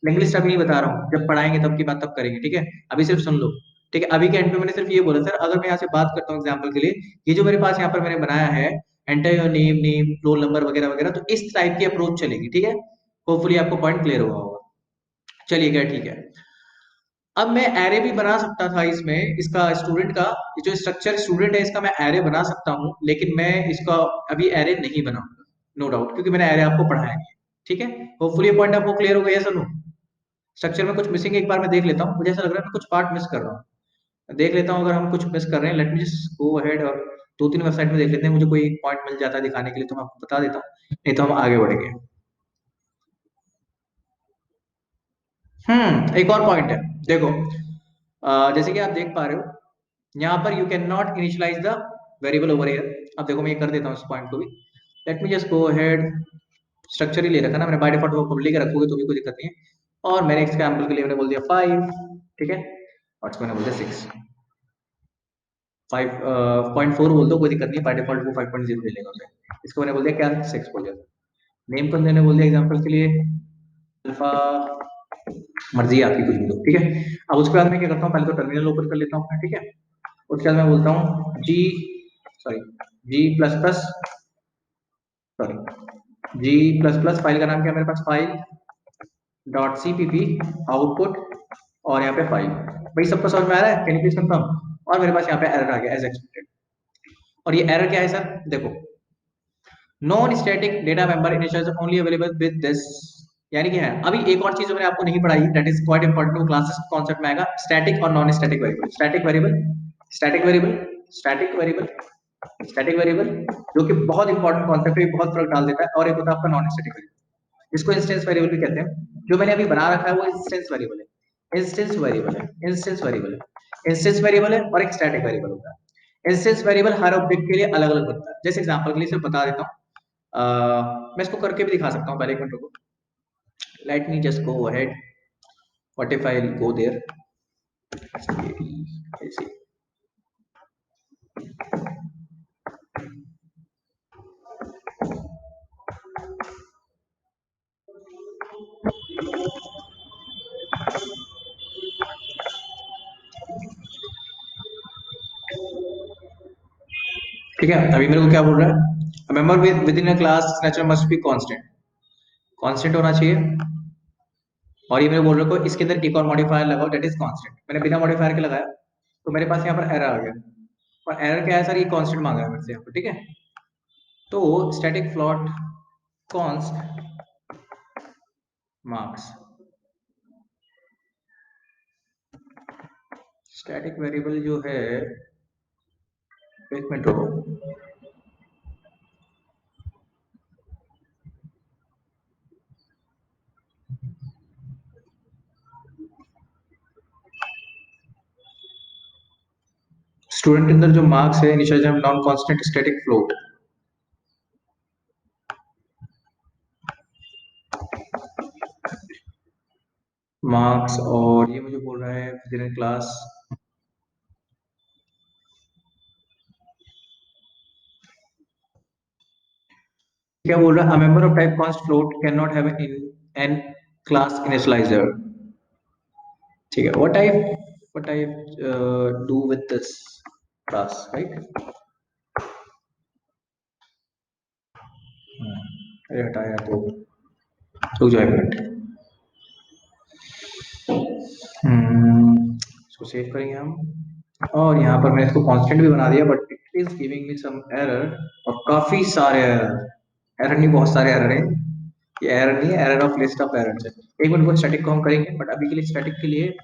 लिंग्विस्ट अभी नहीं बता रहा हूँ, जब पढ़ाएंगे तब की बात तब करेंगे, ठीक है? अभी सिर्फ सुन लो। ठीक है, अभी के एंड पे मैंने सिर्फ ये बोला सर, अगर मैं यहाँ से बात करता हूँ एग्जाम्पल के लिए, ये जो मेरे पास यहाँ पर मैंने बनाया है, enter your name roll number वगैरह वगैरह, तो इस टाइप की अप्रोच चलेगी, ठीक है? होपफुली आपको पॉइंट क्लियर हुआ होगा। चलिए क्या, ठीक है। अब मैं एरे भी बना सकता था इसमें, इसका स्टूडेंट का, ये जो स्ट्रक्चर स्टूडेंट है इसका मैं एरे बना सकता हूँ, लेकिन मैं इसका अभी एरे नहीं बनाऊंगा, नो डाउट, क्योंकि मैंने एरे आपको पढ़ाया नहीं है। ठीक है, होपफुली ये पॉइंट आपको क्लियर हो गया सर। स्ट्रक्चर में कुछ मिसिंग एक बार मैं देख लेता हूँ, मुझे ऐसा लग रहा है मैं कुछ पार्ट मिस कर रहा हूँ। देख लेता हूँ अगर हम कुछ मिस कर रहे हैं, late me just go ahead और दो तीन वेबसाइट में देख लेते हैं, मुझे कोई पॉइंट मिल जाता है दिखाने के लिए तो मैं आपको बता देता हूँ, नहीं तो हम आगे बढ़ेंगे। एक और पॉइंट है, देखो, जैसे कि आप देख पा रहे हो, यहाँ पर you can not initialise the variable over here. अब देखो मैं ये कर देता हूँ इस पॉइंट को भी। Let me just go ahead. Structure ही ले रखा ना मैंने, बाय डिफॉल्ट वो पब्लिक रखोगे तो भी कोई दिक्कत नहीं है। और मैंने एग्जाम्पल के लिए मैंने बोल दिया 5, ठीक है, और इसको मैंने बोल दिया 6। 5.4 बोल दो, कोई दिक्कत नहीं है, बाय डिफॉल्ट वो 5.0 ले लेगा उसे। इसको मैंने बोल दिया क्या, 6 बोल दिया। नेम को मैंने बोल दिया एग्जाम्पल के लिए अल्फा, मर्जी है आपकी, कुछ भी दो, ठीक है। अब उसके बाद मैं क्या करता हूँ, पहले तो टर्मिनल ओपन कर लेता हूँ अपना, ठीक है। उसके बाद मैं बोलता हूँ जी, सॉरी, जी प्लस प्लस, सॉरी, जी प्लस प्लस, फाइल का नाम क्या है मेरे पास, फाइल डॉट सीपीपी आउटपुट, और यहाँ पे फाइल। भाई सबको समझ में आ रहा है? Can you please confirm? और मेरे पास यहाँ पे एरर आ गया एज एक्सपेक्टेड। और ये एरर क्या है सर? देखो, non static data member initialise only available with this, यानी कि है। अभी एक और चीज जो मैंने आपको नहीं पढ़ाई, that is quite important, classes concept में आएगा, स्टैटिक और non static variable. Static variable, static variable, static variable, static variable, जो कि बहुत इंपॉर्टेंट कॉन्सेप्ट है, बहुत फर्क डाल देता है। और एक होता है आपका नॉन स्टैटिक वेरिएबल, जिसको इंस्टेंस वेरिएबल भी कहते हैं। जो मैंने अभी बना रखा है वो इंस्टेंस वेरिएबल है, इंस्टेंस वेरिएबल है, इंस्टेंस वेरिएबल है, इंस्टेंस वेरिएबल है, और एक स्टैटिक वेरिएबल होता है। इंस्टेंस वेरिएबल हर ऑब्जेक्ट के लिए अलग अलग बनता है। जैसे एग्जांपल के लिए सिर्फ बता देता हूँ, मैं इसको करके भी दिखा सकता हूँ, पहले एक मिनट रुको। Let me just go ahead, what if I go there, ठीक है। अभी मेरे को क्या बोल रहा है, member within a class nature must be constant, constant होना चाहिए। और ये मेरे बोल रहे को इसके अंदर एक और मॉडिफायर लगाओ, दैट इज कांस्टेंट। मैंने बिना मॉडिफायर के लगाया, तो मेरे पास यहाँ पर एरर आ गया। और एरर क्या है सर, ये कांस्टेंट मांग रहा है मेरे से यहाँ पर, ठीक है। तो static float const marks, static variable जो है एक मिनट रुको। स्टूडेंट के अंदर जो मार्क्स है initial non constant static float marks, और ये मुझे बोल रहा है विद क्लास। क्या बोल रहा है? A member of type const float can not have an class initialiser. ठीक है, what I do with this class, right? अरे हटाया तो रुक जाओ एक मिनट। इसको सेव करेंगे हम, और यहाँ पर मैंने इसको कांस्टेंट भी बना दिया, but it is giving me some error, और काफी सारे एरर। एरर नहीं, बहुत सारे एरर हैं। ये एरर नहीं है, error of list of errors है। एक मिनट को स्टैटिक को हम करेंगे, बट अभी के लिए स्टैटिक के लिए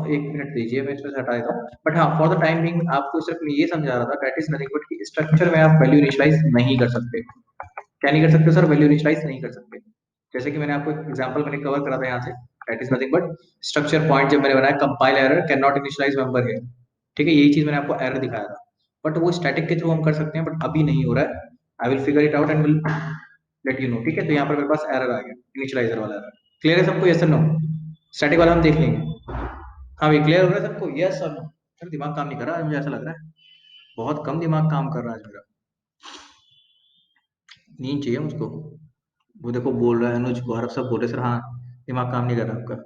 एक मिनट दीजिए, मैं इसमें से हटा देता हूँ। बट हाँ, फॉर द टाइम बिंग आपको सिर्फ मैं ये समझा रहा था, that is nothing but structure में आप वैल्यू इनिशियलाइज नहीं कर सकते। क्या नहीं कर सकते सर? वैल्यू इनिशियलाइज नहीं कर सकते। जैसे कि मैंने आपको एक एग्जांपल मैंने कवर करा था यहाँ से, that is nothing but structure point जब मैंने बनाया, compile error can not initialise member है। ठीक है, यही चीज मैंने आपको एरर दिखाया था। बट वो स्टैटिक के थ्रू हम कर सकते हैं, बट अभी नहीं हो रहा है। I will figure it out and will let you know. ठीक है, तो यहाँ पर मेरे पास एरर आ गया, इनिशियलाइजर वाला एरर। क्लियर है सबको? यस और नो? स्टैटिक वाला हम देख लेंगे। हाँ भाई, क्लियर हो रहा है सबको? यस और नो? सर दिमाग काम नहीं कर रहा है, मुझे ऐसा लग रहा है। बहुत कम दिमाग काम कर रहा है आज मेरा। नींद चाहिए मुझको। वो देखो बोल रहा है अनुज, गौरव सब बोल रहे सर, हाँ दिमाग काम नहीं कर रहा आपका।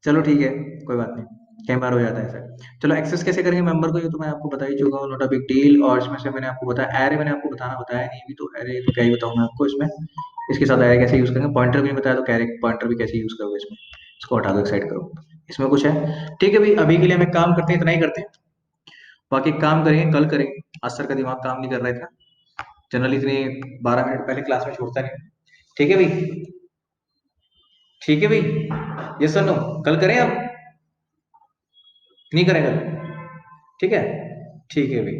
चलो ठीक है, कोई बात नहीं, कई बार हो जाता है ऐसा। चलो एक्सेस कैसे करेंगे मेंबर को, ये तो मैं आपको बता ही चुका हूँ, नॉट अ बिग डील। और इसमें से मैंने आपको बताया, एरे मैंने आपको बताना बताया नहीं अभी, तो एरे तो क्या ही बताऊँ मैं आपको इसमें। इसके साथ एरे कैसे यूज करेंगे, पॉइंटर भी नहीं बताया, तो कैरे पॉइंटर भी कैसे यूज करोगे इसमें। इसको हटा दो, एक साइड करो। इसमें कुछ है? ठीक है भाई, अभी के लिए हम एक काम करते हैं, इतना ही करते हैं। बाकी काम करेंगे कल करेंगे। आज सर का दिमाग काम नहीं कर रहा था। जनरली इतने 12 मिनट पहले क्लास में छोड़ता नहीं। ठीक है भाई? ठीक है भाई, यस सर नो? कल करें अब? नहीं करें कल? ठीक है। ठीक है भाई।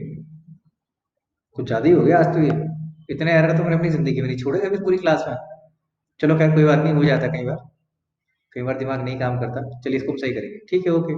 कुछ ज्यादा ही हो गया आज तो ये। इतने एरर तो मैंने अपनी जिंदगी में नहीं छोड़े अभी पूरी क्लास में। चलो खैर, कोई बात नहीं, हो जाता है कई बार। कई बार दिमाग नहीं काम करता। चलिए इसको हम सही करेंगे। ठीक है, ओके।